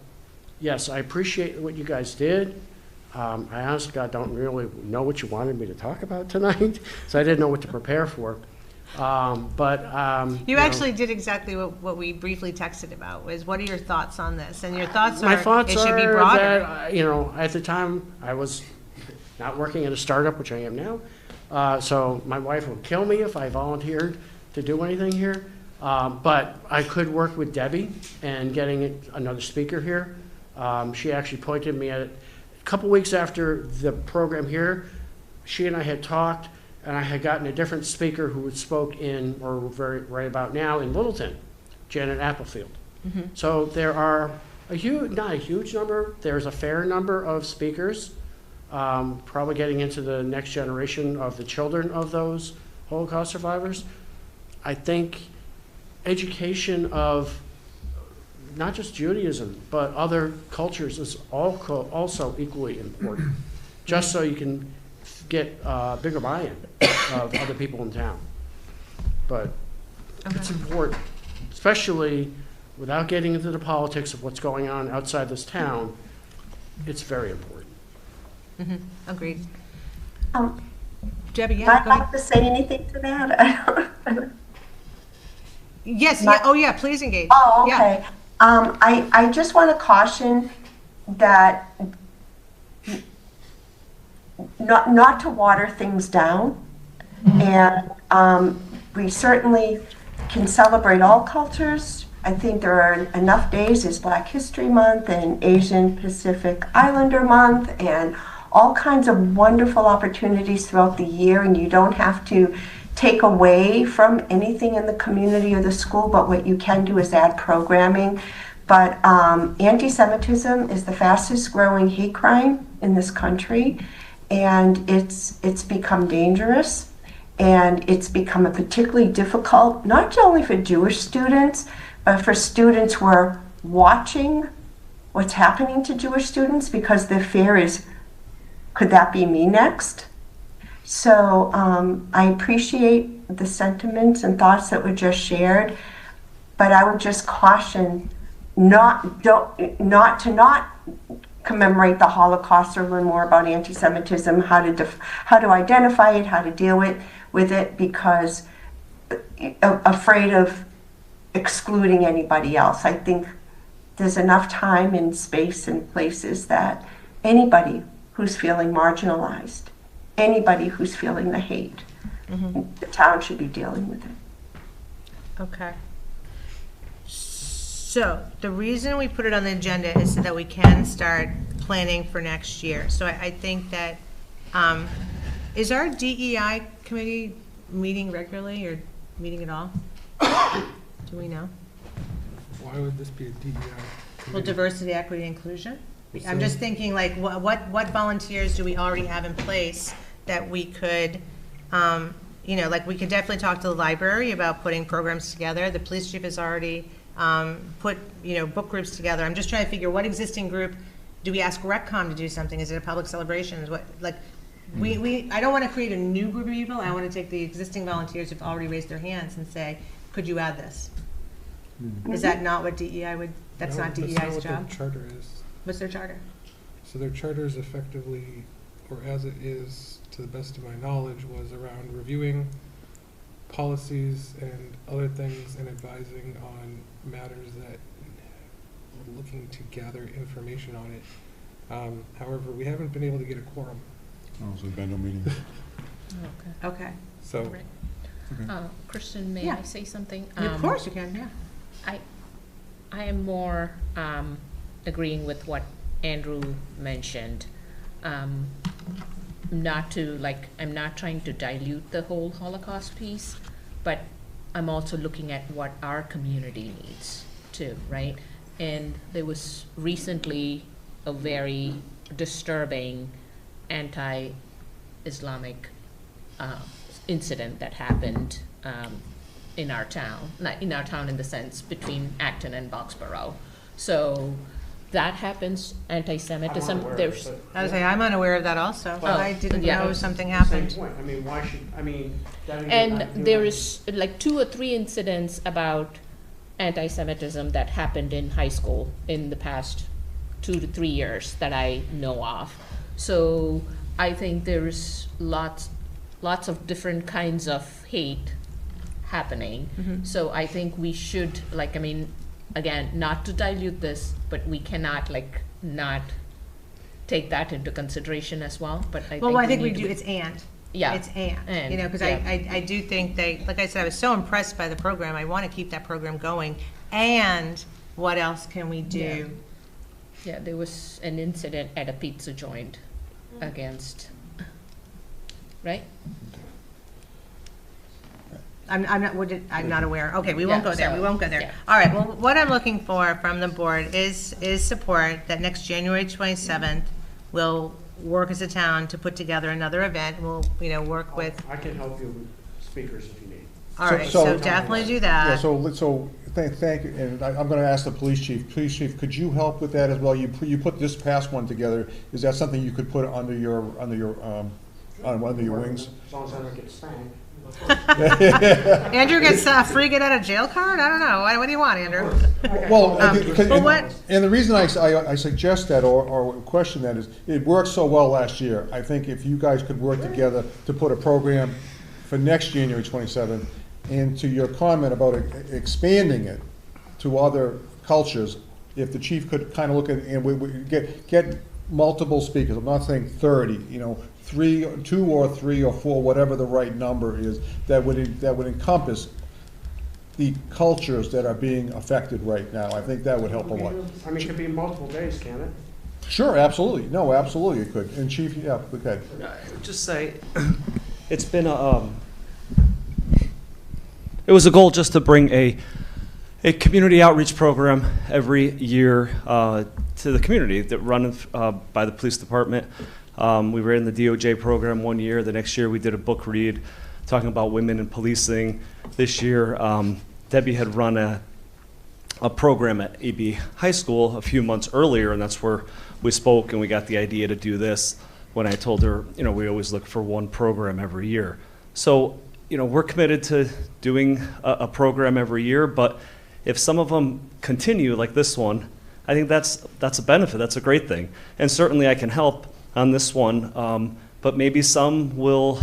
yes, I appreciate what you guys did. I honestly, God, don't really know what you wanted me to talk about tonight, so I didn't know what to prepare for. You actually did exactly what we briefly texted about, was what are your thoughts on this? And your thoughts My are, thoughts it should be are broader. that, at the time, I was not working at a startup, which I am now. So my wife would kill me if I volunteered to do anything here. But I could work with Debbie and getting another speaker here. She actually pointed me at it. A couple weeks after the program here, she and I had talked, and I had gotten a different speaker who spoke right about now in Littleton, Janet Applefield. Mm-hmm. So there are not a huge number, there's a fair number of speakers, probably getting into the next generation of the children of those Holocaust survivors. I think education of not just Judaism, but other cultures is also equally important, just so you can get bigger buy-in of other people in town. But it's important, especially without getting into the politics of what's going on outside this town. It's very important. Agreed. Debbie, I'd like to say anything to that. Yes, yeah, oh yeah, please engage. Oh, Yeah. okay. I just want to caution that not to water things down. And we certainly can celebrate all cultures. I think there are enough days as Black History Month and Asian Pacific Islander Month and all kinds of wonderful opportunities throughout the year, and you don't have to take away from anything in the community or the school, but what you can do is add programming. But anti-Semitism is the fastest growing hate crime in this country, and it's become dangerous, and it's become a particularly difficult, not only for Jewish students, but for students who are watching what's happening to Jewish students, because their fear is, could that be me next? So I appreciate the sentiments and thoughts that were just shared, but I would just caution not to commemorate the Holocaust or learn more about anti-Semitism, how to identify it, how to deal with it, because afraid of excluding anybody else. I think there's enough time and space and places that anybody who's feeling marginalized, anybody who's feeling the hate, the town should be dealing with it. Okay. So the reason we put it on the agenda is so that we can start planning for next year. So I think that, is our DEI committee meeting regularly or meeting at all? Do we know? Why would this be a DEI committee? Well, diversity, equity, inclusion. I'm just thinking, like, what volunteers do we already have in place that we could, you know, like, we could definitely talk to the library about putting programs together. The police chief has already put, you know, book groups together. I'm just trying to figure what existing group, do we ask RecCom to do something? Is it a public celebration? Is what, like, I don't want to create a new group of people. I want to take the existing volunteers who've already raised their hands and say, could you add this? Is that not what DEI would, that's not DEI's That's not what job? their charter is. What's their charter? So their charter is effectively, or as it is, to the best of my knowledge, was around reviewing policies and other things and advising on matters that we're looking to gather information on it. However, we haven't been able to get a quorum. Oh, so there's been no meeting. Okay. So, Right. Kristen, may Yeah. I say something? Of course you can, yeah. I am more agreeing with what Andrew mentioned. Not to, like, I'm not trying to dilute the whole Holocaust piece, but I'm also looking at what our community needs too, right? And there was recently a very disturbing anti-Islamic incident that happened in our town, not in our town in the sense between Acton and Boxborough. So that happens, anti-Semitism. There's, I was saying, I'm unaware of that also. Well, I didn't yeah. know something Same happened. point. I mean, why should, I mean, that and there is like 2 or 3 incidents about anti-Semitism that happened in high school in the past 2 to 3 years that I know of. So I think there's lots of different kinds of hate happening. So I think we should, like, I mean, again, not to dilute this, but we cannot, like, not take that into consideration as well. But I think we do. need to It's and. Yeah. It's and. You know, because yeah. I do think they, like I said, I was so impressed by the program. I want to keep that program going. And what else can we do? Yeah, there was an incident at a pizza joint against, right? I'm not aware. Okay, we won't Yeah, go there. so, We won't go there. yeah. All right. Well, what I'm looking for from the board is support that next January 27th we'll work as a town to put together another event. We'll, you know, work with. I can help you with speakers if you need. All right. So definitely do that. Yeah, so Thank you, and I'm gonna ask the police chief. Police chief, could you help with that as well? You put this past one together. Is that something you could put under your wings? As long as I don't get spanked. Andrew gets a free get out of jail card? I don't know. What do you want, Andrew? Well, what? and the reason I suggest that or question that is, it worked so well last year. I think if you guys could work together to put a program for next January 27th, and to your comment about expanding it to other cultures, if the chief could kind of look at, and we get multiple speakers, I'm not saying 30, you know, 2 or 3 or 4, whatever the right number is, that would encompass the cultures that are being affected right now. I think that would help a lot. I mean, it could be multiple days, can't it? Sure, absolutely. No, absolutely it could. And Chief, yeah, okay. I would just say, it's been it was a goal just to bring a community outreach program every year to the community that run by the police department. We ran the DOJ program one year. The next year we did a book read talking about women in policing. This year, Debbie had run a program at AB High School a few months earlier, and that's where we spoke and we got the idea to do this when I told her, you know, we always look for one program every year. So, you know, we're committed to doing a program every year, but if some of them continue like this one, I think that's a benefit, that's a great thing. And certainly I can help on this one, but maybe some will,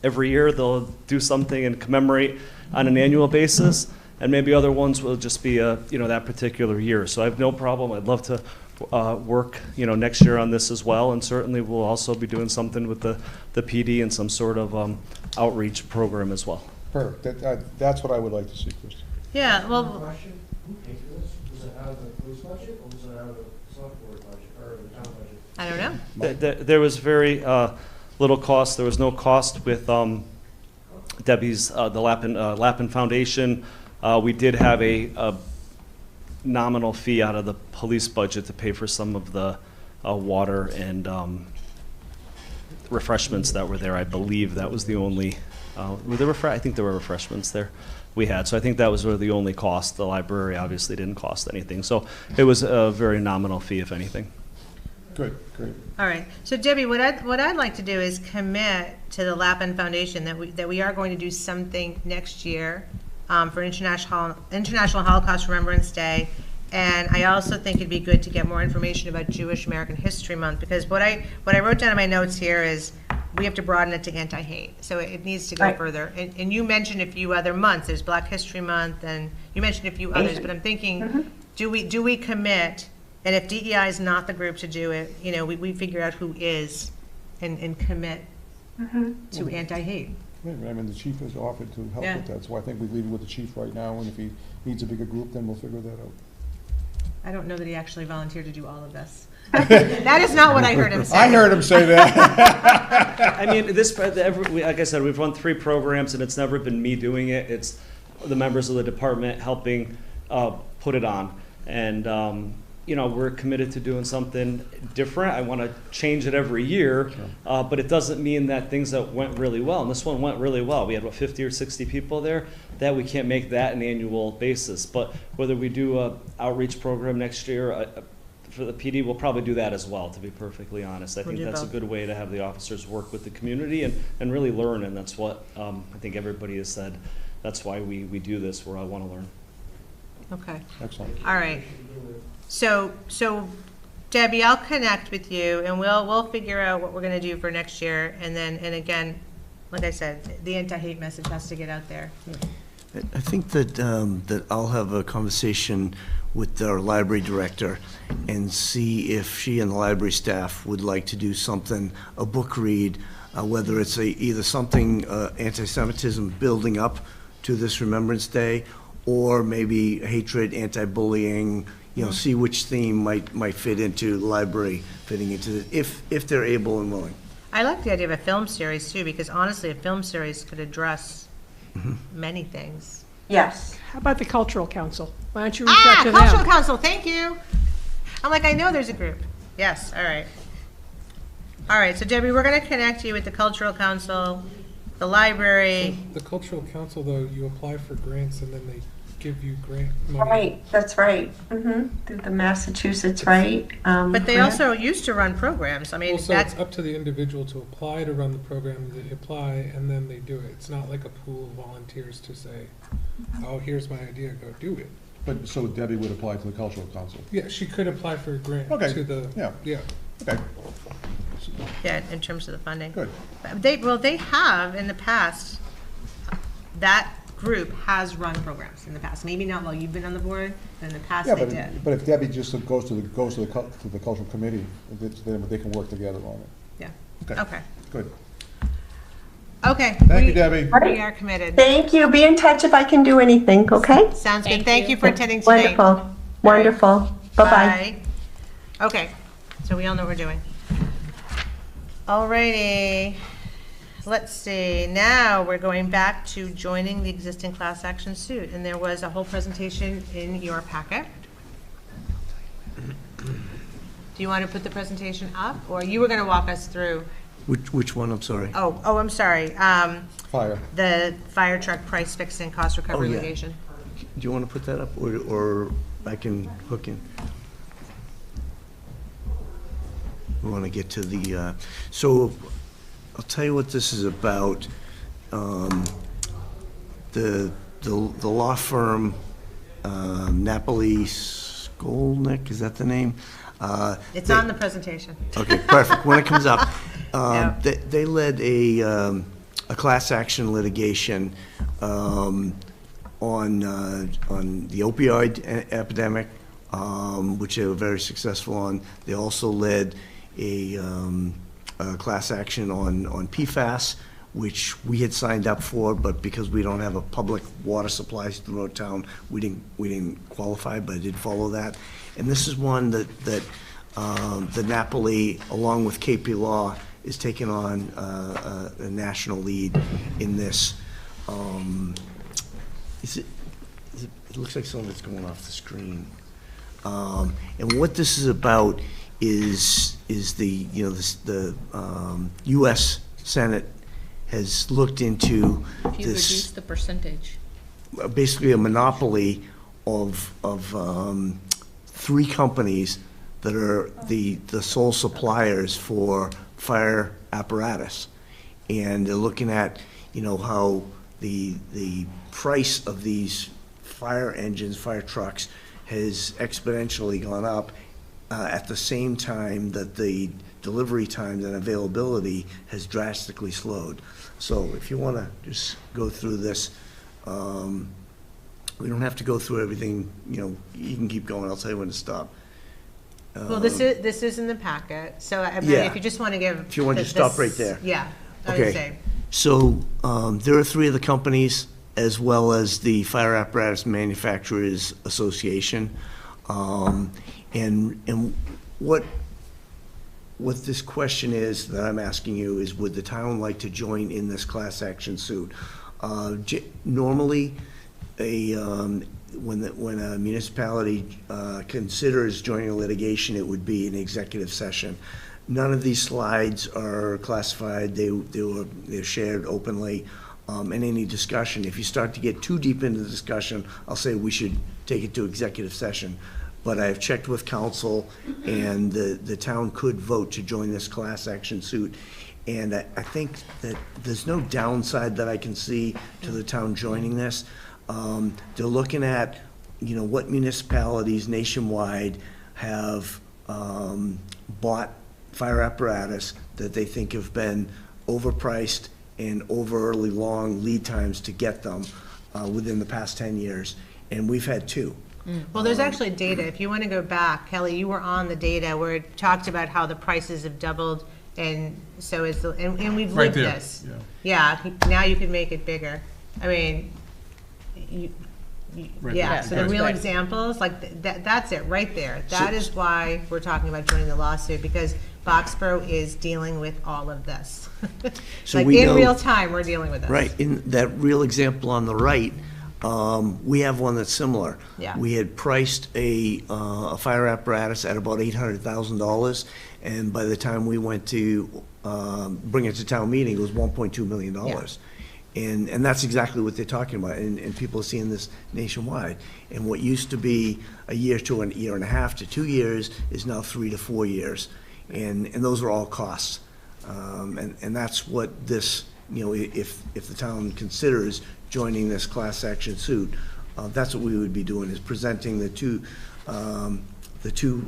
every year they'll do something and commemorate on an annual basis, and maybe other ones will just be that particular year. So I have no problem, I'd love to work next year on this as well, and certainly we'll also be doing something with the PD and some sort of outreach program as well. Perfect. That's what I would like to see, Kristen. Yeah, well, Who paid for this? Was it out of the police budget, or was it out of the select board budget, or the town budget? I don't know. There was very little cost. There was no cost with Debbie's, the Lappin Foundation. We did have a nominal fee out of the police budget to pay for some of the water and refreshments that were there. I believe that was the only, I think there were refreshments there we had. So I think that was really the only cost. The library obviously didn't cost anything. So it was a very nominal fee, if anything. Good, great. All right. So Debbie, what I'd like to do is commit to the Lappin Foundation that we are going to do something next year for International Holocaust Remembrance Day. And I also think it'd be good to get more information about Jewish American History Month, because what I wrote down in my notes here is we have to broaden it to anti-hate. So it needs to go further. And you mentioned a few other months. There's Black History Month, and you mentioned a few others. But I'm thinking, do we commit? And if DEI is not the group to do it, we figure out who is, and commit to anti-hate. I mean, the chief has offered to help with that, so I think we leave it with the chief right now, and if he needs a bigger group, then we'll figure that out. I don't know that he actually volunteered to do all of this. That is not what I heard him say. I heard him say that. I mean, like I said, we've run 3 programs, and it's never been me doing it. It's the members of the department helping put it on. And, we're committed to doing something different. I want to change it every year, but it doesn't mean that things that went really well, and this one went really well. We had, 50 or 60 people there, that we can't make that an annual basis. But whether we do a outreach program next year for the PD, we'll probably do that as well, to be perfectly honest. I think that's a good way to have the officers work with the community and really learn, and that's what I think everybody has said. That's why we do this, where I want to learn. Okay. Excellent. All right. So Debbie, I'll connect with you, and we'll figure out what we're going to do for next year. And again, like I said, the anti-hate message has to get out there. I think that I'll have a conversation with our library director and see if she and the library staff would like to do something, a book read, whether it's either something anti-Semitism building up to this Remembrance Day, or maybe hatred, anti-bullying, see which theme might fit into the library, fitting into this, if they're able and willing. I like the idea of a film series too, because honestly, a film series could address many things. Yes. How about the Cultural Council? Why don't you reach out to them? Cultural Council, thank you. I'm like, I know there's a group. Yes, all right. All right, so Debbie, we're going to connect you with the Cultural Council, the library. The Cultural Council, though, you apply for grants and then give you grant money. Right, that's right. Through the Massachusetts, right? But they grant. also used to run programs. I mean, Also, that's, it's up to the individual to apply to run the program. They apply and then they do it. It's not like a pool of volunteers to say, oh, here's my idea, go do it. But, so Debbie would apply to the cultural council? Yeah, she could apply for a grant Okay, to the, yeah. yeah. Okay, yeah, in terms of the funding. good. They have in the past, that group has run programs in the past. Maybe not while you've been on the board, but in the past Yeah, they but, did. but if Debbie just goes to the cultural committee, then they can work together on it. Yeah, Okay, okay. good. Okay. Thank you, Debbie. We are committed. Thank you. Be in touch if I can do anything, okay? Sounds good. Thank you for attending tonight. Wonderful, wonderful. Bye-bye. Bye. Okay, so we all know what we're doing. Alrighty, let's see, now we're going back to joining the existing class action suit, and there was a whole presentation in your packet. Do you want to put the presentation up, or you were gonna walk us through? Which one, I'm sorry? Oh, I'm sorry, Fire. the fire truck price fixing cost recovery Oh, yeah. litigation. Do you want to put that up, or I can hook in? We want to get to the, so I'll tell you what this is about. The law firm, Napoli Skolnick, is that the name? It's on the presentation. Okay, perfect. When it comes up, Yeah. they led a class action litigation on the opioid epidemic, which they were very successful on. They also led a class action on PFAS, which we had signed up for, but because we don't have a public water supply throughout town, we didn't qualify, but I did follow that. And this is one that the Napoli, along with KP Law, is taking on a national lead in this. It looks like some of it's going off the screen. And what this is about is the U.S. Senate has looked into If you this, reduce the percentage. basically a monopoly of three companies that are the sole suppliers for fire apparatus. And they're looking at, how the price of these fire engines, fire trucks, has exponentially gone up at the same time that the delivery time and availability has drastically slowed. So if you want to just go through this, we don't have to go through everything, you can keep going, I'll tell you when to stop. Well, this is in the packet, so I mean, Yeah. if you just want to give. If you want to the- stop this- right there. Yeah, I would Okay. say. So there are three of the companies, as well as the Fire Apparatus Manufacturers Association. And what this question is that I'm asking you is, would the town like to join in this class action suit? Normally, when a municipality considers joining a litigation, it would be an executive session. None of these slides are classified. They're shared openly. And any discussion, if you start to get too deep into the discussion, I'll say we should take it to executive session. But I've checked with council, and the town could vote to join this class action suit. And I think that there's no downside that I can see to the town joining this. They're looking at, what municipalities nationwide have bought fire apparatus that they think have been overpriced and overly long lead times to get them within the past 10 years. And we've had two. Well, there's actually data. If you want to go back, Kelly, you were on the data where it talked about how the prices have doubled, and so is the, and we've Right lived there, this. Yeah, now you can make it bigger. I mean, Right yeah, there. so the real examples, like, that's it, right there. That is why we're talking about joining the lawsuit, because Foxborough is dealing with all of this. So Like, we in know- real time, we're dealing with this. Right, in that real example on the right, we have one that's similar. Yeah. We had priced a fire apparatus at about $800,000, and by the time we went to bring it to town meeting, it was $1.2 million. And that's exactly what they're talking about, and people are seeing this nationwide. And what used to be a year to a year and a half to 2 years is now 3 to 4 years. And those are all costs. And that's what this, if the town considers joining this class action suit, that's what we would be doing, is presenting the two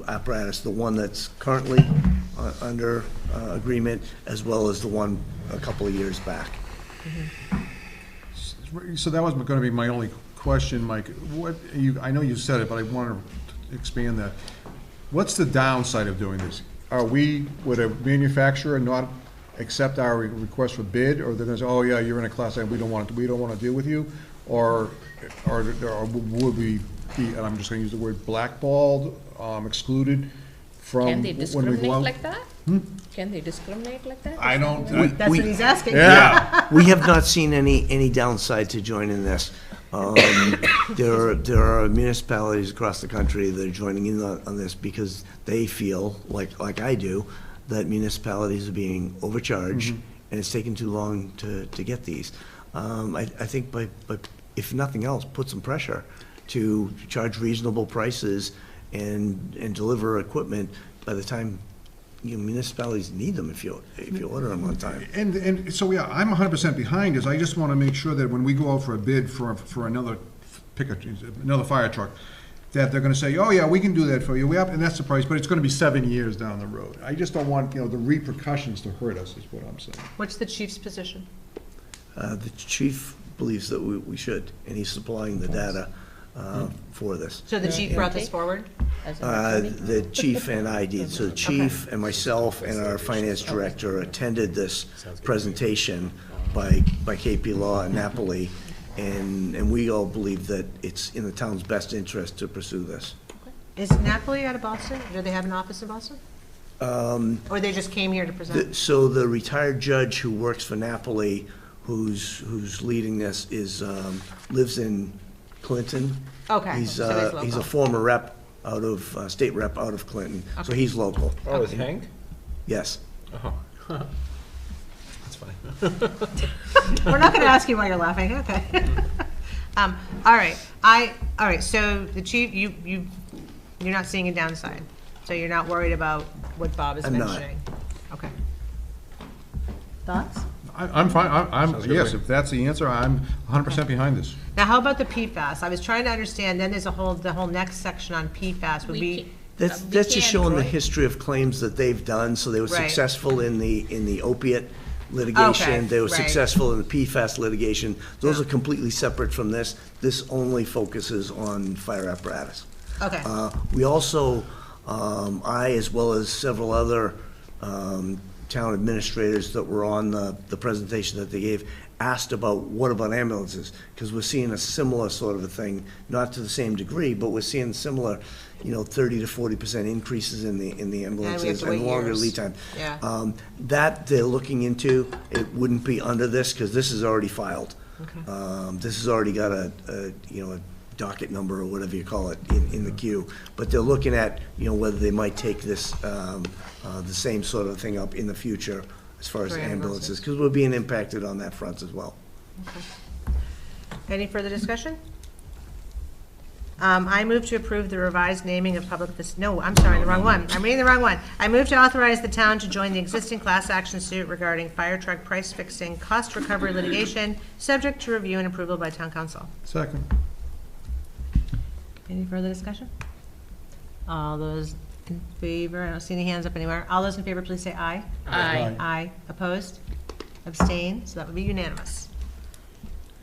apparatus, the one that's currently under agreement, as well as the one a couple of years back. So that was going to be my only question, Mike. I know you said it, but I want to expand that. What's the downside of doing this? Would a manufacturer not accept our request for bid, or they're going to say, oh yeah, you're in a class and we don't want to deal with you, or would we be, and I'm just going to use the word blackballed, excluded from Can they when we discriminate go out? like that? Can they discriminate like that? I don't. That's what he's asking. Yeah. We have not seen any downside to joining this. There are municipalities across the country that are joining in on this because they feel, like I do, that municipalities are being overcharged, and it's taking too long to get these. I think by if nothing else, put some pressure to charge reasonable prices and deliver equipment by the time municipalities need them, if you order them on time. And so, yeah, I'm 100% behind this. I just want to make sure that when we go out for a bid for another fire truck, that they're going to say, oh yeah, we can do that for you, and that's the price, but it's going to be 7 years down the road. I just don't want, the repercussions to hurt us, is what I'm saying. What's the chief's position? The chief believes that we should, and he's supplying the data for this. So the chief brought this forward? The chief and I did. So the chief and myself and our finance director attended this presentation by KP Law and Napoli, and we all believe that it's in the town's best interest to pursue this. Is Napoli out of Boston? Do they have an office in Boston? Or they just came here to present? So the retired judge who works for Napoli, who's leading this, lives in Clinton. Okay. He's local. a former rep out of state rep out of Clinton, so he's local. Oh, is Hank? Yes. Oh. That's funny. We're not going to ask you why you're laughing. Okay. All right. All right. So the chief, you're not seeing a downside. So you're not worried about what Bob is mentioning. Okay. Thoughts? I'm fine. Yes, good. if that's the answer, I'm 100% behind this. Now, how about the PFAS? I was trying to understand. Then there's the whole next section on PFAS would be. That's just showing the history of claims that they've done. So they were successful in the opiate litigation. Okay, they were successful in the PFAS litigation. Those are completely separate from this. This only focuses on fire apparatus. Okay. We also, I as well as several other town administrators that were on the presentation that they gave, asked about what about ambulances, because we're seeing a similar sort of a thing, not to the same degree, but we're seeing similar, 30 to 40% increases in the ambulances and longer lead time. Yeah. That they're looking into. It wouldn't be under this because this is already filed. Okay. This has already got a docket number or whatever you call it in the queue, but they're looking at whether they might take this the same sort of thing up in the future as far as ambulances, because we're being impacted on that front as well. Okay. Any further discussion? I move to approve the revised naming of public, no, I'm sorry, the wrong one. I'm reading the wrong one. I move to authorize the town to join the existing class action suit regarding fire truck price fixing, cost recovery litigation, subject to review and approval by town council. Second. Any further discussion? All those in favor, I don't see any hands up anywhere. All those in favor, please say aye. Aye. Aye. Opposed? Abstain? So that would be unanimous.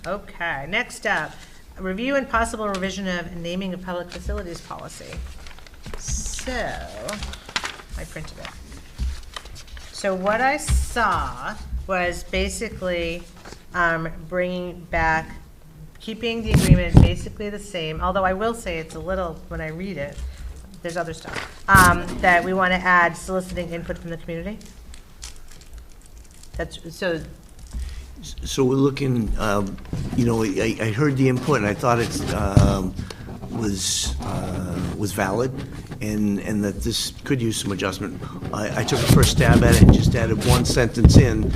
Okay, next up, a review and possible revision of naming of public facilities policy. So, I printed it. So what I saw was basically bringing back, keeping the agreement basically the same, although I will say it's a little, when I read it, there's other stuff, that we want to add soliciting input from the community. That's, So we're looking, I heard the input and I thought it was valid and that this could use some adjustment. I took a first stab at it and just added one sentence in.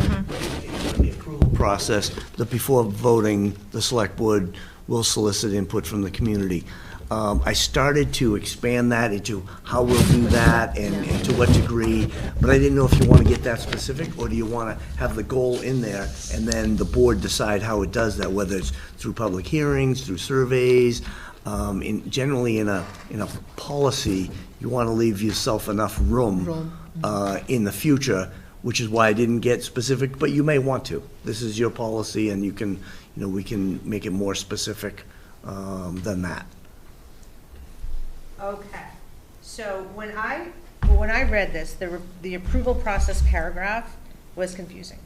The approval process that before voting, the select board will solicit input from the community. I started to expand that into how we'll do that and to what degree, but I didn't know if you want to get that specific, or do you want to have the goal in there, and then the board decide how it does that, whether it's through public hearings, through surveys. Generally, in a policy, you want to leave yourself enough room in the future, which is why I didn't get specific, but you may want to. This is your policy, and you can, we can make it more specific than that. Okay, so when I read this, the approval process paragraph was confusing.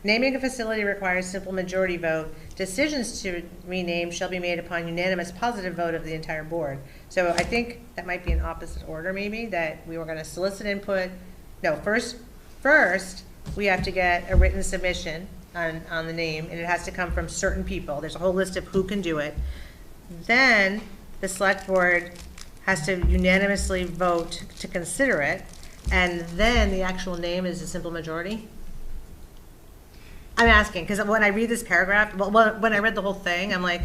Naming a facility requires simple majority vote. Decisions to rename shall be made upon unanimous positive vote of the entire board. So I think that might be in opposite order, maybe, that we were gonna solicit input. No, first, we have to get a written submission on the name, and it has to come from certain people. There's a whole list of who can do it. Then the select board has to unanimously vote to consider it, and then the actual name is a simple majority? I'm asking, because when I read this paragraph, when I read the whole thing, I'm like,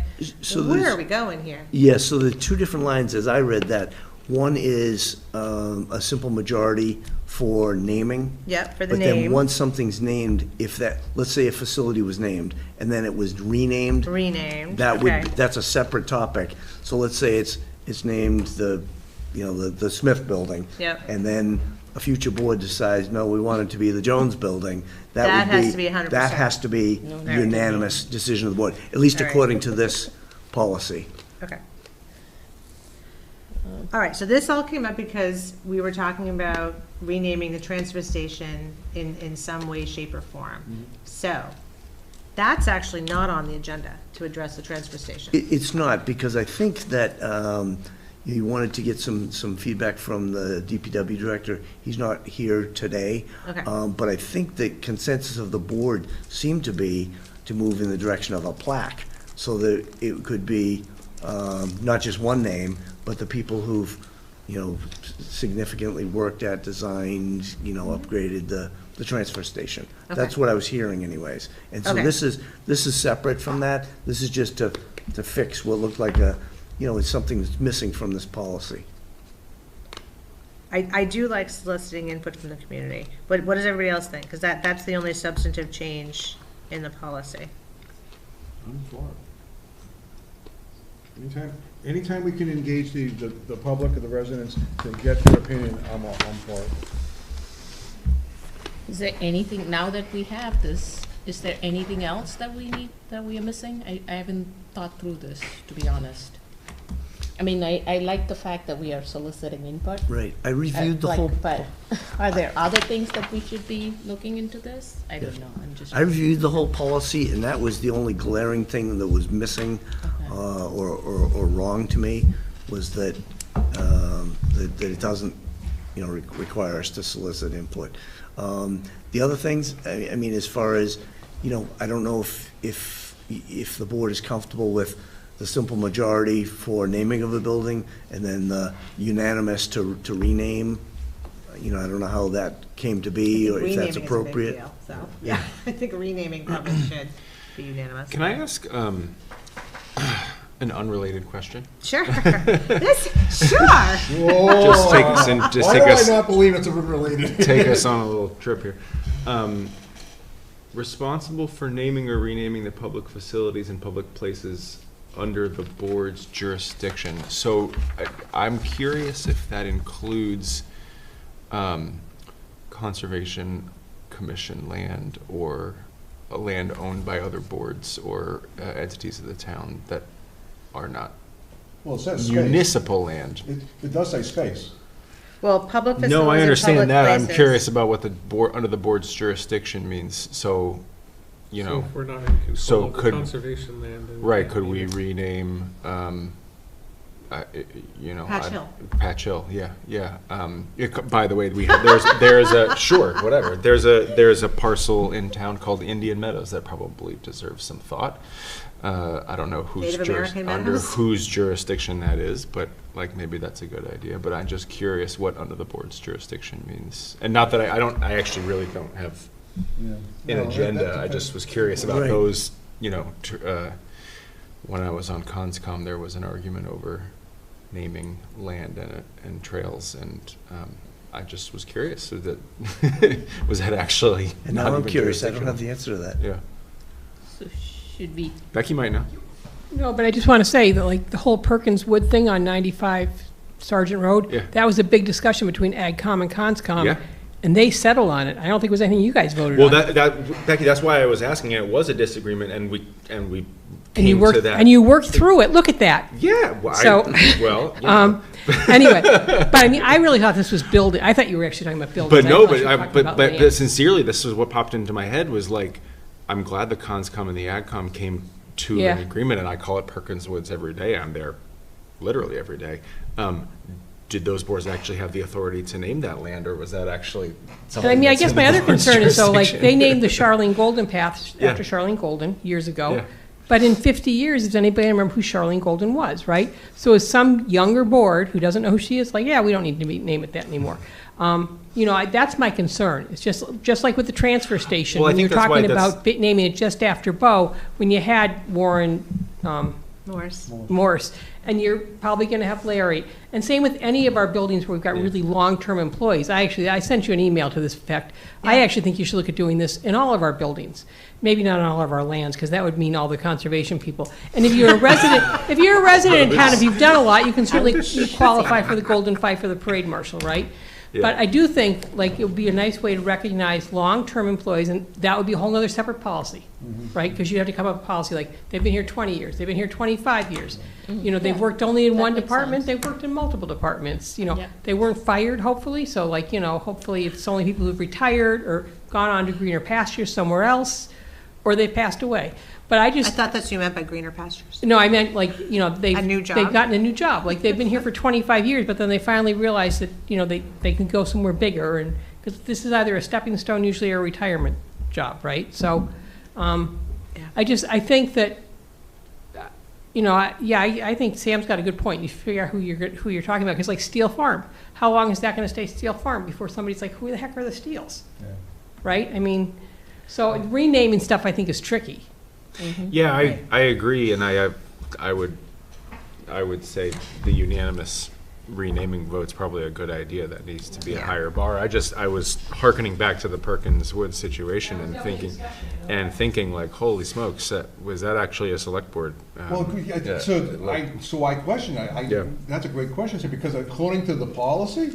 where are we going here? Yeah, so the two different lines, as I read that, one is a simple majority for naming. Yep, for the But name. then once something's named, if that, let's say a facility was named, and then it was renamed. Renamed, That would, okay. that's a separate topic. So let's say it's named the Smith Building. Yep. And then a future board decides, no, we want it to be the Jones Building. That has to be 100%. That has to be unanimous decision of the board, at least All right. according to this policy. Okay. All right, so this all came up because we were talking about renaming the transfer station in some way, shape, or form. So, that's actually not on the agenda to address the transfer station. It's not, because I think that you wanted to get some feedback from the DPW director. He's not here today. Okay. But I think the consensus of the board seemed to be to move in the direction of a plaque, so that it could be not just one name, but the people who've, significantly worked at, designed, upgraded the transfer station. Okay. That's what I was hearing anyways. And so Okay. this is separate from that. This is just to fix what looked like it's something that's missing from this policy. I do like soliciting input from the community, but what does everybody else think? Because that's the only substantive change in the policy. I'm for it. Anytime we can engage the public or the residents to get their opinion, I'm for it. Is there anything, now that we have this, is there anything else that we are missing? I haven't thought through this, to be honest. I mean, I like the fact that we are soliciting input. Right. I reviewed the whole. But are there other things that we should be looking into this? I don't know, I'm just. I reviewed the whole policy, and that was the only glaring thing that was missing or wrong to me, was that that it doesn't, require us to solicit input. The other things, I mean, as far as, I don't know if the board is comfortable with the simple majority for naming of a building, and then the unanimous to rename. I don't know how that came to be, or if that's appropriate. Renaming is a big deal, so, yeah, I think renaming probably should be unanimous. Can I ask an unrelated question? Sure. Sure. Just take us in. Just Why take do us. I not believe it's related? Take us on a little trip here. Responsible for naming or renaming the public facilities and public places under the board's jurisdiction. So I'm curious if that includes Conservation Commission land, or land owned by other boards or entities of the town that are not Well, it says space. municipal land. It does say space. Well, public facilities No, I and understand public that. I'm places. curious about what the board, under the board's jurisdiction means. So, So if we're not in control so of the could, conservation land. then right, we could need we it. rename, Patch Hill. Patch Hill, yeah. By the way, there's a, sure, whatever. There's a parcel in town called Indian Meadows that probably deserves some thought. I don't know Native American under Meadows? whose jurisdiction that is, but maybe that's a good idea. But I'm just curious what under the board's jurisdiction means. And not that I actually really don't have an No, agenda. that I depends. just was curious about Right. those, when I was on CONSCOM, there was an argument over naming land and trails, and I just was curious, so that, was that actually? And now not I'm even curious, I don't have jurisdictional? the answer to that. Yeah. So should we, Becky might know. No, but I just want to say that like the whole Perkins Wood thing on 95 Sergeant Road, Yeah. that was a big discussion between AgCom and CONSCOM. Yeah. And they settled on it. I don't think it was anything you guys voted Well, on. Becky, that's why I was asking, and it was a disagreement, and we And you came to worked, that. and you worked through it. Look at that. Yeah, well, So- Anyway, but I mean, I really thought this was building. I thought you were actually talking about buildings. But no, I thought but you were I, talking but, about but, land. but sincerely, this is what popped into my head was like, I'm glad the CONSCOM and the AgCom came to Yeah. an agreement, and I call it Perkins Woods every day. I'm there literally every day. Did those boards actually have the authority to name that land, or was that actually And something I mean, I that's guess in my the other board's concern is, so like, jurisdiction? they named the Charlene Golden path Yeah. after Charlene Golden years ago. Yeah. But in 50 years, does anybody remember who Charlene Golden was, right? So is some younger board who doesn't know who she is, like, yeah, we don't need to name it that anymore. That's my concern. It's just like with the transfer station. Well, I When you're think that's why talking that's- about naming it just after Bo, when you had Warren, Morse, and you're probably going to have Larry. And same with any of our buildings where we've got really long-term employees. I sent you an email to this effect. I actually think you should look at doing this in all of our buildings. Maybe not on all of our lands, because that would mean all the conservation people. And if you're a resident, in town, if you've done a lot, you can certainly you qualify for the Golden Fight for the Parade Marshal, right? Yeah. But I do think, like, it would be a nice way to recognize long-term employees, and that would be a whole other separate policy, right? Because you have to come up with a policy like, they've been here 20 years, they've been here 25 years. They've worked only in one makes department, sense. they've worked in multiple departments, Yeah. They weren't fired, hopefully, so like, hopefully it's only people who've retired or gone on to greener pastures somewhere else, or they passed away. But I I just, thought that's what you meant by greener pastures. no, I meant like, they've. A new job? They've gotten a new job, like, they've been here for 25 years, but then they finally realized that, they can go somewhere bigger, and, because this is either a stepping stone usually or a retirement job, right? So, I think that, I think Sam's got a good point. You figure out who you're talking about, because like Steel Farm, how long is that gonna stay Steel Farm before somebody's like, who the heck are the Steels? Yeah. Right? I mean, so renaming stuff I think is tricky. Yeah, I agree, and I would say the unanimous renaming vote's probably a good idea. That needs to be a higher bar. I was hearkening back to the Perkins Woods situation and thinking like, holy smokes, was that actually a select board? Well, Yeah, so I question, Yeah. that's a great question, sir, because according to the policy,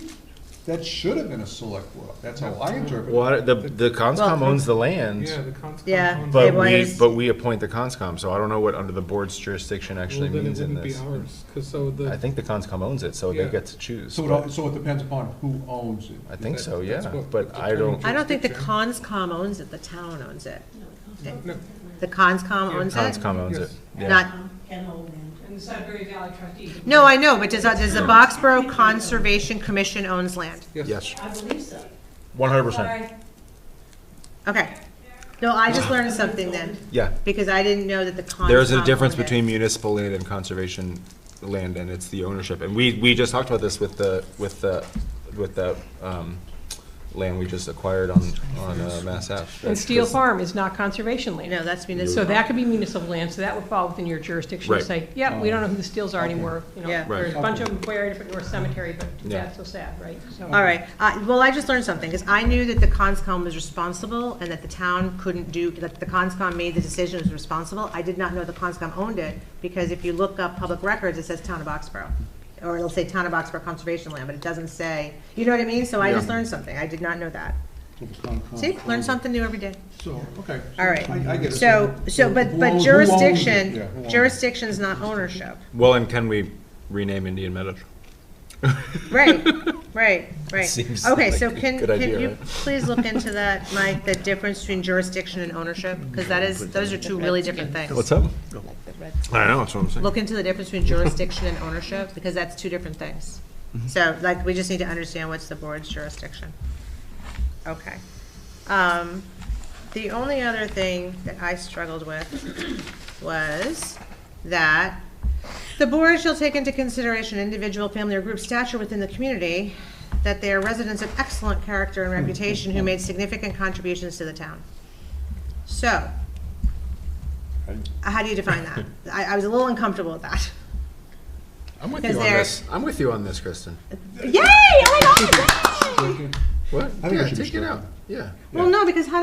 that should have been a select board. That's how I interpret it. Well, the CONSCOM owns the land. Yeah, the CONSCOM Yeah, owns they it. But we appoint the CONSCOM, so I don't know what under the board's jurisdiction actually Well, then means it in wouldn't this. be ours, 'cause so the. I think the CONSCOM owns it, so they Yeah. get to choose. So but- it depends upon who owns it. I think so, That's yeah, what but I don't. I don't think the Jurisdiction. CONSCOM owns it, the town owns it. No. The CONSCOM owns it? CONSCOM owns it, Yes. yeah. Not, Ken Oldham. And the Sudbury Valley trustees. no, I know, but does the Boxborough Conservation Commission owns land? Yes, I believe so. 100%, Okay. No, I just learned something then, yeah. because I didn't know that the CONSCOM There's a difference owned it. between municipal land and conservation land, and it's the ownership. And we just talked about this with the land we just acquired on Mass Ave. And Steel Farm is not conservation land. No, that's municipal. So that could be municipal land, so that would fall within your jurisdiction to Right. say, yeah, we don't know who the Steels are anymore. Yeah. Right. There's a bunch of them buried up at North Cemetery, but Yeah. that's so sad, right? So- All right, well, I just learned something, because I knew that the CONSCOM was responsible and that the town couldn't do, that the CONSCOM made the decision, was responsible. I did not know the CONSCOM owned it, because if you look up public records, it says Town of Boxborough. Or it'll say Town of Boxborough Conservation Land, but it doesn't say, you know what I mean? So I just Yeah. learned something, I did not know that. So the CONCOM See, learn owns it. something new every day. So, okay. All right. I get it. So, who but owns it? Yeah, jurisdiction, who owns it? jurisdiction's not ownership. Well, and can we rename Indian Meadows? Right. Seems Okay, like so a can good idea, you right? please look into that, Mike, the difference between jurisdiction and ownership? Because those are two really different things. What's up? I know, that's what I'm saying. Look into the difference between jurisdiction and ownership, because that's two different things. So, like, we just need to understand what's the board's jurisdiction. Okay. The only other thing that I struggled with was that the board shall take into consideration individual, family, or group stature within the community. that they are residents of excellent character and reputation who made significant contributions to the town. So, how do you define that? I was a little uncomfortable with that. I'm with Because you on they're- this. I'm with you on this, Kristen. Yay! Oh my God! Yay! What? I think Yeah, it should be take it stricken. out. Yeah. Well, no, because how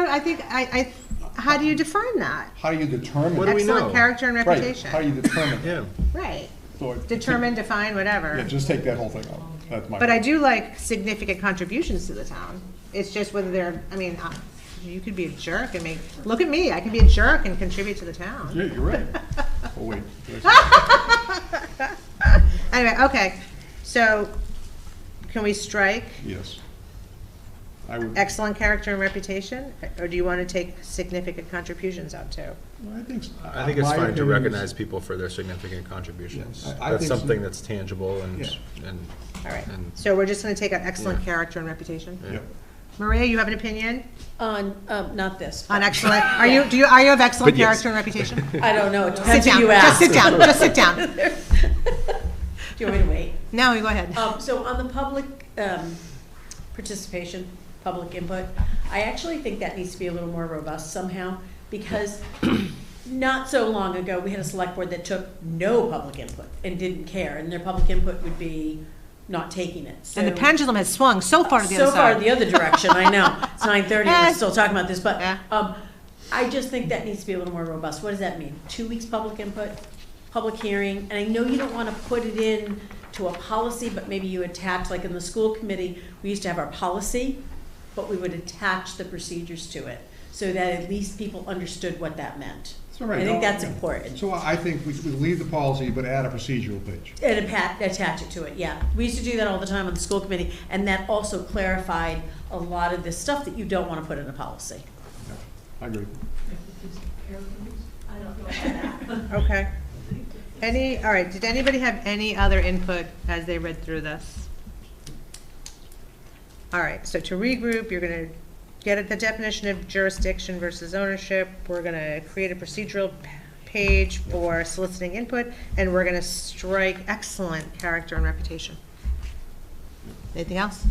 do you define that? How do you determine? What do we know? Excellent character and Right, reputation. how do you determine? Yeah. Right. So Determine, define, whatever. Yeah, just take that whole thing out. That's my. But I do like significant contributions to the town. It's just whether they're, I mean, you could be a jerk and look at me, I can be a jerk and contribute to the town. Yeah, you're right. Oh, wait. Anyway, okay, so can we strike Yes. I would, excellent character and reputation? Or do you want to take significant contributions out too? I think, I think it's my fine to opinion is- recognize people for their significant contributions. Yeah, I That's think so. something that's tangible and, Yeah. and, All right, and, so we're just going to take out excellent Yeah. character and reputation? yeah. Yep. Maria, you have an opinion On, not this. on excellent, are you of excellent But yes. character and reputation? I don't know, it Sit depends who down, you just ask. sit down, just sit down. Do you want me to wait? No, you go ahead. So on the public participation, public input, I actually think that needs to be a little more robust somehow, because not so long ago, we had a select board that took no public input and didn't care, and their public input would be not taking it. And the So- pendulum has swung so far to the other So far side. the other direction, I know. It's 9:30, we're still talking about this, but Yeah. I just think that needs to be a little more robust. What does that mean? 2 weeks public input, public hearing, and I know you don't want to put it in to a policy, but maybe you attach, like in the school committee, we used to have our policy, but we would attach the procedures to it, so that at least people understood what that meant. So, right, I think no, that's yeah. important. So I think we leave the policy, but add a procedural page. And attach it to it, yeah. We used to do that all the time on the school committee, and that also clarified a lot of this stuff that you don't want to put in a policy. Yeah, I agree. Okay. All right, did anybody have any other input as they read through this? All right, so to regroup, you're gonna get at the definition of jurisdiction versus ownership. We're gonna create a procedural page for soliciting input, and we're gonna strike excellent character and reputation. Anything else?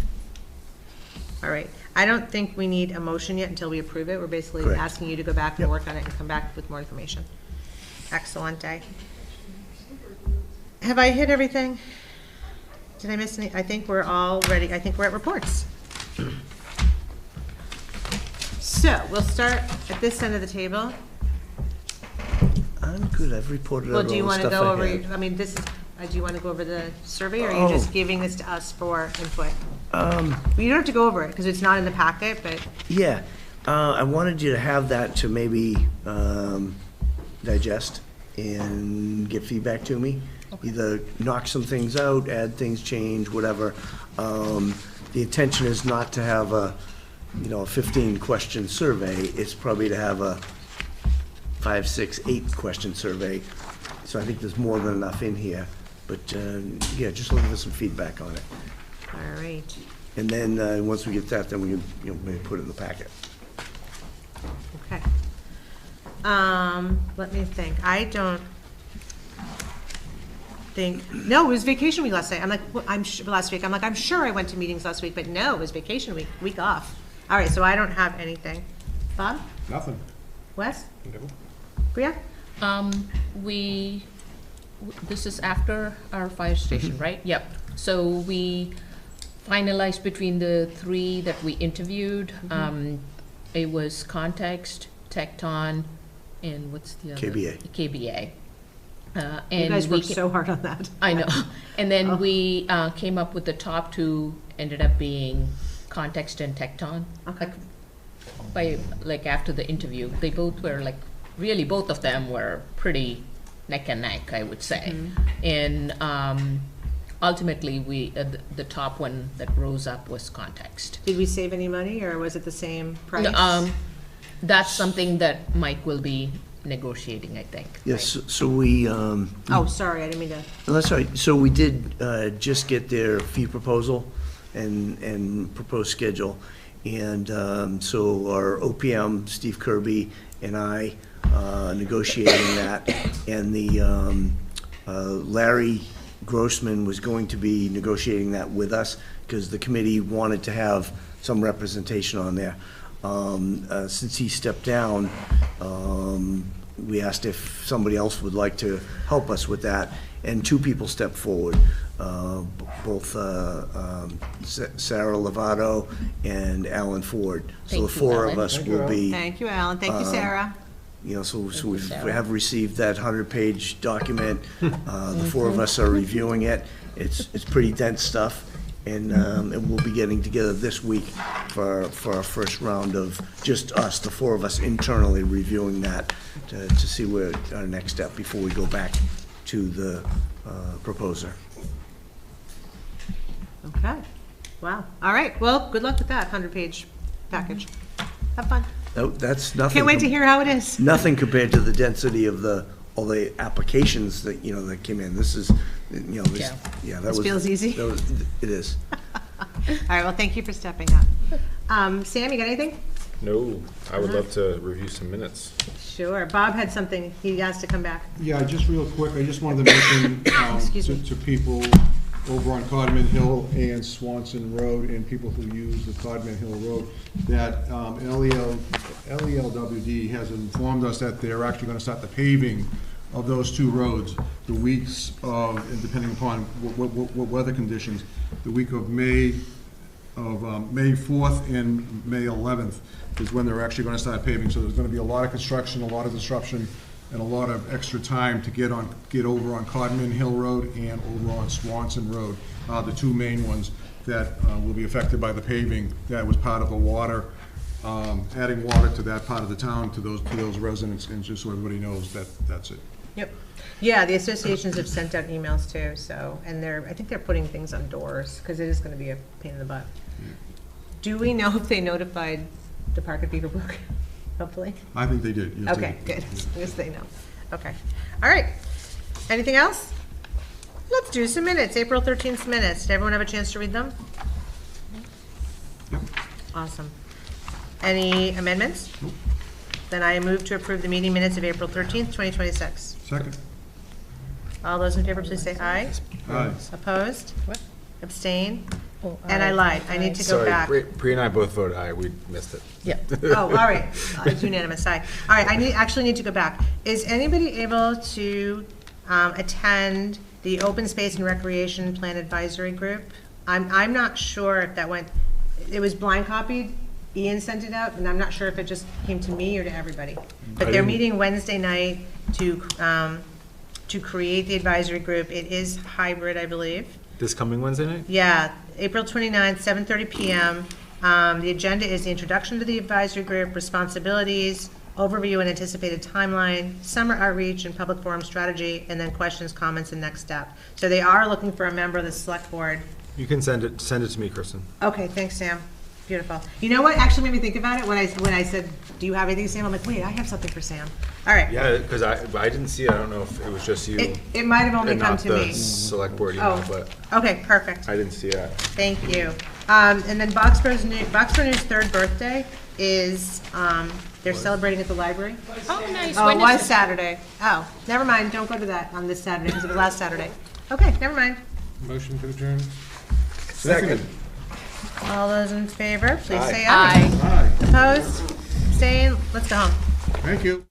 All right, I don't think we need a motion yet until we approve it. We're basically Correct. asking you to go back and work on it and come back with more information. Excellent day. Have I hit everything? Did I miss any? I think we're all ready. I think we're at reports. So we'll start at this end of the table. I'm good, I've reported Well, out all do you the want to stuff go I over, had. I mean, this is, do you want to go over the survey, or are you just Oh. giving this to us for input? You don't have to go over it, because it's not in the packet, but, Yeah, I wanted you to have that to maybe digest and get feedback to me. Either knock some things out, add things, change, whatever. The intention is not to have a 15-question survey. It's probably to have a 5, 6, 8-question survey. So I think there's more than enough in here. But, yeah, just looking for some feedback on it. all right. And then, once we get that, then we can, maybe put it in the packet. Okay. Let me think. I don't think, no, it was vacation week last night. I'm like, well, last week. I'm like, I'm sure I went to meetings last week, but no, it was vacation week off. All right, so I don't have anything. Bob? Nothing. Wes? No. Bria? This is after our fire station, right? Yep. So we finalized between the 3 that we interviewed. It was Context, Tecton, and what's the other? KBA. KBA. You And guys we worked so hard on that. I know. And then we came up with the top 2, ended up being Context and Tecton. Okay. Like after the interview, they both were like, really both of them were pretty neck and neck, I would say. And ultimately, the top one that rose up was Context. Did we save any money, or was it the same price? That's something that Mike will be negotiating, I think. Yes, so we, Oh, sorry, I didn't mean to. that's all right. So we did just get their fee proposal and proposed schedule. And so our OPM, Steve Kirby, and I negotiating that. And the Larry Grossman was going to be negotiating that with us, because the committee wanted to have some representation on there. Since he stepped down, we asked if somebody else would like to help us with that, and two people stepped forward, both Sarah Lovato and Alan Ford. So Thank the four you, of Alan. us will be, Thank you, Alan. Thank you, Sarah. you know, so we Sarah. have received that 100-page document. The four of us are reviewing it. It's pretty dense stuff, and we'll be getting together this week for our first round of just us, the four of us internally reviewing that to see where our next step before we go back to the proposer. Okay. Wow. All right. Well, good luck with that 100-page package. Have fun. That's nothing. Can't wait to hear how it is. Nothing compared to the density of all the applications that, you know, that came in. This is, you know, this, yeah, that This was. feels easy. It is. All right. Well, thank you for stepping up. Sam, you got anything? No, I would love to review some minutes. Sure. Bob had something. He asked to come back. Yeah, just real quick, I just wanted to mention Excuse me. to people over on Codman Hill and Swanson Road, and people who use the Codman Hill Road, that LELWD has informed us that they're actually gonna start the paving of those two roads the weeks of, and depending upon what weather conditions, the week of May 4th and May 11th is when they're actually gonna start paving. So there's gonna be a lot of construction, a lot of disruption, and a lot of extra time to get over on Codman Hill Road and over on Swanson Road, the two main ones that will be affected by the paving. That was part of the water, adding water to that part of the town, to those residents, and just so everybody knows that that's it. Yep. Yeah, the associations have sent out emails too, so, and I think they're putting things on doors, because it is gonna be a pain in the butt. Do we know if they notified the park at Beaverbrook? Hopefully. I think they did. Yes, Okay, they did. good. Yes, they know. Okay. All right. Anything else? Let's do some minutes. April 13th minutes. Did everyone have a chance to read them? Yep. Awesome. Any amendments? Nope. Then I move to approve the meeting minutes of April 13th, 2026. Second. All those in favor, please say aye. Aye. Opposed? What? Abstain? Oh, And I lied. I need to go Sorry, back. Pri and I both voted aye, we missed it. Yeah. Oh, all right. It's unanimous, aye. All right, I actually need to go back. Is anybody able to attend the Open Space and Recreation Plan Advisory Group? I'm not sure if that went, it was blind copied. Ian sent it out, and I'm not sure if it just came to me or to everybody. But they're meeting Wednesday night to create the advisory group. It is hybrid, I believe. This coming Wednesday night? Yeah, April 29th, 7:30 PM. The agenda is the introduction to the advisory group, responsibilities, overview and anticipated timeline, summer outreach and public forum strategy, and then questions, comments, and next step. So they are looking for a member of the select board. You can send it to me, Kristen. Okay, thanks, Sam. Beautiful. You know what actually made me think about it? When I said, do you have anything, Sam? I'm like, wait, I have something for Sam. All right. Yeah, because I didn't see it, I don't know if it was just you. It might have only and come not to the me. select board email, Oh, but okay, perfect. I didn't see it. Thank you. And then Boxborough News' third birthday is, they're celebrating at the library. Oh, nice. Oh, it When is was it? Saturday. Oh, never mind, don't go to that on this Saturday, because it was last Saturday. Okay, never mind. Motion to adjourn. Second. All those in favor, please Aye. say aye. Aye. Opposed? Abstained? Let's go home. Thank you.